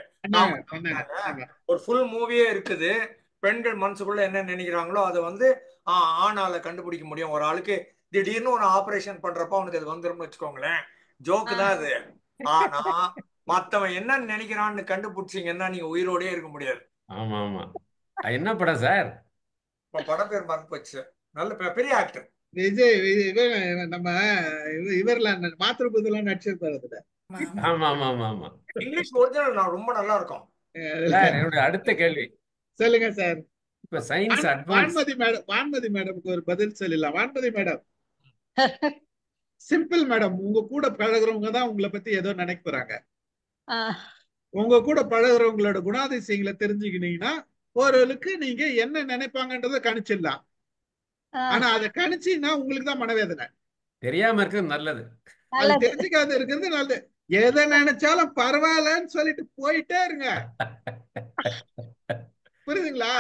ஒரு ஃபுல் மூவியே இருக்குது. பெண்கள் மனசுக்குள்ள என்ன நினைக்கிறாங்களோ அதை வந்து ஆணால கண்டுபிடிக்க முடியும். ஒரு ஆளுக்கு திடீர்னு ஒரு ஆபரேஷன் பண்றப்ப அவனுக்கு அது வந்துரும்னு வச்சுக்கோங்களேன், ஜோக்கு தான் அது. ஆனா மத்தவன் என்ன நினைக்கிறான்னு கண்டுபிடிச்சிங்கன்னா நீங்க உயிரோடயே இருக்க முடியாது. ஆமா ஆமா. என்ன படம் சார்? படம் பேர் மறந்து போச்சு, நல்ல பெரிய ஆக்டர் விஜய். நம்ம இவர்ல மாத்திருப்பதெல்லாம் நடிச்சிருப்பாரு அதுல. ஆமா ஆமா ஆமா ஆமா. இங்கிலீஷ் ஒரிஜினல் ரொம்ப நல்லா இருக்கும். என்னோட அடுத்த கேள்வி சொல்லுங்க சார். இப்ப சயின்ஸ் அட்வான்ஸ். வான்மதி மேடம்க்கு ஒரு பதில் சொல்லலாம். வான்மதி மேடம், சிம்பிள் மேடம், உங்க கூட பழகுறவங்க தான் உங்களை பத்தி ஏதோ நினைக்க போறாங்க. உங்க கூட பழகுறவங்களோட குணாதிசயங்களை தெரிஞ்சுக்கினீங்கன்னா ஓரளவுக்கு நீங்க என்ன நினைப்பாங்கன்றத கணிச்சிடலாம். ஆனா அதை கணிச்சீங்கன்னா உங்களுக்கு தான் மனவேதனை. தெரியாம இருக்கிறது நல்லது. அது தெரிஞ்சுக்காத இருக்கிறது நல்லது. எதை நினைச்சாலும் பரவாயில்லன்னு சொல்லிட்டு போயிட்டே இருங்க. புரியுதுங்களா?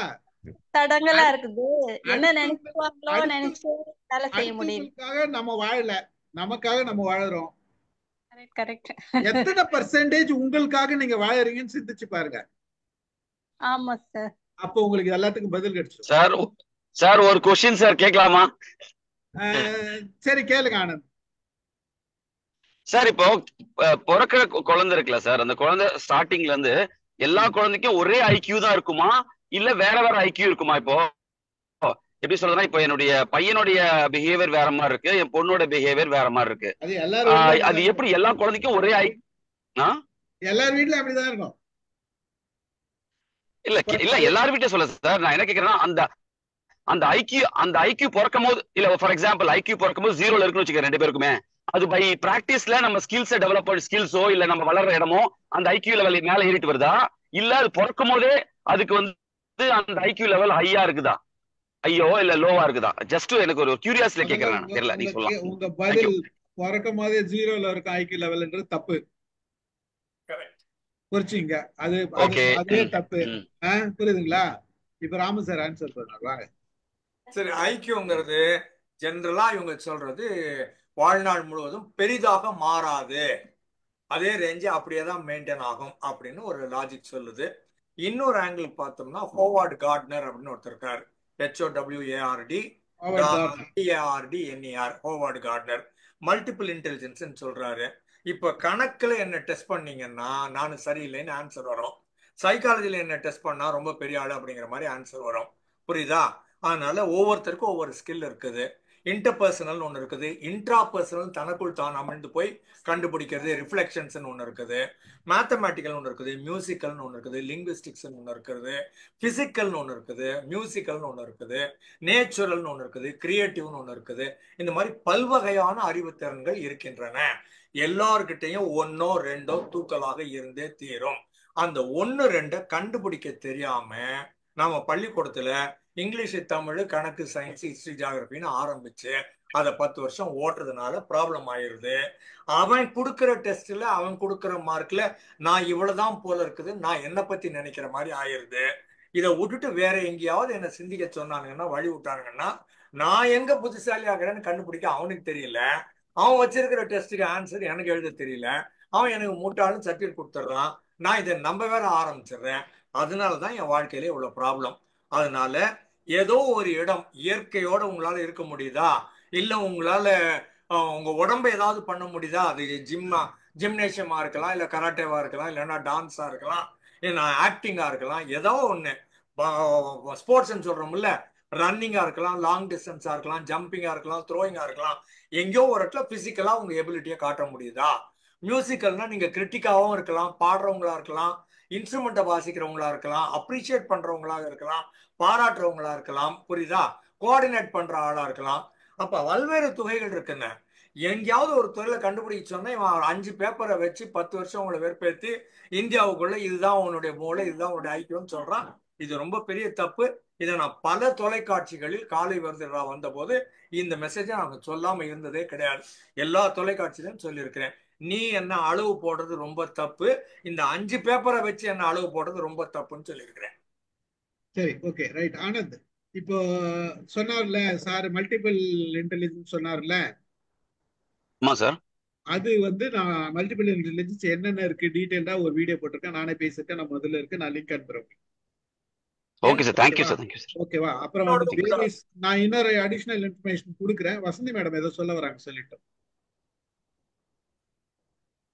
தடங்களா இருக்குது. என்ன நினைச்சுவாங்களோ நினைச்சு வேலை செய்ய முடியும். நம்ம வாழல, நமக்காக நம்ம வாழறோம். கரெக்ட். எத்தனை பர்சன்டேஜ் உங்களுக்காக நீங்க வாழறீங்கன்னு சிந்திச்சு பாருங்க. ஆமா சார். அப்போ உங்களுக்கு எல்லாத்துக்கும் பதில் கிடைச்சிடும். சார் ஒரு क्वेश्चन சார் கேட்கலாமா? சரி கேளுங்க ஆனந்த். சார் இப்போ பிறக்கிற குழந்தை இருக்குல்ல சார், அந்த குழந்தை ஸ்டார்டிங்ல இருந்து எல்லா குழந்தைக்கும் ஒரே ஐக்கியூ தான் இருக்குமா இல்ல வேற வேற ஐக்கியூ இருக்குமா? இப்போ எப்படி சொல்றதுன்னா, இப்போ என்னுடைய பையனுடைய பிஹேவியர் வேற மாதிரி இருக்கு, என் பொண்ணோட பிஹேவியர் வேற மாதிரி இருக்கு. அது எப்படி எல்லா குழந்தைக்கும் ஒரே எல்லார் வீட்லயும் அப்படிதான் இருக்கும். இல்ல எல்லார் வீட்லயும் சொல்ல சார், நான் என்ன கேக்குறேன்னா, அந்த ஐக்கியூ பிறக்கும் போது, இல்ல ஃபார் எக்ஸாம்பிள் ஐக்கியூ பிறக்கும் போது 0ல இருக்குன்னு வச்சுக்க ரெண்டு பேருக்குமே, அது பை பிராக்டிஸ்ல நம்ம ஸ்கில்ஸை டெவலப் பண்ண ஸ்கில்ஸோ இல்ல நம்ம வளர்ற இடமோ அந்த ஐக்கியூ லெவல் மேல ஏறிட்டு வருதா, இல்ல அது பிறக்கும் போதே அதுக்கு வந்து அந்த ஐக்கியூ லெவல் ஹையா இருக்குதா, ஐயோ இல்ல லோவா இருக்குதா? ஜஸ்ட் எனக்கு ஒரு கியூரியாசிட்டில கேக்குறேன். தெரியல, நீ சொல்லலாம். உங்க பதில் பிறக்கும் போதே 0ல இருக்க ஐக்கியூ லெவல்ன்றது தப்பு. புரிச்சுங்க? அதே தப்பு. புரியுதுங்களா? இப்ப ராமு சார் ஆன்சர் பண்ணுவாங்க. சரி, ஐக்கியூங்கிறது ஜெனரலா இவங்க சொல்றது வாழ்நாள் முழுவதும் பெரிதாக மாறாது, அதே ரேஞ்சு அப்படியே தான் மெயின்டைன் ஆகும் அப்படின்னு ஒரு லாஜிக் சொல்லுது. இன்னொரு ஆங்கிள் பார்த்தோம்னா ஹோவார்ட் கார்ட்னர் அப்படின்னு ஒருத்தர் இருக்காரு, HOWARD Howard Gardner multiple intelligence சொல்றாரு. இப்ப கணக்குல என்ன டெஸ்ட் பண்ணீங்கன்னா நானும் சரியில்லைன்னு ஆன்சர் வரும், சைக்காலஜில என்ன டெஸ்ட் பண்ணா ரொம்ப பெரிய ஆளு அப்படிங்கிற மாதிரி ஆன்சர் வரும். புரியுதா? அதனால ஒவ்வொருத்தருக்கும் ஒவ்வொரு ஸ்கில் இருக்குது. இன்டர்பர்சனல் ஒன்று இருக்குது, இன்ட்ராபர்சனல் தனக்குள் தான் அமிழ்ந்து போய் கண்டுபிடிக்கிறது, ரிஃப்ளெக்ஷன்ஸ் ஒன்று இருக்குது, மேத்தமேட்டிக்கல் ஒன்று இருக்குது, மியூசிக்கல்னு ஒன்று இருக்குது, லிங்குவிஸ்டிக்ஸ் ஒன்று இருக்குது, பிசிக்கல்னு ஒன்று இருக்குது, மியூசிக்கல்னு ஒன்று இருக்குது, நேச்சுரல்னு ஒன்று இருக்குது, கிரியேட்டிவ்னு ஒன்று இருக்குது. இந்த மாதிரி பல்வகையான அறிவுத்திறன்கள் இருக்கின்றன. எல்லார்கிட்டையும் ஒன்னோ ரெண்டோ தூக்கலாக இருந்தே தீரும். அந்த 1-2 கண்டுபிடிக்க தெரியாம நாம பள்ளிக்கூடத்துல இங்கிலீஷ், தமிழ், கணக்கு, சயின்ஸ், ஹிஸ்டரி, ஜியாகிரபின்னு ஆரம்பிச்சு அதை 10 வருஷம் ஓட்டுறதுனால ப்ராப்ளம் ஆயிருது. அவன் கொடுக்குற டெஸ்ட்ல அவன் கொடுக்குற மார்க்ல நான் இவ்வளவுதான் போல இருக்குது, நான் என்னை பத்தி நினைக்கிற மாதிரி ஆயிருது. இதை விட்டுட்டு வேற எங்கேயாவது என்ன சிந்திக்க சொன்னானுங்கன்னா, வழி விட்டானுங்கன்னா, நான் எங்க புத்திசாலி ஆகிறேன்னு கண்டுபிடிக்க அவனுக்கு தெரியல, அவன் வச்சிருக்கிற டெஸ்ட்டுக்கு ஆன்சர் எனக்கு எழுத தெரியல, அவன் எனக்கு மூட்டாலும் சர்டிஃபிகேட் கொடுத்துட்றான், நான் இதை நம்ப வேற ஆரம்பிச்சிடுறேன். அதனாலதான் என் வாழ்க்கையில இவ்வளவு ப்ராப்ளம். அதனால ஏதோ ஒரு இடம் இயற்கையோட உங்களால இருக்க முடியுதா, இல்ல உங்களால உங்க உடம்பை ஏதாவது பண்ண முடியுதா, அது ஜிம்னேஷியமா இருக்கலாம், இல்ல கராட்டேவா இருக்கலாம், இல்லைன்னா டான்ஸா இருக்கலாம், இல்ல ஆக்டிங்கா இருக்கலாம், ஏதோ ஒண்ணு ஸ்போர்ட்ஸ் சொல்றோம்ல, ரன்னிங்கா இருக்கலாம், லாங் டிஸ்டன்ஸா இருக்கலாம், ஜம்பிங்கா இருக்கலாம், த்ரோயிங்கா இருக்கலாம். எங்கேயோ ஒரு இடத்துல பிசிக்கலா உங்க எபிலிட்டியை காட்ட முடியுதா? மியூசிக்கல்னா நீங்க கிரிட்டிக்காவும் இருக்கலாம், பாடுறவங்களா இருக்கலாம், இன்ஸ்ட்ருமெண்ட்டை வாசிக்கிறவங்களா இருக்கலாம், அப்ரிஷியேட் பண்றவங்களா இருக்கலாம், பாராட்டுறவங்களா இருக்கலாம். புரியுதா? கோஆர்டினேட் பண்ற ஆளா இருக்கலாம். அப்ப பல்வேறு துறைகள் இருக்குங்க. எங்கேயாவது ஒரு துறையில கண்டுபிடிக்க சொன்னா இவன் 5 பேப்பரை வச்சு 10 வருஷம் உங்களை வெறுப்பேற்றி இந்தியாவுக்குள்ள இதுதான் உன்னுடைய மூளை, இதுதான் உன்னுடைய ஐக்கியம்னு சொல்றான். இது ரொம்ப பெரிய தப்பு. இதை நான் பல தொலைக்காட்சிகளில் காலை வருதுடா வந்த போது இந்த மெசேஜை நாங்க சொல்லாம இருந்ததே கிடையாது. எல்லா தொலைக்காட்சியிலும் சொல்லியிருக்கிறேன், நீ என்ன அளவு போடுறது ரொம்ப தப்பு, இந்த 5 பேப்பரை வச்சு என்ன அளவு போடுறது ரொம்ப தப்புன்னு சொல்லியிருக்கிறேன். சரி, ஓகே, ரைட். ஆனந்த் இப்போ சொன்னார்ல சார், மல்டிபிள் இன்டெலிஜென்ஸ் சொன்னார்ல. ஆமா சார். அது வந்து நான் மல்டிபிள் இன்டெலிஜென்ஸ் என்னென்ன இருக்கு டீடைல்டா ஒரு வீடியோ போட்டிருக்கேன், நானே பேசிருக்கேன், நான் முதல்ல இருக்கு, நான் லிங்க் அனுப்புறேன். Okay sir, thank you sir, thank you sir. ஓகேவா? அப்புறம் வந்து நான் இன்னொரு அடிஷனல் இன்ஃபர்மேஷன் கொடுக்குறேன். வசந்தி மேடம் ஏதோ சொல்ல வராங்க, சொல்லிட்டோம்.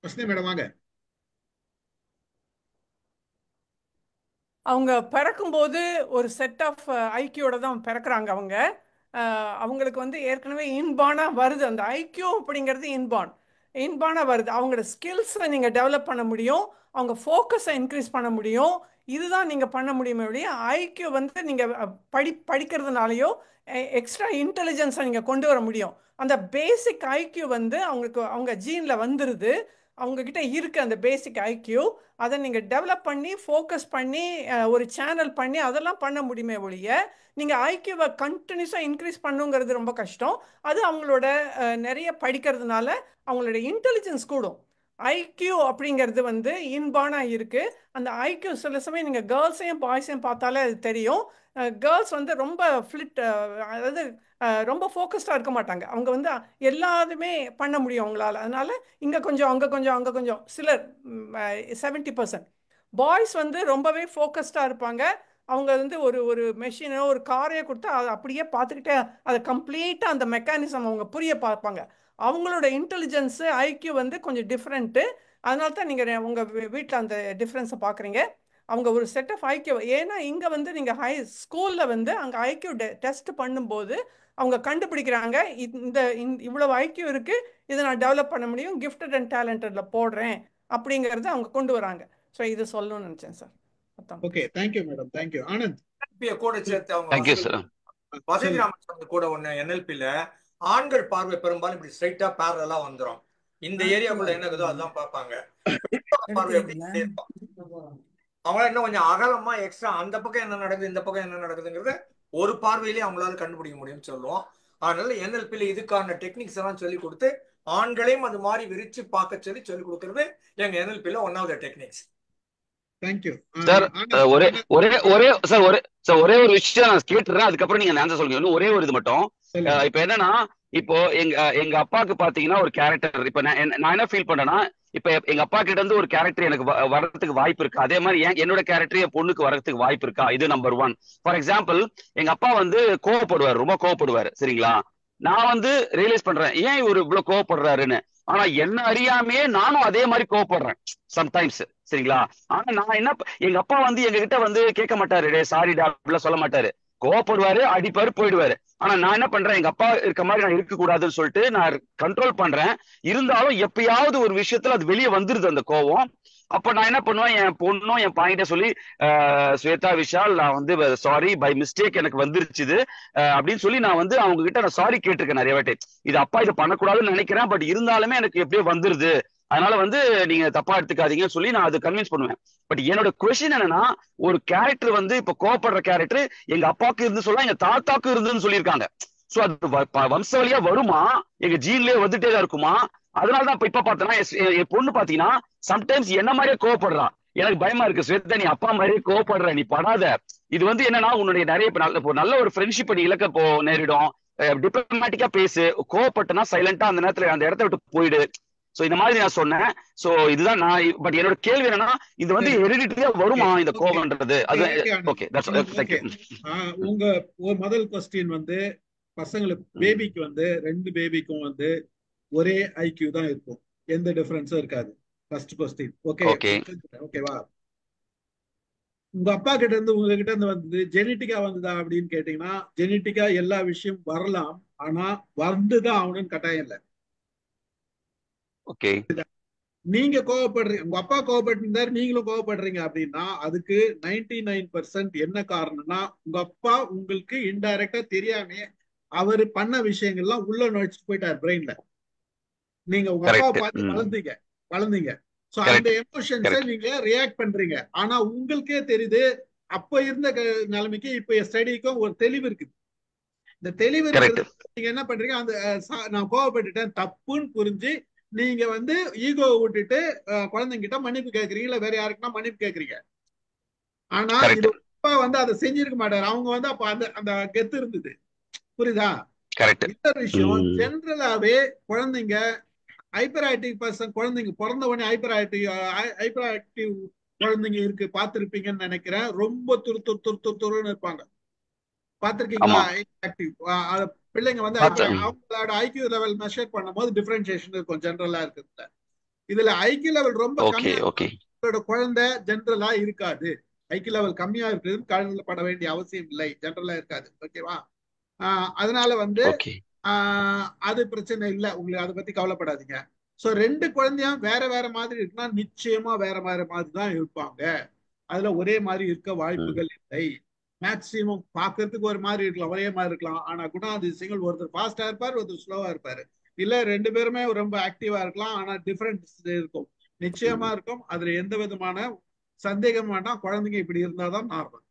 வசந்தி மேடம் வாங்க. அவங்க பிறக்கும்போது ஒரு செட் ஆஃப் ஐக்கியோட தான் பிறக்கிறாங்க. அவங்களுக்கு வந்து ஏற்கனவே இன்பானா வருது, அந்த ஐக்கியூ அப்படிங்கிறது இன்பானா வருது. அவங்களோட ஸ்கில்ஸை நீங்கள் டெவலப் பண்ண முடியும், அவங்க ஃபோக்கஸை இன்க்ரீஸ் பண்ண முடியும். இதுதான் நீங்கள் பண்ண முடியுமே ஒழிய ஐக்கியூ வந்து நீங்கள் படிக்கிறதுனாலையோ எக்ஸ்ட்ரா இன்டெலிஜென்ஸை நீங்கள் கொண்டு வர முடியும். அந்த பேசிக் ஐக்கியூ வந்து அவங்க ஜீனில் வந்துடுது. அவங்க கிட்ட இருக்கு அந்த பேசிக் ஐக்யூ. அதை நீங்கள் டெவலப் பண்ணி ஃபோக்கஸ் பண்ணி ஒரு சேனல் பண்ணி அதெல்லாம் பண்ண முடியுமே ஒழிய நீங்கள் ஐக்யூவை கண்டினியூஸாக இன்க்ரீஸ் பண்ணுங்கிறது ரொம்ப கஷ்டம். அது அவங்களோட நிறைய படிக்கிறதுனால அவங்களோட இன்டெலிஜென்ஸ் கூடும். ஐக்யூ அப்படிங்கிறது வந்து இன்பானாக இருக்குது. அந்த ஐக்யூ சில சமயம் நீங்கள் கேர்ள்ஸையும் பாய்ஸையும் பார்த்தாலே அது தெரியும். கேர்ள்ஸ் வந்து ரொம்ப அதாவது ரொம்ப ஃபோக்கஸ்டாக இருக்க மாட்டாங்க. அவங்க வந்து எல்லாருமே பண்ண முடியும் அவங்களால. அதனால இங்கே கொஞ்சம் அங்கே கொஞ்சம் அங்கே கொஞ்சம் சிலர் 70%. பாய்ஸ் வந்து ரொம்பவே ஃபோக்கஸ்டாக இருப்பாங்க. அவங்க வந்து ஒரு மெஷினோ ஒரு காரையோ கொடுத்தா அதை அப்படியே பார்த்துக்கிட்டே அதை கம்ப்ளீட்டாக அந்த மெக்கானிசம் அவங்க புரிய பார்ப்பாங்க. அவங்களோட இன்டெலிஜென்ஸு ஐக்யூ வந்து கொஞ்சம் டிஃப்ரெண்ட்டு. அதனால தான் நீங்கள் உங்கள் வீட்டில் அந்த டிஃப்ரென்ஸை பார்க்குறீங்க. அவங்க ஒரு செட் ஆஃப் ஐக்யூ, ஏன்னா இங்கே வந்து நீங்கள் ஸ்கூலில் வந்து அங்கே ஐக்யூ டெஸ்ட் பண்ணும்போது அவங்க கண்டுபிடிக்கிறாங்க இவ்வளவு ஐக்யூ இருக்கு, இதை நான் டெவலப் பண்ண முடியும், கிஃப்டட் அண்ட் டேலண்டட்ல போடுறேன் அப்படிங்கறத அவங்க கொண்டு வராங்க. ஸோ இது சொல்லணும்னு நினைச்சேன் sir. Okay, thank you madam. Thank you Anand. கூட சேர்த்து அவங்க வசதி ராமச்சந்திரன் கூட ஒண்ணு NLP-ல ஆண்கள் பார்வை பெரும்பாலும் இப்படி ஸ்ட்ரைட்டா பேரலா வந்துரும். இந்த ஏரியாக்குள்ள என்ன இருக்குதோ அதுதான் பார்ப்பாங்க. பார்வை அவங்க இன்னும் கொஞ்சம் அகலமா எக்ஸ்ட்ரா அந்த பக்கம் என்ன நடக்குது இந்த பக்கம் என்ன நடக்குதுங்கிறத ஒரு பார்வையிலேயே அவங்களால கண்டுபிடிக்க முடியும்னு சொல்லுவோம். அதனால NLP-ல இதுக்கான டெக்னிக்ஸ் எல்லாம் சொல்லி கொடுத்து ஆண்களையும் அது மாதிரி விரிச்சு பார்க்க சொல்லி கொடுக்கறது எங்க NLP-ல one of the techniques. Thank you sir. ஒரே ஒரு விஷயம் நான் கேட்டுறேன், அதுக்கப்புறம் நீங்க ஆன்சர் சொல்லுங்க. ஒரே ஒரு இது மட்டும். இப்ப என்னன்னா, இப்போ எங்க அப்பாவுக்கு பாத்தீங்கன்னா ஒரு கேரக்டர், இப்ப நான் என்ன ஃபீல் பண்றேன்னா, இப்ப எங்க அப்பா கிட்ட இருந்து ஒரு கேரக்டர் எனக்கு வர்றதுக்கு வாய்ப்பு இருக்கு. அதே மாதிரி என்னோட கேரக்டர் என் பொண்ணுக்கு வர்றதுக்கு வாய்ப்பு இருக்கா? இது நம்பர் 1. ஃபார் எக்ஸாம்பிள், எங்க அப்பா வந்து கோவப்படுவார், ரொம்ப கோவப்படுவாரு, சரிங்களா? நான் வந்து ரியலைஸ் பண்றேன் ஏன் இவர் இவ்வளவு கோவப்படுறாருன்னு. ஆனா என்ன அறியாமையே நானும் அதே மாதிரி கோவப்படுறேன் சம்டைம்ஸ், சரிங்களா? ஆனா நான் என்ன, எங்க அப்பா வந்து எங்க கிட்ட வந்து கேட்க மாட்டாரு, சாரிடா அப்படிலாம் சொல்ல மாட்டாரு. கோவப்படுவாரு, அடிப்பாரு, போயிடுவாரு. ஆனா நான் என்ன பண்றேன், எங்க அப்பா இருக்க மாதிரி நான் இருக்க கூடாதுன்னு சொல்லிட்டு நான் கண்ட்ரோல் பண்றேன். இருந்தாலும் எப்பயாவது ஒரு விஷயத்துல அது வெளியே வந்துருது அந்த கோவம். அப்ப நான் என்ன பண்ணுவேன், என் பொண்ணும் என் பாயிண்ட சொல்லி, ஸ்வேதா, விஷால், நான் வந்து சாரி, பை மிஸ்டேக் எனக்கு வந்துருச்சுது அப்படின்னு சொல்லி நான் வந்து அவங்க கிட்ட நான் சாரி கேட்டிருக்கேன் நிறைய வாட்டி. இது அப்பா இதை பண்ணக்கூடாதுன்னு நினைக்கிறேன், பட் இருந்தாலுமே எனக்கு எப்படியோ வந்துருது, அதனால வந்து நீங்க தப்பா எடுத்துக்காதீங்கன்னு சொல்லி நான் அது கன்வின்ஸ் பண்ணுவேன். பட் என்னோட கொஸ்டின் என்னன்னா, ஒரு கேரக்டர் வந்து இப்ப கோவப்படுற கேரக்டர் எங்க அப்பாவுக்கு இருந்து சொல்ல எங்க தாத்தாக்கு இருந்துன்னு சொல்லியிருக்காங்க. சோ அது வம்ச வழியா வருமா, எங்க ஜீன்லயே வந்துட்டே தான் இருக்குமா? அதனாலதான் இப்ப பார்த்தோன்னா என் பொண்ணு பாத்தீங்கன்னா சம்டைம்ஸ் என்ன மாதிரியே கோவப்படுறா. எனக்கு பயமா இருக்கு, ஸ்வேதா நீ அப்பா மாதிரியே கோவப்படுற, நீ படாத. இது வந்து என்னன்னா, உன்னுடைய நிறைய நல்ல ஒரு ஃப்ரெண்ட்ஷிப் நீ இழக்க நேரிடும். டிப்ளமேட்டிக்கா பேசு, கோவப்பட்டனா சைலண்டா அந்த நேரத்துல அந்த இடத்த விட்டு போயிடு. சோ இந்த மாதிரி நான் சொன்னேன். சோ இதுதான் நான், பட் என்னோட கேள்வி என்னன்னா, இது வந்து ஹெரிடிட்டியா வருமா இந்த கோவம்ன்றது? அது ஓகே, தட்ஸ் தேங்க் யூ. உங்க முதல் क्वेश्चन வந்து பசங்களுக்கு, பேபிக்கு வந்து 2 பேபிக்கும் வந்து ஒரே ஐக்யூ தான் இருக்கும், எந்த டிஃபரன்ஸும் இருக்காது. ஃபர்ஸ்ட் क्वेश्चन ஓகேவா? உங்க அப்பா கிட்ட இருந்து உங்ககிட்ட இருந்து வந்து ஜெனட்டிக்கா வந்ததா அப்படின்னு கேட்டீங்கன்னா, ஜெனட்டிக்கா எல்லா விஷயம் வரலாம், ஆனா வந்துதான் ஆகணும்னு கட்டாயம் இல்லை. ஓகே, நீங்க கோவப்படுறீங்க, உங்க அப்பா கோவப்பட்டிருந்தாரு, நீங்களும் கோவப்படுறீங்க அப்படின்னா அதுக்கு 99% என்ன காரணம்னா, உங்க அப்பா உங்களுக்கு இன்டைரக்டா தெரியாம அவரு பண்ண விஷயங்கள்லாம் உள்ள நுழைச்சிட்டு போயிட்டாரு பிரெயின்ல. நீங்க உங்க அப்பாவை பார்த்து வளர்ந்தீங்க. சோ அந்த எமோஷன்ஸை நீங்க ரியாக்ட் பண்றீங்க. ஆனா உங்களுக்கே தெரியுது, அப்ப இருந்த நிலைமைக்கு இப்ப ஸ்டடிக்கும் ஒரு தெளிவு இருக்குது. இந்த தெளிவு நீங்க என்ன பண்றீங்க, அந்த நான் கோவப்பட்டுட்டேன் தப்புன்னு புரிஞ்சு நீங்க வந்து ஈகோவை விட்டுட்டு குழந்தைங்கிட்ட மன்னிப்பு கேட்கறீங்க, இல்ல வேற யாருக்குன்னா மன்னிப்பு கேட்கறீங்க. ஆனா இது அப்பா வந்து அதை செஞ்சிருக்க மாட்டாரு. அவங்க வந்து அப்ப அந்த கெத்து இருந்தது, புரியுதா? இந்த விஷயம் ஜெனரலாவே குழந்தைங்க ஹைப்பர் ஆக்டிவ் பர்சன், குழந்தைங்க பிறந்த உடனே ஹைப்பர் ஆக்டிவ் குழந்தைங்க இருக்கு, பார்த்திருப்பீங்கன்னு நினைக்கிறேன். ரொம்ப துருன்னு இருப்பாங்க, பார்த்திருக்கீங்களா? ஆக்டிவ் பிள்ளைங்க வந்து அவங்களோட ஐக்யூ லெவல் மெஷர் பண்ணும் போது டிஃபரன்சியேஷன் இருக்கும் ஜெனரலா இருக்கிறதுல. இதுல ஐக்யூ லெவல் ரொம்ப கம்மியா குழந்தை ஜெனரலா இருக்காது. ஐக்யூ லெவல் கம்மியா இருக்கிறது கவலைப்பட வேண்டிய அவசியம் இல்லை, ஜெனரலா இருக்காது. ஓகேவா? அதனால வந்து அது பிரச்சனை இல்லை, உங்களுக்கு அதை பத்தி கவலைப்படாதீங்க. சோ 2 குழந்தையும் வேற வேற மாதிரி இருக்குன்னா நிச்சயமா வேற வேற மாதிரி தான் இருப்பாங்க. அதுல ஒரே மாதிரி இருக்க வாய்ப்புகள் இல்லை. மேக்சிமம் பாக்குறதுக்கு ஒரு மாதிரி இருக்கலாம், ஒரே மாதிரி இருக்கலாம். ஆனா குணாதிசயங்கள், ஒருத்தர் ஃபாஸ்டா இருப்பாரு, ஒருத்தர் ஸ்லோவா இருப்பாரு. இல்ல 2 பேருமே ரொம்ப ஆக்டிவா இருக்கலாம், ஆனா டிஃபரன்ஸ் இருக்கும், நிச்சயமா இருக்கும். அதுல எந்த விதமான சந்தேகம் வேண்டாம். குழந்தைங்க இப்படி இருந்தாதான் நார்மல்.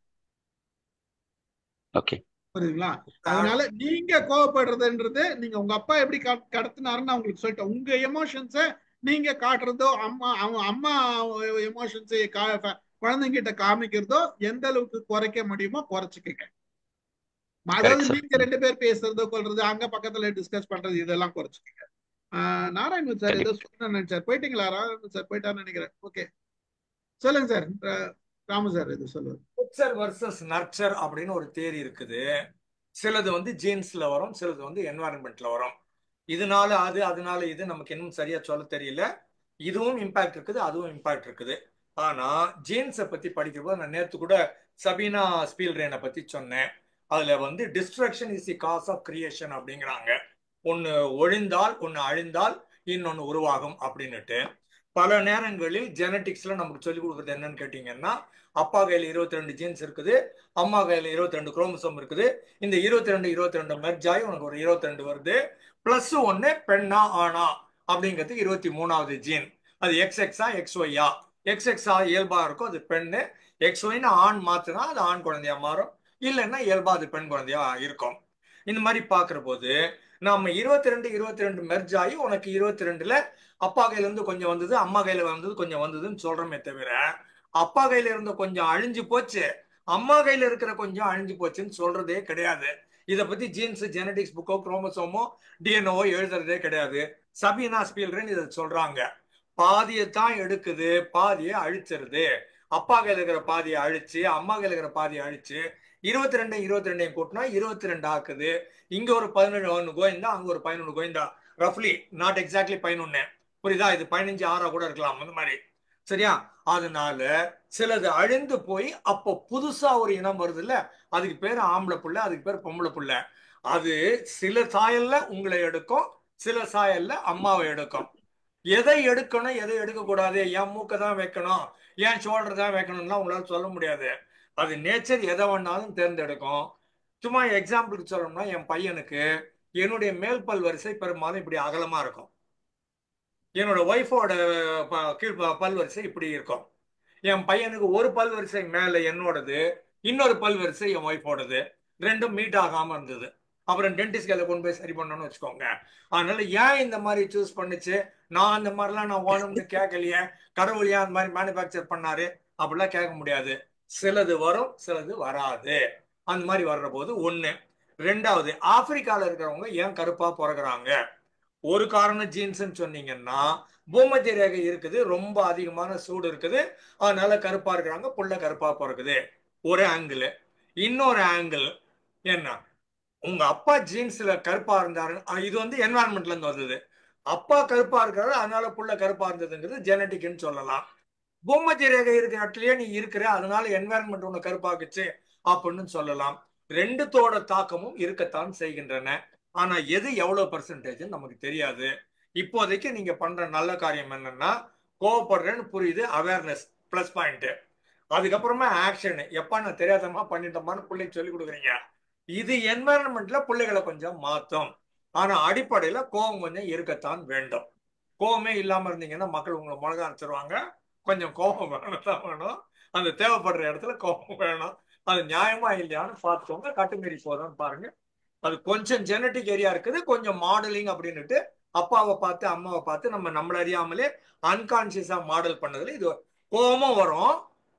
ஓகே, புரியுதுங்களா? அதனால நீங்க கோவப்படுறதுன்றது நீங்க உங்க அப்பா எப்படி கடத்தினாருன்னு உங்களுக்கு சொல்லிட்டேன். உங்க எமோஷன்ஸ நீங்க காட்டுறதோ, அம்மா எமோஷன்ஸை குழந்தைங்கிட்ட காமிக்கிறதோ எந்த அளவுக்கு குறைக்க முடியுமோ குறைச்சிக்கங்க. அதாவது நீங்க 2 பேர் பேசுறதோ கொள்றது, அங்க பக்கத்துல டிஸ்கஸ் பண்றது, இதெல்லாம் குறைச்சிக்கங்க. நாராயணன் சார் ஏதோ சொன்னேன்னு நினைச்சார். போயிட்டீங்களா? நாராயணன் சார் போயிட்டான்னு நினைக்கிறேன். ஓகே, சொல்லுங்க சார். ராமு சார் இது சொல்லுவார். நர்ச்சர் வர்சஸ் நர்ச்சர் அப்படின்னு ஒரு தியரி இருக்குது. சிலது வந்து ஜீன்ஸ்ல வரும், சிலது வந்து என்வாரன்மெண்ட்ல வரும். இதனால அது, அதனால இது நமக்கு இன்னும் சரியா சொல்ல தெரியல. இதுவும் இம்பாக்ட் இருக்குது, அதுவும் இம்பாக்ட் இருக்குது. ஆனா ஜீன்ஸை பத்தி படிக்கிறப்போ நான் நேற்று கூட சபீனா ஸ்பீல்ரேனை பத்தி சொன்னேன். அதுல வந்து destruction is the cause of creation அப்படிங்கிறாங்க. ஒன்னு ஒழிந்தால், ஒன்னு அழிந்தால், இன்னொன்னு உருவாகும் அப்படின்னுட்டு. பல நேரங்களில் ஜெனட்டிக்ஸ்ல நமக்கு சொல்லிக் கொடுக்குறது என்னன்னு கேட்டீங்கன்னா, அப்பா கையில 22 ஜீன்ஸ் இருக்குது, அம்மா கையில 22 குரோமோசோம் இருக்குது. இந்த 22 மெர்ஜ் ஆகி உனக்கு ஒரு 22 வருது. பிளஸ் 1 பெண்ணா ஆனா அப்படிங்கிறதுக்கு 23வது ஜீன். அது எக்ஸ்எக்ஸா எக்ஸ்ஒய்யா? எக்ஸ்எக்ஸா இயல்பா இருக்கும், அது பெண்ணு. எக்ஸ்ஒய்னு ஆண் மாத்தினா அது ஆண் குழந்தையா மாறும், இல்லைன்னா இயல்பா அது பெண் குழந்தையா இருக்கும். இந்த மாதிரி பாக்குற போது நம்ம 22 மெர்ஜ் ஆகி உனக்கு 22ல அப்பா கையில இருந்து கொஞ்சம் வந்தது, அம்மா கையில வந்தது கொஞ்சம் வந்ததுன்னு சொல்றோமே தவிர, அப்பா கையில இருந்த கொஞ்சம் அழிஞ்சு போச்சு, அம்மா கையில இருக்கிற கொஞ்சம் அழிஞ்சு போச்சுன்னு சொல்றதே கிடையாது. இதை பத்தி ஜீன்ஸ், ஜெனடிக்ஸ் புக்கோ, குரோமோசோமோ, டிஎன்ஓ எழுதுறதே கிடையாது. சபீனா ஸ்பீல்ரன் இதை சொல்றாங்க. பாதியை தான் எடுக்குது, பாதியை அழிச்சிருது. அப்பா கையில இருக்கிற பாதியை அழிச்சு, அம்மா கையில இருக்கிற பாதியை அழிச்சு 22 கூட்டினா 22 ஆக்குது. இங்க ஒரு 11 கோயிந்தா, அங்க ஒரு 11 கோயிந்தா. ரஃப்லி, not exactly 11. புரியுதா? இது 15 6 கூட இருக்கலாம், அந்த மாதிரி. சரியா? அதனால சிலது அழிந்து போய் அப்போ புதுசா ஒரு இனம் வருது இல்ல, அதுக்கு பேர் ஆம்பளை புள்ள, அதுக்கு பேர் பொம்பளை புள்ள. அது சில சாயல்ல உங்களை எடுக்கும், சில சாயல்ல அம்மாவை எடுக்கும். எதை எடுக்கணும், எதை எடுக்க கூடாது, என் மூக்கை தான் வைக்கணும், ஏன் ஷோல்டர் தான் வைக்கணும்லாம் உங்களால சொல்ல முடியாது. அது நேச்சர் எதை வேணாலும் தேர்ந்தெடுக்கும். சும்மா எக்ஸாம்பிளுக்கு சொல்லணும்னா, என் பையனுக்கு என்னுடைய மேல் பல் வரிசை பெரும்பாலும் இப்படி அகலமா இருக்கும், என்னோட ஒய்ஃபோட கீழ் பல் வரிசை இப்படி இருக்கும். என் பையனுக்கு ஒரு பல் வரிசை மேல என்னோடது, இன்னொரு பல் வரிசை என் ஒய்ஃபோடது, ரெண்டும் மீட் ஆகாம இருந்தது. அப்புறம் டென்டிஸ்ட் கையில கொண்டு போய் சரி பண்ணணும்னு வச்சுக்கோங்க. அதனால ஏன் இந்த மாதிரி சூஸ் பண்ணிச்சு, நான் அந்த மாதிரிலாம் நான் வேணும்னு கேட்கலையே, கடவுள் ஏன் அந்த மாதிரி மேனுஃபேக்சர் பண்ணாரு அப்படிலாம் கேட்க முடியாது. சிலது வரும், சிலது வராது. அந்த மாதிரி வர்ற போது ஒண்ணு. ரெண்டாவது, ஆப்பிரிக்கால இருக்கிறவங்க ஏன் கருப்பா பிறகுறாங்க? ஒரு காரணம் ஜீன்ஸ்ன்னு சொன்னீங்கன்னா, பூமத்திய ரேகை இருக்குது, ரொம்ப அதிகமான சூடு இருக்குது, அதனால கருப்பா இருக்கிறாங்க, புள்ள கருப்பா பிறகுது. ஒரு ஆங்கிள். இன்னொரு ஆங்கிள் என்ன, உங்க அப்பா ஜீன்ஸ்ல கருப்பா இருந்தாரு, இது வந்து என்வாரன்மெண்ட்ல இருந்து வந்தது. அப்பா கருப்பா இருக்காரு, அதனால புள்ள கருப்பா இருந்ததுங்கிறது ஜெனட்டிக்னு சொல்லலாம். பூமத்திய ரேகை இருக்கிற இடத்துலயே நீ இருக்கிற, அதனால என்வாரன்மெண்ட் உன்னை கருப்பாக்குச்சு அப்படின்னு சொல்லலாம். ரெண்டுத்தோட தாக்கமும் இருக்கத்தான் செய்கின்றன. ஆனா எது எவ்வளவு பெர்சன்டேஜ் நமக்கு தெரியாது. இப்போதைக்கு நீங்க பண்ற நல்ல காரியம் என்னன்னா, கோவப்படுறேன்னு புரியுது, அவேர்னஸ் பிளஸ் பாயிண்ட். அதுக்கப்புறமா ஆக்ஷன், எப்ப நான் தெரியாதமா பண்ணிட்டோமான்னு பிள்ளைக்கு சொல்லி கொடுக்குறீங்க. இது என்வாரன்மெண்ட்ல பிள்ளைகளை கொஞ்சம் மாத்தும். ஆனா அடிப்படையில கோபம் கொஞ்சம் இருக்கத்தான் வேண்டும். கோபமே இல்லாம இருந்தீங்கன்னா மக்கள் உங்களை மிளகா அரைச்சிருவாங்க. கொஞ்சம் கோபம் வேணும், அந்த தேவைப்படுற இடத்துல கோபம் வேணும். அது நியாயமா இல்லையான்னு பார்த்துக்கோங்க. கட்டுமீறி போதான்னு பாருங்க. அது கொஞ்சம் ஜெனட்டிக் ஏரியா இருக்குது, கொஞ்சம் மாடலிங் அப்படின்னுட்டு அப்பாவை பார்த்து அம்மாவை பார்த்து நம்மள அறியாமலே அன்கான்சியஸா மாடல் பண்ணதுல இது கோபமும் வரும்.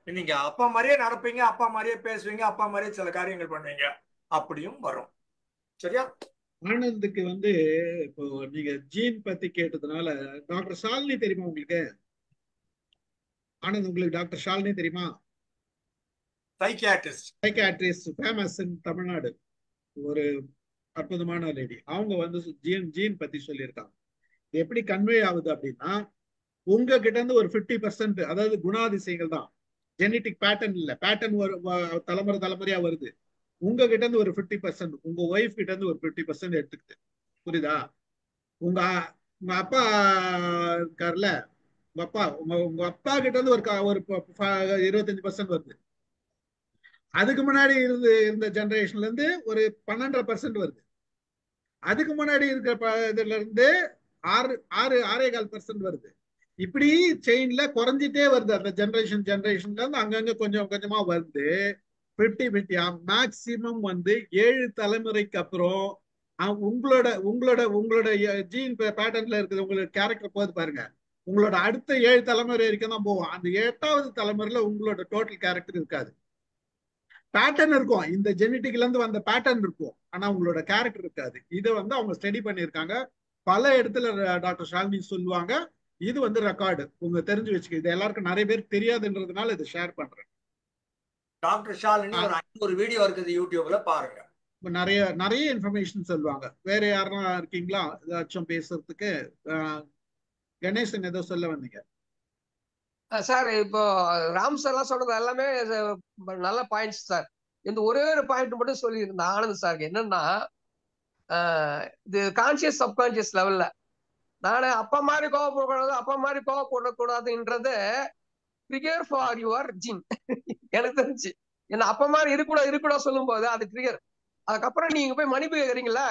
நீங்க அப்பா மாதிரியே நடப்பீங்க, அப்பா மாதிரியே பேசுவீங்க, அப்பா மாதிரியே சில காரியங்கள் பண்ணுவீங்க, அப்படியும் வரும். சரியா? ஆனந்துக்கு வந்து இப்போ நீங்க ஜீன் பத்தி கேட்டதுனால, டாக்டர் ஷாலினி தெரியுமா உங்களுக்கு? ஆனந்த், உங்களுக்கு டாக்டர் ஷாலினி தெரியுமா? சைக்கியாட்ரிஸ்ட், ஃபேமஸ் இன் தமிழ்நாடு, ஒரு அற்புதமான லேடி. அவங்க வந்து ஜீன் பத்தி சொல்லியிருக்காங்க. எப்படி கன்வே ஆகுது அப்படின்னா, உங்ககிட்ட இருந்து ஒரு 50%, அதாவது குணாதிசயங்கள் தான், ஜெனட்டிக் பேட்டர்ன் இல்ல, பேட்டர்ன் தலைமுறை தலைமுறையா வருது. உங்ககிட்ட இருந்து ஒரு 50%, உங்க ஒய்ஃப் கிட்ட இருந்து ஒரு 50% எடுத்துக்கிட்டு. புரியுதா? உங்க அப்பா இருக்காருல்ல, உங்க அப்பா கிட்ட இருந்து ஒரு 25% வருது. அதுக்கு முன்னாடி இருந்த ஜெனரேஷன்ல இருந்து ஒரு 12.5% வருது. அதுக்கு முன்னாடி இருக்கிற இதுல இருந்து 6.5% வருது. இப்படி செயின்ல குறைஞ்சிட்டே வருது. அந்த ஜெனரேஷன்ல இருந்து அங்கங்க கொஞ்சம் கொஞ்சமா வருது. 50-50 மேக்சிமம் வந்து 7 தலைமுறைக்கு அப்புறம் உங்களோட உங்களோட உங்களோட ஜீன் பேட்டர்ன்ல இருக்குது, உங்களோட கேரக்டர் போது பாருங்க, உங்களோட அடுத்த 7 தலைமுறை வரைக்கும் தான் போவோம். அந்த 8வது தலைமுறையில உங்களோட டோட்டல் கேரக்டர் இருக்காது. பேட்டர்ன் இருக்கும், இந்த ஜெனட்டிக்ல இருந்து வந்த பேட்டர்ன் இருக்கும், ஆனா உங்களோட கேரக்டர் இருக்காது. இதை வந்து அவங்க ஸ்டடி பண்ணியிருக்காங்க பல இடத்துல. டாக்டர் ஷாலினி சொல்லுவாங்க, இது வந்து ரெக்கார்டு, உங்க தெரிஞ்சு வச்சுக்க. இது எல்லாருக்கும் நிறைய பேர் தெரியாதுன்றதுனால இதை ஷேர் பண்றேன். டாக்டர் ஷாலினி ஒரு 500 வீடியோ இருக்குது யூடியூப்ல, பாருங்க. நிறைய நிறைய இன்ஃபர்மேஷன் சொல்லுவாங்க. வேற யாரும் இருக்கீங்களா ஏதாச்சும் பேசுறதுக்கு? கணேசன் ஏதோ சொல்ல வந்தீங்க சார். இப்போ ராம் சார் எல்லாம் சொல்றது எல்லாமே நல்ல பாயிண்ட்ஸ் சார். இந்த ஒரே ஒரு பாயிண்ட் மட்டும் சொல்லியிருந்தேன் ஆனந்த் சாருக்கு. என்னன்னா, இது கான்சியஸ் சப்கான்சியஸ் லெவல்ல நான் அப்பா மாதிரி கோவப்படக்கூடாது, அப்பா மாதிரி கோவப்படக்கூடாதுன்றது ட்ரிகர் ஃபார் யுவர் ஜீன். எனக்கு தெரிஞ்சு என்ன அப்பா மாதிரி இருக்கக்கூடாது சொல்லும் போது அது ட்ரிகர். அதுக்கப்புறம் நீங்க போய் மன்னிப்பு கேக்குறீங்களா,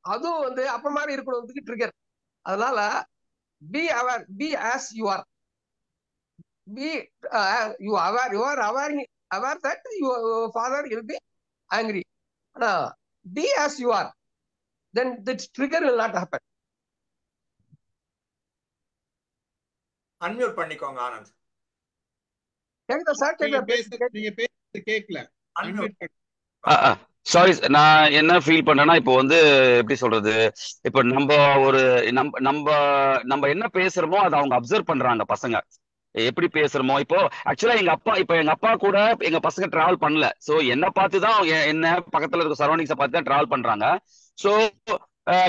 அதுவும் வந்து அப்பா மாதிரி இருக்கணும்னு ட்ரிகர். அதனால be aware, be as you are, be you are aware that your father will be angry. Be as you are, then that trigger will not happen. Unmute பண்ணிக்கோங்க ஆனந்த். கேக்குதா சார்? நீங்க பேசுறது கேட்கல. சாரி, நான் என்ன ஃபீல் பண்றேன்னா, இப்போ வந்து எப்படி சொல்றது, இப்போ நம்ம என்ன பேசுறோமோ அதை அவங்க அப்சர்வ் பண்றாங்க பசங்க. எப்படி பேசுறோமோ, இப்போ ஆக்சுவலா எங்க அப்பா கூட எங்க பசங்க டிராவல் பண்ணல. சோ என்ன பார்த்துதான் என்ன பக்கத்துல இருக்க சரௌண்டிங்ஸை பார்த்து தான் டிராவல் பண்றாங்க. சோ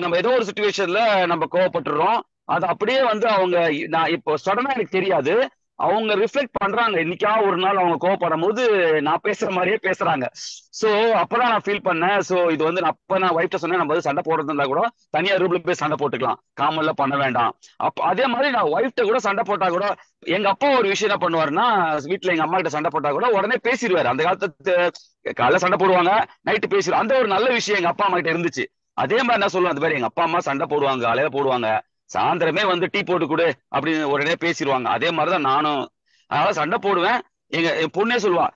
நம்ம ஏதோ ஒரு சிச்சுவேஷன்ல நம்ம கோவப்பட்டுறோம். அது அப்படியே வந்து அவங்க நான் இப்போ சடனா எனக்கு தெரியாது, அவங்க ரிஃப்ளெக்ட் பண்றாங்க. இன்னைக்கா ஒரு நாள் அவங்க கோவப்படும் போது நான் பேசுற மாதிரியே பேசுறாங்க. சோ அப்பதான் நான் ஃபீல் பண்ணேன். சோ இது வந்து நான் வைஃப்ட்ட சொன்னேன், நம்ம வந்து சண்டை போடுறது இருந்தா கூட தனியா ரூம்ல போய் சண்டை போட்டுக்கலாம், காமன்ல பண்ண வேண்டாம். அதே மாதிரி நான் வைஃப்ட்ட கூட சண்டை போட்டா கூட, எங்க அப்பா ஒரு விஷயம் என்ன பண்ணுவாருன்னா, வீட்டுல எங்க அம்மா கிட்ட சண்டை போட்டா கூட உடனே பேசிடுவாரு. அந்த காலத்து காலைல சண்டை போடுவாங்க, நைட்டு பேசிடுவாங்க. அந்த ஒரு நல்ல விஷயம் எங்க அப்பா அம்மா கிட்ட இருந்துச்சு. அதே மாதிரி என்ன சொல்லுவாங்க, அந்த மாதிரி எங்க அப்பா அம்மா சண்டை போடுவாங்க, காலையில போடுவாங்க, சாயந்தரமே வந்து டீ போட்டு கொடு அப்படின்னு உடனே பேசிடுவாங்க. அதே மாதிரிதான் நானும். அதனால சண்டை போடுவேன். என் பொண்ணே சொல்லுவா,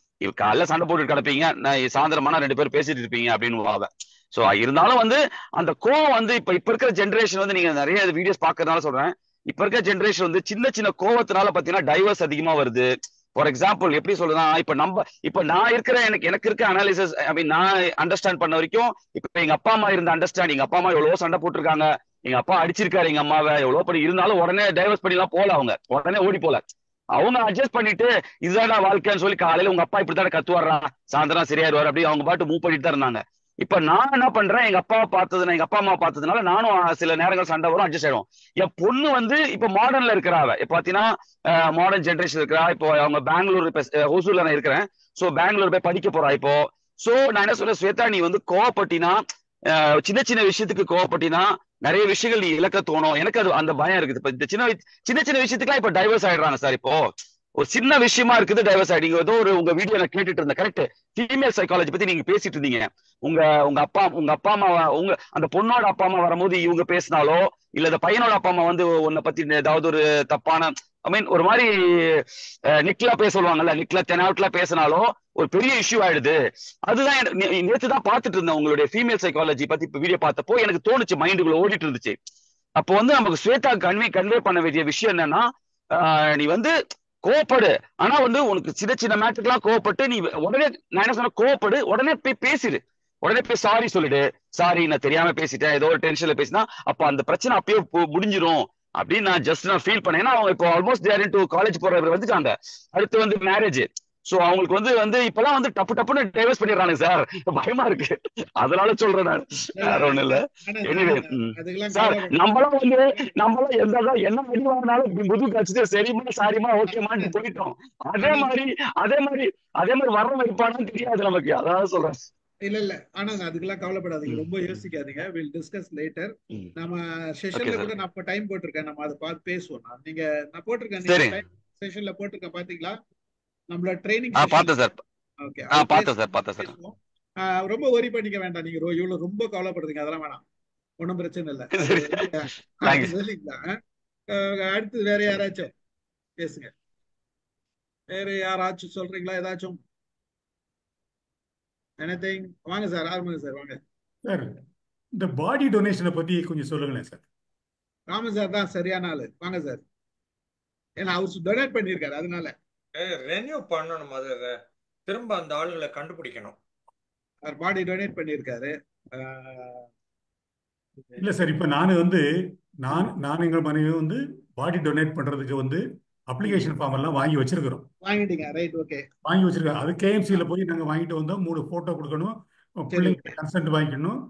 காலைல சண்டை போட்டு கிடப்பீங்க, நான் சாயந்தரமான 2 பேர் பேசிட்டு இருப்பீங்க அப்படின்னு. சோ இருந்தாலும் வந்து அந்த கோவம் வந்து இப்ப இருக்கிற ஜென்ரேஷன் வந்து, நீங்க நிறைய வீடியோஸ் பாக்குறதுனால சொல்றேன், இப்ப இருக்கிற ஜென்ரேஷன் வந்து சின்ன சின்ன கோவத்தினால பாத்தீங்கன்னா டைவர்ஸ் அதிகமா வருது. ஃபார் எக்ஸாம்பிள் எப்படி சொல்லுதான், இப்ப நான் இருக்கிற எனக்கு இருக்க அனாலிசிஸ், நான் அண்டர்ஸ்டாண்ட் பண்ண வரைக்கும், இப்ப எங்க அப்பா அம்மா இருந்த அண்டர்ஸ்டாண்டிங், எங்க அப்பா அம்மா எவ்வளவோ சண்டை போட்டிருக்காங்க, எங்க அப்பா அடிச்சிருக்காரு எங்க அம்மாவை எவ்வளவு படி இருந்தாலும் உடனே டைவர்ஸ் பண்ணிலாம் போல, அவங்க உடனே ஓடி போல, அவங்க அட்ஜஸ்ட் பண்ணிட்டு இதுதான் வாழ்க்கைன்னு சொல்லி காலையில உங்க அப்பா இப்படித்தானே கத்துவாரா, சாயந்தரம் சரியாயிருவாரு அப்படி அவங்க பாட்டு மூவ் பண்ணிட்டு தான் இருந்தாங்க. இப்ப நான் என்ன பண்றேன், எங்க அப்பா அம்மா பார்த்ததுனால நானும் சில நேரங்கள் சண்டை வரும், அட்ஜஸ்ட் ஆயிடும். என் பொண்ணு வந்து இப்ப மாடர்ன்ல இருக்கிறாவ, இப்ப பாத்தீங்கன்னா மாடர்ன் ஜென்ரேஷன் இருக்கிறா. இப்போ அவங்க பெங்களூர், ஹொசூர்ல நான் இருக்கிறேன். சோ பெங்களூர் போய் படிக்க போறா இப்போ. சோ நான் என்ன சொல்றேன், ஸ்வேதா நீ வந்து கோவப்பட்டினா, சின்ன சின்ன விஷயத்துக்கு கோவப்பட்டினா நிறைய விஷயங்கள் நீ இழக்க தோணும். எனக்கு அது அந்த பயம் இருக்குது. இப்ப இந்த சின்ன சின்ன விஷயத்துக்குலாம் இப்ப டைவர்ஸ் ஆயிடுறாங்க சார். இப்போ ஒரு சின்ன விஷயமா இருக்குது, டைவர்ஸ் ஆயிடுங்க. ஏதோ உங்க வீடியோ நான் கேட்டுட்டு இருந்தேன், கரெக்ட், ஃபீமேல் சைக்காலஜி பத்தி நீங்க பேசிட்டு இருந்தீங்க. உங்க அப்பா அம்மா, அந்த பொண்ணோட அப்பா அம்மா வரும்போது இவங்க பேசினாலோ, இல்ல இந்த பையனோட அப்பா அம்மா வந்து உன்னை பத்தி ஏதாவது ஒரு தப்பான ஒரு மாதிரி நிக்லா பேச சொல்லுவாங்கல்ல, நிக்லா தெனாவட்லா பேசினாலோ ஒரு பெரிய இஷ்யூ ஆயிடுது. அதுதான் நேற்று தான் பார்த்துட்டு இருந்தேன் உங்களுடைய ஃபீமேல் சைக்காலஜி பத்தி வீடியோ பார்த்தப்போ எனக்கு தோணுச்சு, மைண்டுக்குள்ள ஓடிட்டு இருந்துச்சு. அப்போ வந்து நமக்கு ஸ்வேதா கன்வே பண்ண வேண்டிய விஷயம் என்னன்னா, நீ வந்து கோவப்படு, ஆனா வந்து உனக்கு சின்ன சின்ன மேட்டருக்குலாம் கோவப்பட்டு நீ உடனே, நான் என்ன சொன்ன, கோவப்படு, உடனே போய் பேசிடு, உடனே போய் சாரி சொல்லிடு, சாரி நான் தெரியாம பேசிட்டேன், ஏதோ ஒரு டென்ஷன்ல பேசினா அப்ப அந்த பிரச்சனை அப்பயே முடிஞ்சிரும் அப்படின்னு நான் ஃபீல் பண்ணேன். ஏன்னா அவங்க இப்போ ஆல்மோஸ்ட் தேர் இன்டு காலேஜ் போறவர் வந்துட்டாங்க, அடுத்து வந்து மேரேஜ். சோ அவங்களுக்கு வந்து இப்பெல்லாம் வந்து டப்புன்னு டைவர்ஸ் பண்ணிடுறாங்க சார், பயமா இருக்கு. அதனால சொல்றேன் நான், வேற ஒண்ணு இல்ல. எனிவே சார், நம்மளாம் என்ன அடி வாங்கினாலும் முது காட்சி சரிமா சாரிமா ஓகேமான்னு போயிட்டோம். அதே மாதிரி வர வைப்பானு தெரியாது நமக்கு, அதான் சொல்றேன். இல்ல ஆனா அதுக்கெல்லாம் கவலைப்படாதீங்க, ரொம்ப யோசிக்காதீங்க. Will discuss later. நம்ம செஷன்ல கூட நான் டைம் போட்டிருக்கேன், நம்ம அதை பார்த்து பேசுவோம். நான் போட்டிருக்கேன், நீங்க செஷன்ல போட்டிருக்கேன், பாத்தீங்களா? நம்மளோட ட்ரைனிங் பார்த்தேன் சார். ஓகே, பார்த்தேன் சார். ரொம்ப வரி பண்ணிக்க வேண்டாம், நீங்க இவ்வளவு ரொம்ப கவலைப்படுறீங்க, அதெல்லாம் வேணாம். ஒன்றும் பிரச்சனை இல்லை. தேங்க்யூ. சொல்லிங்களா? அடுத்து வேற யாராச்சும் பேசுங்க. வேற யாராச்சும் சொல்றீங்களா ஏதாச்சும்? எனிதிங்? வாங்க சார், ஆரம்பிங்க சார், வாங்க சார். இந்த பாடி டொனேஷனை பத்தி கொஞ்சம் சொல்லுங்களேன் சார். ராம சார் தான் சரியான ஆளு. வாங்க சார். ஏன்னா அவர் டொனேட் பண்ணியிருக்காரு, அதனால ரெனியூ பண்ணணும். அதை திரும்ப அந்த ஆளுகளை கண்டுபிடிக்கணும். அவர் பாடி டொனேட் பண்ணியிருக்காரு. இல்ல சார், இப்ப நான் எங்கள் மனைவி பாடி டொனேட் பண்றதுக்கு அப்ளிகேஷன் ஃபார்ம் எல்லாம் வாங்கி வச்சிருக்கிறோம். வாங்கிட்டீங்க? Right, okay. வாங்கி வச்சிருக்கோம். அது கேஎம்சியில் போய் நாங்கள் வாங்கிட்டு வந்தோம். 3 போட்டோ கொடுக்கணும், பிள்ளைங்க கன்சென்ட் வாங்கிக்கணும்,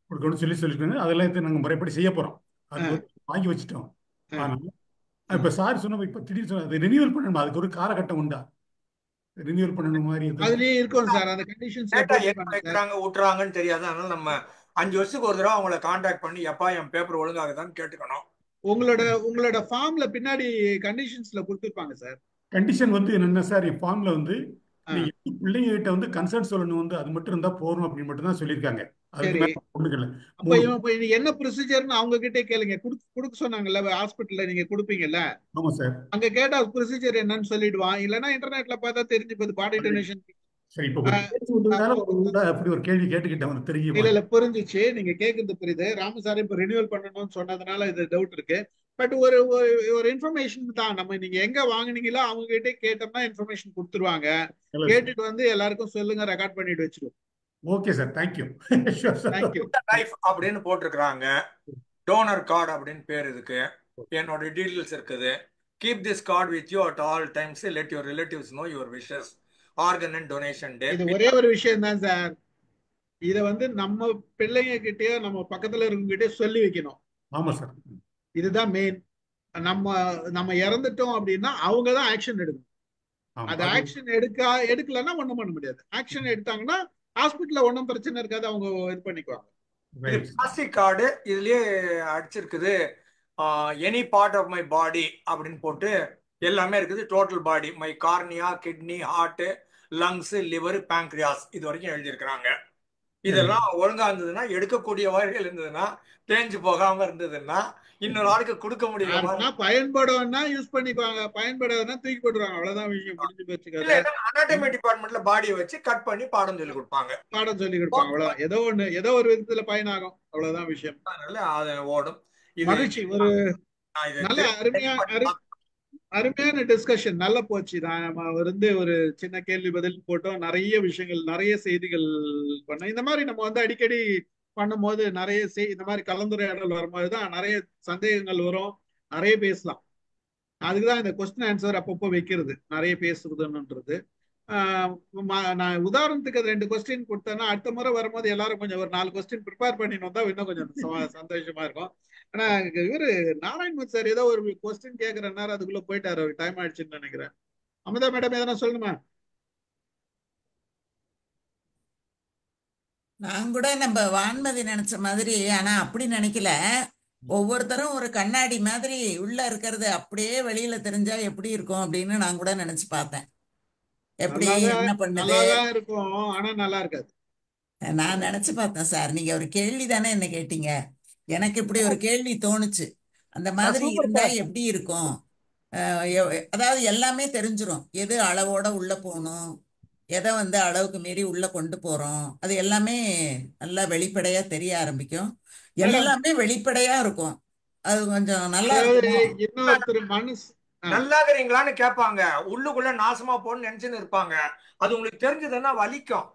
கொடுக்கணும்னு சொல்லிட்டு அதெல்லாம் நாங்கள் முறைப்படி செய்ய போறோம். அது வாங்கி வச்சுட்டோம். ஆனால் இப்ப சார் சொன்ன இப்ப திடீர்னு சொன்ன அது ரினியூவல் பண்ணணும். அதுக்கு ஒரு காலகட்டம் உண்டா? ரினியூவல் பண்ணணும் மாதிரி அதுலயே இருக்கும் சார். அந்த கண்டிஷன்ஸ் ஊட்டுறாங்கன்னு தெரியாது. அதனால நம்ம 5 வருஷத்துக்கு ஒரு தடவை அவங்கள கான்டாக்ட் பண்ணி எப்பா என் பேப்பர் ஒழுங்காகுதான்னு கேட்டுக்கணும். உங்களோட ஃபார்ம்ல பின்னாடி கண்டிஷன்ஸ்ல கொடுத்துருப்பாங்க சார். கண்டிஷன் என்னன்னா சார், ஃபார்ம்ல நீங்க பிள்ளைங்க கிட்ட கன்சர்ன் சொல்லணும், அது மட்டும் இருந்தா போறோம் அப்படின்னு மட்டும் தான் சொல்லியிருக்காங்க. என்ன ப்ரொசீஜர்னு அவங்க கிட்டே கேளுங்க. கொடுக்க சொன்னாங்கல்ல ஹாஸ்பிட்டல்ல, நீங்க கொடுப்பீங்கல்ல? ஆமா சார். அங்க கேட்டா ப்ரொசீஜர் என்னன்னு சொல்லிடுவான். இல்லன்னா இன்டர்நெட்ல பார்த்தா தெரிஞ்சு போகுது பாடி டொனேஷன். அப்படி ஒரு கேள்வி கேட்டுக்கிட்டேன், தெரியும். இல்ல புரிஞ்சிச்சு, நீங்க கேக்குறது புரியுது. ராமசாரி இப்ப ரினியூவல் பண்ணணும்னு சொன்னதுனால இது டவுட் இருக்கு. பட் ஒரு இன்ஃபர்மேஷன் தான். நம்ம நீங்க எங்க வாங்குனீங்களோ அவங்க கிட்டே கேட்டோம்னா இன்ஃபர்மேஷன் கொடுத்துருவாங்க. கேட்டுட்டு எல்லாருக்கும் சொல்லுங்க, ரெக்கார்ட் பண்ணிட்டு வச்சிருவோம். Okay sir, thank you. லைஃப் அப்படின்னு போட்டிருக்காங்க. டோனர் கார்டு அப்படின்னு பேர் இதுக்கு. என்னோட டீடைல்ஸ் இருக்குது. Keep this card with you at all times. Let your relatives no your wishes. Organ and donation டே. இது ஒரே ஒரு விஷயம் தான் சார். இத நம்ம பிள்ளைங்க கிட்டயோ நம்ம பக்கத்துல இருக்கவங்ககிட்டயோ சொல்லி வைக்கணும். ஆமா சார், இதுதான் மெயின். நம்ம இறந்துட்டோம் அப்படின்னா அவங்க தான் ஆக்ஷன் எடுக்கணும். அது ஆக்ஷன் எடுக்கலன்னா ஒண்ணும் பண்ண முடியாது. ஆக்ஷன் எடுத்தாங்கன்னா ஹாஸ்பிட்டல்ல ஒன்றும் பிரச்சனை இருக்காது, அவங்க இது பண்ணிக்குவாங்க. பிளாஸ்டிக் கார்டு இதுலயே அடிச்சிருக்குது. Any part of my body அப்படின்னு போட்டு எல்லாமே இருக்குது. Total body, my cornea, kidney, heart, lungs, liver, pancreas, இது வரைக்கும் எழுதியிருக்கிறாங்க. இதெல்லாம் ஒழுங்கா இருந்ததுன்னா, எடுக்கக்கூடிய வகைகள் இருந்ததுன்னா, தேஞ்சு போகாம இருந்ததுன்னா, இன்னொரு ஆளுக்கு கொடுக்க முடியும். பயன்படும்னா யூஸ் பண்ணிக்குவாங்க, பயன்படாதுன்னா தூக்கி போட்டுருவாங்க. அவ்வளவுதான் விஷயம், முடிஞ்சு போச்சு. அனாட்டமி டிபார்ட்மெண்ட்ல பாடியை வச்சு கட் பண்ணி பாடம் சொல்லி கொடுப்பாங்க. அவ்வளவுதான். ஏதோ ஒரு விதத்துல பயனாகும், அவ்வளவுதான் விஷயம். அதனால அது ஓடும். மகிழ்ச்சி. ஒரு நல்ல அருமையான டிஸ்கஷன், நல்லா போச்சு. நம்ம ஒரு சின்ன கேள்வி பதில் போட்டோம். நிறைய விஷயங்கள், நிறைய செய்திகள் பண்ணோம். இந்த மாதிரி நம்ம அடிக்கடி பண்ணும்போது நிறைய இந்த மாதிரி கலந்துரையாடல் வரும்போதுதான் நிறைய சந்தேகங்கள் வரும், நிறைய பேசலாம். அதுக்குதான் இந்த கொஸ்டின் ஆன்சர் அப்பப்போ வைக்கிறது, நிறைய பேசுறதுன்றது. நான் உதாரணத்துக்கு 2 கொஸ்டின் கொடுத்தேன்னா அடுத்த முறை வரும்போது எல்லாரும் கொஞ்சம் ஒரு 4 கொஸ்டின் ப்ரிப்பேர் பண்ணினோம் தான் இன்னும் கொஞ்சம் சந்தோஷமா இருக்கும். ஆனா இவரு நாராயண் சார் ஏதோ ஒரு கொஸ்டின் கேட்கிற நேரம் அதுக்குள்ள போயிட்டாரு, அவர் டைம் ஆயிடுச்சுன்னு நினைக்கிறேன். அமிதா மேடம் எதனா சொல்லணுமா? நான் கூட நம்ம வான்மதி நினைச்ச மாதிரி, ஆனா அப்படி நினைக்கல. ஒவ்வொருத்தரும் ஒரு கண்ணாடி மாதிரி உள்ள இருக்கிறது அப்படியே வெளியில தெரிஞ்சா எப்படி இருக்கும் அப்படின்னு நான் கூட நினைச்சு பார்த்தேன். எப்படி என்ன பண்ணுது இருக்கும், ஆனா நல்லா இருக்காது. நான் நினைச்சு பார்த்தேன் சார். நீங்க ஒரு கேள்வி தானே என்ன கேட்டீங்க, எனக்கு இப்படி ஒரு கேள்வி தோணுச்சு. அந்த மாதிரி இருந்தா எப்படி இருக்கும்? அதாவது எல்லாமே தெரிஞ்சிரும். எது அளவோட உள்ள போகணும், எதை அளவுக்கு மீறி உள்ள கொண்டு போறோம், அது எல்லாமே நல்லா வெளிப்படையா தெரிய ஆரம்பிக்கும். எல்லாமே வெளிப்படையா இருக்கும். அது கொஞ்சம் நல்லா இருக்கும். நல்லா இருக்கிறீங்களான்னு கேட்பாங்க, உள்ளுக்குள்ள நாசமா போன்னு நினைச்சுன்னு இருப்பாங்க. அது உங்களுக்கு தெரிஞ்சதுன்னா வலிக்கும்.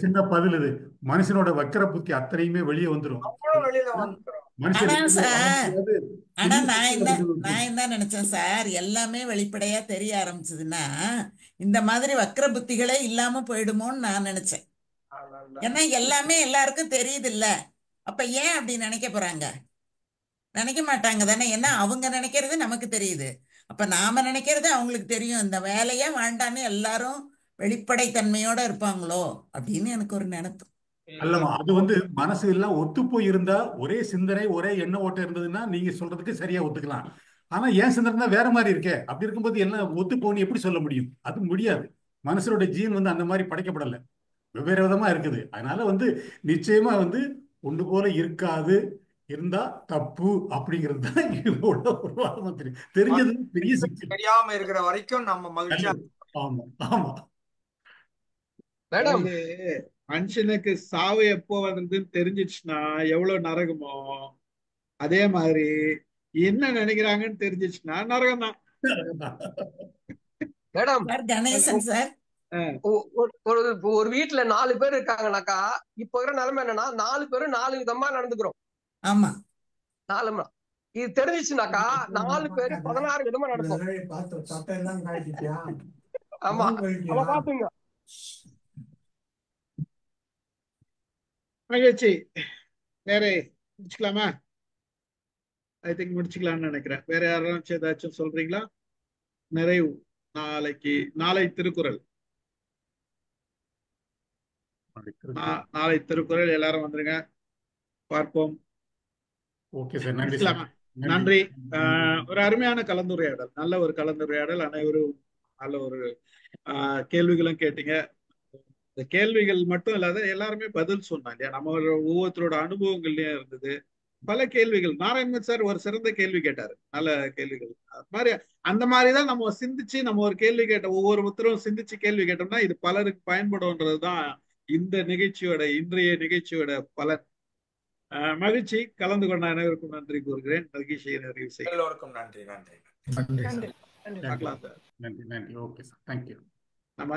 சின்ன பதில் இது. மனுஷனோட வக்கர புத்தி அத்தனையுமே வெளியே வந்துடும். ஆனா நான் என்ன நினைச்சேன் சார், எல்லாமே வெளிப்படையா தெரிய ஆரம்பிச்சதுன்னா இந்த மாதிரி வக்கர புத்திகளே இல்லாம போயிடுமோன்னு நான் நினைச்சேன். ஏன்னா எல்லாமே எல்லாருக்கும் தெரியுது இல்ல, அப்ப ஏன் அப்படி நினைக்க போறாங்க? நினைக்க மாட்டாங்க தானே. ஏன்னா அவங்க நினைக்கிறது நமக்கு தெரியுது, அப்ப நாம நினைக்கிறது அவங்களுக்கு தெரியும். இந்த வேலையே வேண்டான்னு எல்லாரும் வெளிப்படைத்தன்மையோட இருப்பாங்களோ அப்படின்னு எனக்கு ஒரு நினைப்பு. அல்லமா, அது மனசு எல்லாம் ஒத்து போய் இருந்தா, ஒரே சிந்தனை ஒரே எண்ண ஓட்டம் இருந்ததுன்னா நீங்க சொல்றதுக்கு சரியா ஒத்துக்கலாம். ஆனா ஏன் சிந்தனை வேற மாதிரி இருக்கே, அப்படி இருக்கும்போது எல்லாம் ஒத்து போன்னு எப்படி சொல்ல முடியும்? அது முடியாது. மனசனோட ஜீன் அந்த மாதிரி படைக்கப்படலை. வெவ்வேறு விதமா இருக்குது. அதனால வந்து நிச்சயமா வந்து ஒன்று போல இருக்காது, இருந்தா தப்பு அப்படிங்கிறது தான் இதோட ஒரு வாதமா தெரிஞ்சது பெரிய சிக்கல். தெரியாம இருக்கிற வரைக்கும் நம்ம மகிழ்ச்சியா. ஆமா ஆமா மேடம், மனுஷனுக்கு சாவு எப்போ வருதுன்னு தெரிஞ்சிச்சுன்னா எவ்வளவு நரகமோ, அதே மாதிரி என்ன நினைக்கிறாங்கன்னு தெரிஞ்சிச்சுன்னா நரகம் தான். மேடம் கணேசன் சார், ஒரு வீட்டுல 4 பேர் இருக்காங்கனாக்கா இப்ப இருக்கிற நிலைமை என்னன்னா 4 பேரும் 4 விதமா நடந்துக்கிறோம். ஆமா, 4 இது தெரிஞ்சிச்சுனாக்கா 4 பேரு 16 விதமா நடக்கும். ஆமா, அவ பாத்துங்க. மகிழ்ச்சி. வேற முடிச்சுக்கலாமா? ஐ திங்க் முடிச்சுக்கலாம்னு நினைக்கிறேன். வேற யாராச்சும் ஏதாச்சும் சொல்றீங்களா? நிறைவு. நாளை திருக்குறள். நாளை திருக்குறள் எல்லாரும் வந்துருங்க, பார்ப்போம். ஓகே சார், நன்றி. நன்றி. ஒரு அருமையான கலந்துரையாடல், நல்ல ஒரு கலந்துரையாடல். அனைவரும் நல்ல ஒரு கேள்விகளும் கேட்டீங்க. இந்த கேள்விகள் மட்டும் இல்லாத எல்லாருமே பதில் சொன்னாங்க. நம்ம ஒவ்வொருத்தரோட அனுபவங்கள்லயும் இருந்தது பல கேள்விகள். நாராயணன் சார் ஒரு சிறந்த கேள்வி கேட்டாரு, நல்ல கேள்விகள். அந்த மாதிரிதான் நம்ம சிந்திச்சு, நம்ம ஒரு கேள்வி கேட்ட ஒவ்வொருத்தரும் சிந்திச்சு கேள்வி கேட்டோம்னா இது பலருக்கு பயன்படும்ன்றதுதான் இந்த நிகழ்ச்சியோட, இன்றைய நிகழ்ச்சியோட பலன். மகிழ்ச்சி. கலந்து கொண்ட அனைவருக்கும் நன்றி கூறுகிறேன். நிகழ்ச்சியை நிறைவு செய்ய எல்லோருக்கும் நன்றி. நன்றி. Okay sir, thank you. நம்ம